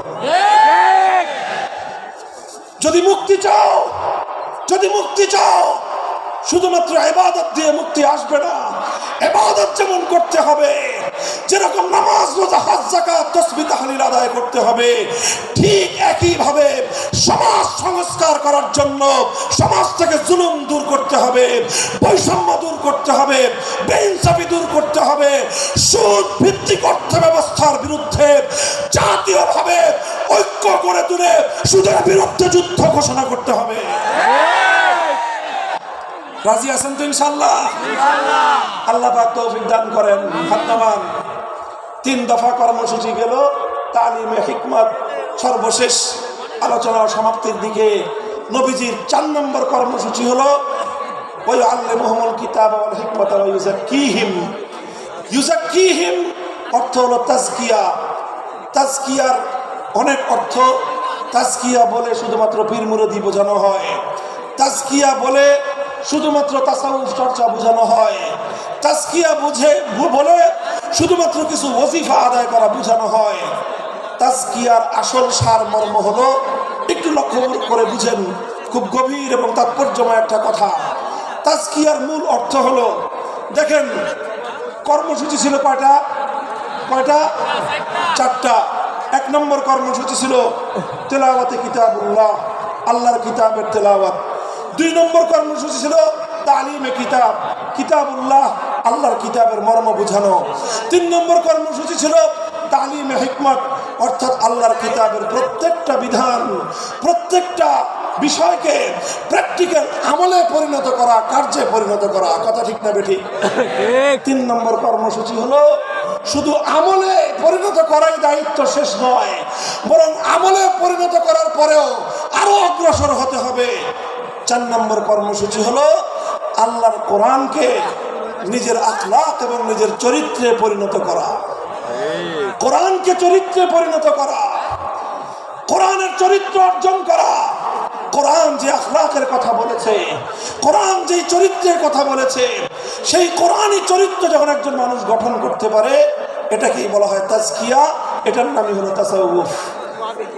যদি মুক্তি চাও, যদি মুক্তি চাও, শুধুমাত্র ইবাদত দিয়ে মুক্তি আসবে না। ইবাদত যেমন করতে হবে, যেরকম নামাজ, রোজা, হজ, যাকাত, তাসবিহ, তাহলিল আদায় করতে হবে, ঠিক একই ভাবে সমাজ সংস্কার করার জন্য সমাজ থেকে জুলুম দূর করতে হবে, বৈষম্য দূর করতে হবে, বেইনসাফি দূর করতে হবে, সুদ ভিত্তিক অর্থ ব্যবস্থার বিরুদ্ধে জাতীয়ভাবে ঐক্য গড়ে তুলে সুদের বিরুদ্ধে যুদ্ধ ঘোষণা করতে হবে। রাজি আছেন তো ইনশাআল্লাহ? আল্লাহ পাক তৌফিক দান করেন। হাত নামান। 3 দফা কর্মসূচি গেল, তালিমে হিকমত সর্বশেষ আলোচনার সমাপ্তির দিকে। নবীজির 4 নম্বর কর্মসূচি হলো ওই আল্লামুহুমুল কিতাব ওয়াল হিকমত ওয়া ইউযাক্কিহিম। ইউযাক্কিহিম অর্থ হলো তাজকিয়া। তাজকিয়ার অনেক অর্থ। তাজকিয়া বলে শুধুমাত্র পীর মুরিদি বোঝানো হয়, তাজকিয়া বলে শুধুমাত্র তাসাউফ চর্চা বোঝানো হয়, তাজকিয়া বলে শুধুমাত্র কিছু ওজিফা আদায় করা বোঝানো হয়। তাজকিয়ার আসল সারমর্ম হলো, একটু লক্ষ্য করে বুঝেন, খুব গভীর এবং তাৎপর্যময় একটা কথা। তাজকিয়ার মূল অর্থ হলো, দেখেন কর্মসূচি ছিল কয়টা? 4টা। 1 নম্বর কর্মসূচি ছিল তেলাওয়াতে কিতাবুল্লাহ, আল্লাহর কিতাবের তেলাওয়াত। 2 নম্বর কর্মসূচি ছিল তালিমে কিতাব, কিতাবুল্লাহ, আল্লাহর কিতাবের মর্ম বোঝানো। 3 নম্বর কর্মসূচি ছিল তালিমে হিকমত, অর্থাৎ আল্লাহর কিতাবের প্রত্যেকটা বিধান, প্রত্যেকটা বিষয়কে প্র্যাকটিক্যাল আমলে পরিণত করা, কার্যে পরিণত করা। কথা ঠিক না বেঠিক? 3 নম্বর কর্মসূচি হলো শুধু আমলে পরিণত করাই দায়িত্ব শেষ নয়, বরং আমলে পরিণত করার পরেও আরো অগ্রসর হতে হবে। 4 নম্বর কর্মসূচি হলো আল্লাহর কোরআনকে নিজের আখলাক এবং নিজের চরিত্রে পরিণত করা। কোরআনকে চরিত্রে পরিণত করা, কোরআনের চরিত্র অর্জন করা। কোরআন যে আখলাকের কথা বলেছে, কোরআন যে চরিত্রের কথা বলেছে, সেই কোরআনই চরিত্র যখন একজন মানুষ গঠন করতে পারে, এটাকেই বলা হয় তাজকিয়া। এটার নামই হলো তাসাউফ।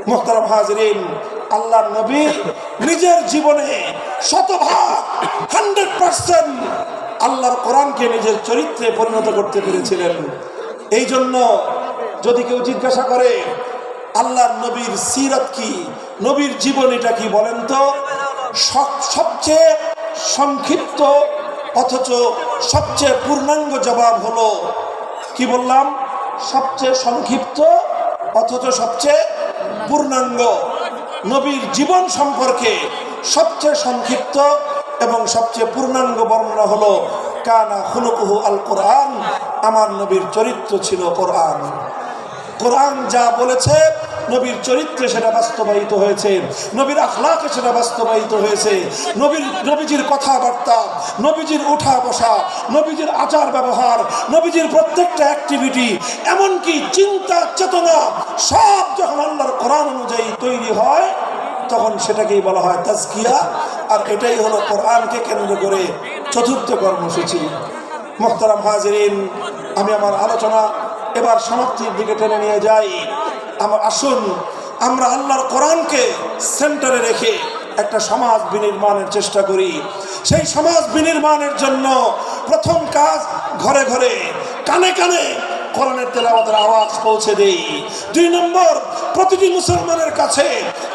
মুহতারাম হাজিরিন, আল্লাহর নবী নিজের জীবনে 100% আল্লাহর কোরআনকে নিজের চরিত্রে পরিণত করতে পেরেছিলেন। এই জন্য যদি কেউ জিজ্ঞাসা করে আল্লাহর নবীর সিরাত কি, নবীর জীবনীটা কি, বলেন তো? সবচেয়ে সংক্ষিপ্ত অথচ সবচেয়ে পূর্ণাঙ্গ জবাব হলো, কি বললাম? সবচেয়ে সংক্ষিপ্ত অথচ সবচেয়ে পূর্ণাঙ্গ। নবীর জীবন সম্পর্কে সবচেয়ে সংক্ষিপ্ত এবং সবচেয়ে পূর্ণাঙ্গ বর্ণনা হলো কানা খুলুকুহু আল কোরআন, আমার নবীর চরিত্র ছিল কোরআন। কোরআন যা বলেছে নবীর চরিত্রে সেটা বাস্তবায়িত হয়েছে, নবীর আখলাকে সেটা বাস্তবায়িত হয়েছে। নবীজির কথাবার্তা, নবীজির উঠা বসা, নবীজির আচার ব্যবহার, নবীজির প্রত্যেকটা অ্যাক্টিভিটি, এমনকি চিন্তা চেতনা সব যখন আল্লাহর কোরআন অনুযায়ী তৈরি হয়, তখন সেটাকেই বলা হয় তাজকিয়া। আর এটাই হলো কোরআনকে কেন্দ্র করে 4র্থ কর্মসূচি। মুহতারাম হাজিরিন, আমি আমার আলোচনা এবার সমাপ্তির দিকে টেনে নিয়ে যাই। আসুন আমরা আল্লাহর কোরআনকে সেন্টারে রেখে একটা সমাজ বিনির্মাণের চেষ্টা করি। সেই সমাজ বিনির্মাণের জন্য প্রথম কাজ, ঘরে ঘরে, কানে কানে কোরআনের তেলাওয়াতের আওয়াজ পৌঁছে দেই। 2 নম্বর, প্রতিটি মুসলমানের কাছে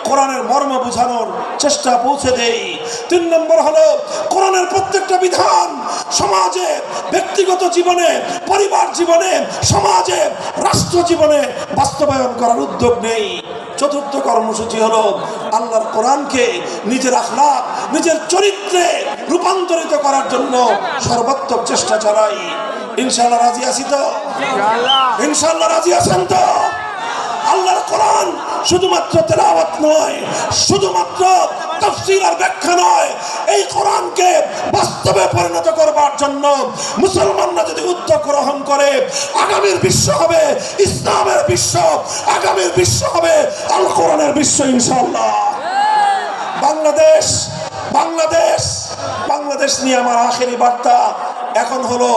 কোরআনের মর্ম বোঝানোর চেষ্টা পৌঁছে দেই। 3 নম্বর হলো কোরআনের প্রত্যেকটা বিধান সমাজে, ব্যক্তিগত জীবনে, পরিবার জীবনে, সমাজে, রাষ্ট্র জীবনে বাস্তবায়ন করার উদ্যোগ নেই। 4র্থ কর্মসূচি হলো আল্লাহর কোরআনকে নিজের আখলাক, নিজের চরিত্রে রূপান্তরিত করার জন্য সর্বাত্মক চেষ্টা চালাই। ইনশাআল্লাহ রাজি আছি তো? ইনশাআল্লাহ রাজি আছেন তো? আল্লাহর কোরআন শুধুমাত্র তেলাওয়াত নয়, শুধুমাত্র তাফসীর আর ব্যাখ্যা নয়, এই কোরআনকে বাস্তবে পরিণত করবার জন্য মুসলমানরা যদি উদ্যোগ গ্রহণ করে, আগামীর বিশ্ব হবে ইসলামের বিশ্ব, আগামীর বিশ্ব হবে আল কোরআনের বিশ্ব ইনশাআল্লাহ। বাংলাদেশ বাংলাদেশ বাংলাদেশ নিয়ে আমার আখেরি বার্তা এখন হলো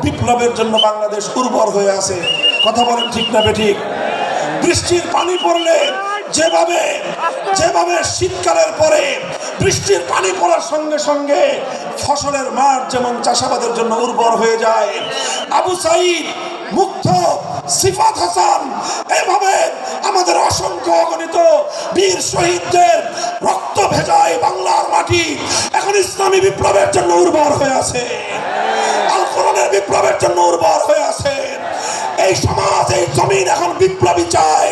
বিপ্লবের জন্য বাংলাদেশ উর্বর হয়ে আছে। কথা বলেন ঠিক না বেঠিক? বৃষ্টির পানি পড়লে যেভাবে যেভাবে শীতকালের পরে বৃষ্টির পানি পড়ার সঙ্গে সঙ্গে ফসলের মাঠ যেমন চাষাবাদের জন্য উর্বর হয়ে যায়, আবু সাঈদ, মুগ্ধ, সিফাত হাসান, এভাবে আমাদের অসংখ্য অগণিত বীর শহীদদের রক্ত ভেজায় বাংলার মাটি এখন ইসলামী বিপ্লবের জন্য উর্বর হয়ে আছে, আল কোরআনের বিপ্লবের জন্য উর্বর হয়ে আছে। এই সমাজ, এই জমিন এখন বিপ্লবী চায়।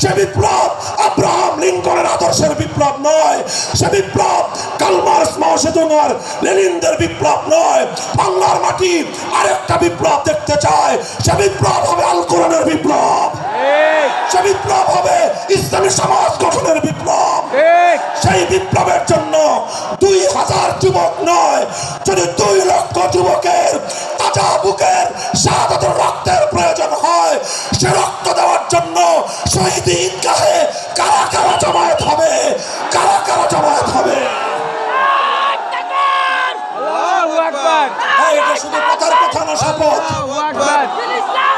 সে বিপ্লব আব্রাহাম লিঙ্কনের আদর্শের বিপ্লব নয়, সে বিপ্লব কার্ল মার্কস, মাও সেতুং আর লেনিনদের বিপ্লব নয়। বাংলার মাটি আরেকটা বিপ্লব দেখতে চায়, সে বিপ্লব হবে আল কোরআনের বিপ্লব, সে বিপ্লব হবে ইসলামী সমাজ গঠনের বিপ্লব। সেই বিপ্লবের জন্য 2000 যুবক নয়, যদি 2 লক্ষ যুবকের তাজা বুকের শাহাদাতের রক্তের প্রয়োজন হয়, সে রক্ত দেওয়ার জন্য শহীদ ঈদগাহে কারা কারা জমায়েত হবে, কারা কারা জমায়েত হবে। এটা শুধু কথার কথা না, শপথ।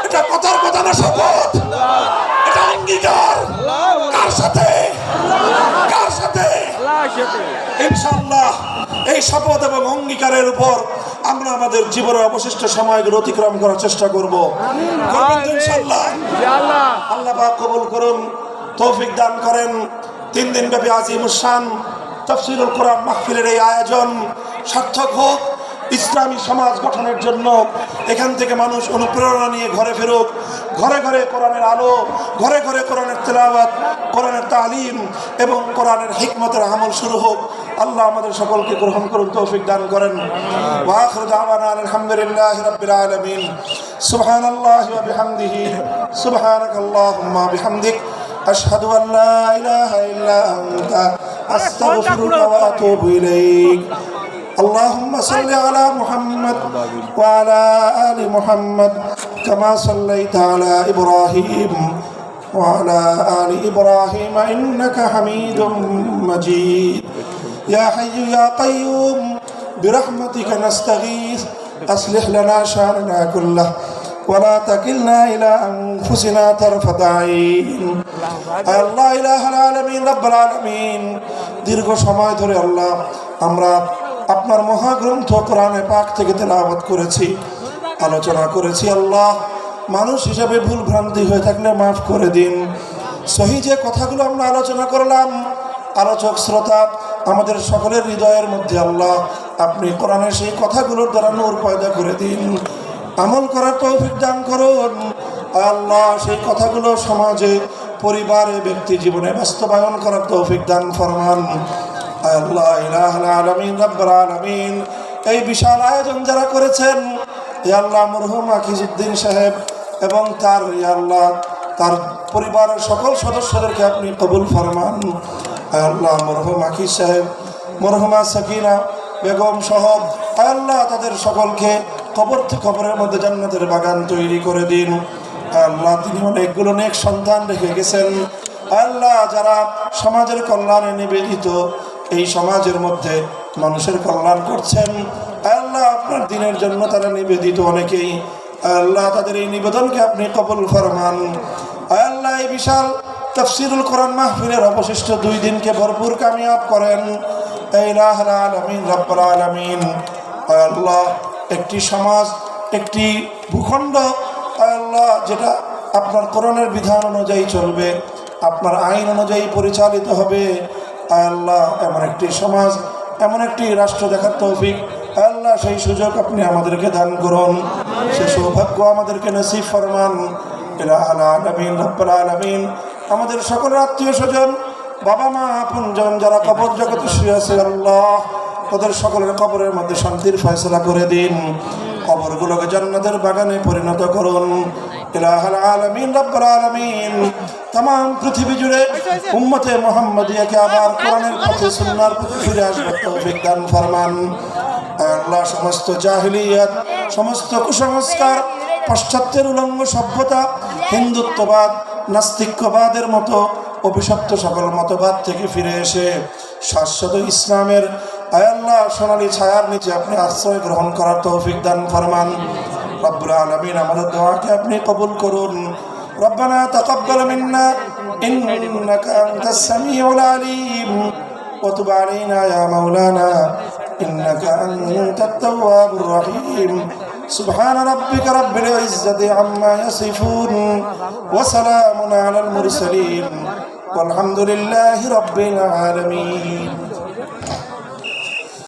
এটা কথার কথা না, শপথ। এটা অঙ্গীকার। কার সাথে? কার সাথে? ইনশাআল্লাহ এই শপথ এবং অঙ্গীকারের উপর আমরা আমাদের জীবনের অবশিষ্ট সময়গুলো অতিক্রম করার চেষ্টা করব। ইনশাআল্লাহ আল্লাহ পাক কবুল করুন, তৌফিক দান করেন। 3 দিন ব্যাপী আজিমুস শান তাফসীরুল কোরআন মাহফিলের এই আয়োজন সার্থক হোক, ইসলামী সমাজ গঠনের জন্য এখান থেকে মানুষ অনুপ্রেরণা নিয়ে ঘরে ফেরুক, ঘরে ঘরে কোরআনের আলো, ঘরে ঘরে কোরআনের তেলাওয়াত, কোরআনের তালিম এবং কোরআনের হিকমতের আমল শুরু হোক। আল্লাহ আমাদের সকলকে গ্রহণ করুন, তৌফিক দান করেন। ওয়া আখিরু দাওয়ানা আলহামদুলিল্লাহি রাব্বিল আলামিন। সুবহানাল্লাহি ওয়া বিহামদিহি, সুবহানাকাল্লাহুম্মা বিহামদিক, আশহাদু আন লা ইলাহা ইল্লা আনতা, আস্তাগফিরুকা ওয়া আতুবু ইলাইক। اللهم صل على محمد وعلى آل محمد كما صليت على إبراهيم وعلى آل إبراهيم إنك حميد مجيد. يا حي يا قيوم برحمتك نستغيث، أصلح لنا شأننا كله ولا تكلنا إلى أنفسنا طرفة عين. الله إله العالمين رب العالمين দীর্ঘ সময় ধরে আল্লাহ আমরা আপনার মহাগ্রন্থ কোরআনে পাক থেকে তেলাওয়াত করেছি, আলোচনা করেছি। আল্লাহ মানুষ হিসাবে ভুল ভ্রান্তি হয়ে থাকলে মাফ করে দিন। সহি যে কথাগুলো আমরা আলোচনা করলাম, আলোচক শ্রোতা আমাদের সকলের হৃদয়ের মধ্যে আল্লাহ আপনি কোরআনের সেই কথাগুলোর দ্বারা নূর পয়দা করে দিন, আমল করার তৌফিক দান করুন। আল্লাহ সেই কথাগুলো সমাজে, পরিবারে, ব্যক্তি জীবনে বাস্তবায়ন করার তৌফিক দান ফরমান। আল্লাহ ইলাহুল আলামিন রাব্বুল আলামিন এই বিশাল আয়োজন যারা করেছেন, ইয়া আল্লাহ মরহুম আকিজউদ্দিন সাহেব এবং তার ইয়া আল্লাহ তার পরিবারের সকল সদস্যদেরকে আপনি কবুল ফরমান। আল্লাহ মরহুম আকিজ সাহেব, মরহুমা সাকিনা বেগম সহ আল্লাহ তাদের সকলকে কবরের মধ্যে জান্নাতের বাগান তৈরি করে দিন। আল্লাহ তিনি অনেকগুলো নেক সন্তান রেখে গেছেন। আল্লাহ যারা সমাজের কল্যাণে নিবেদিত, এই সমাজের মধ্যে মানুষের কল্যাণ করছেন, আল্লাহ আপনার দিনের জন্য তারা নিবেদিত অনেকেই। আল্লাহ তাদের এই নিবেদনকে আপনি কবুল ফরমান। আল্লাহ এই বিশাল তাফসীরুল কোরআন মাহফিলের অবশিষ্ট 2 দিনকে ভরপুর কামিয়াব করেন। ইলাহুল আলামিন রাব্বুল আলামিন আল্লাহ একটি সমাজ, একটি ভূখণ্ড আল্লাহ যেটা আপনার কোরআনের বিধান অনুযায়ী চলবে, আপনার আইন অনুযায়ী পরিচালিত হবে, আল্লাহ এমন একটি সমাজ, এমন একটি রাষ্ট্র দেখার তৌফিক আল্লাহ সেই সুযোগ আপনি আমাদেরকে দান করুন, সেই সৌভাগ্য আমাদেরকে নসিব ফরমান। ইলাহুল আলামিন রাব্বুল আলামিন আমাদের সকল আত্মীয় স্বজন, বাবা মা, আপনজন যারা কবর জগতে শুয়ে আছে, আল্লাহ ওদের সকলের কবরের মধ্যে শান্তির ফয়সলা করে দিন, কবরগুলোকে জান্নাতের বাগানে পরিণত করুন। ইলাহুল আলামিন রব্বুল আলামিন तमाम পৃথিবী জুড়ে উম্মতে মুহাম্মাদিয়াকে আবার কোরআনের পথে সুন্নাহর পথে ফিরে আসবার তৌফিক দান ফরমান। আল্লাহ সমস্ত জাহিলিয়াত, সমস্ত কুসংস্কার, পাশ্চাত্যের উলঙ্গ সভ্যতা, হিন্দুত্ববাদ, নাস্তিক্যবাদের মতো অভিশপ্ত সকল মতবাদ থেকে ফিরে এসে শাশ্বত ইসলামের আল্লাহ সোনালী ছায়ার নিচে আপনি আশ্রয় গ্রহণ করার তৌফিক দান ফরমান। রব্বুল আলামিন আমাদের দোয়াকে আপনি কবুল করুন। ربنا تقبل منا إنك أنت السميع العليم وتب علينا يا مولانا إنك أنت التواب الرحيم سبحان ربك رب العزة عما يصفون وسلام على المرسلين والحمد لله رب العالمين.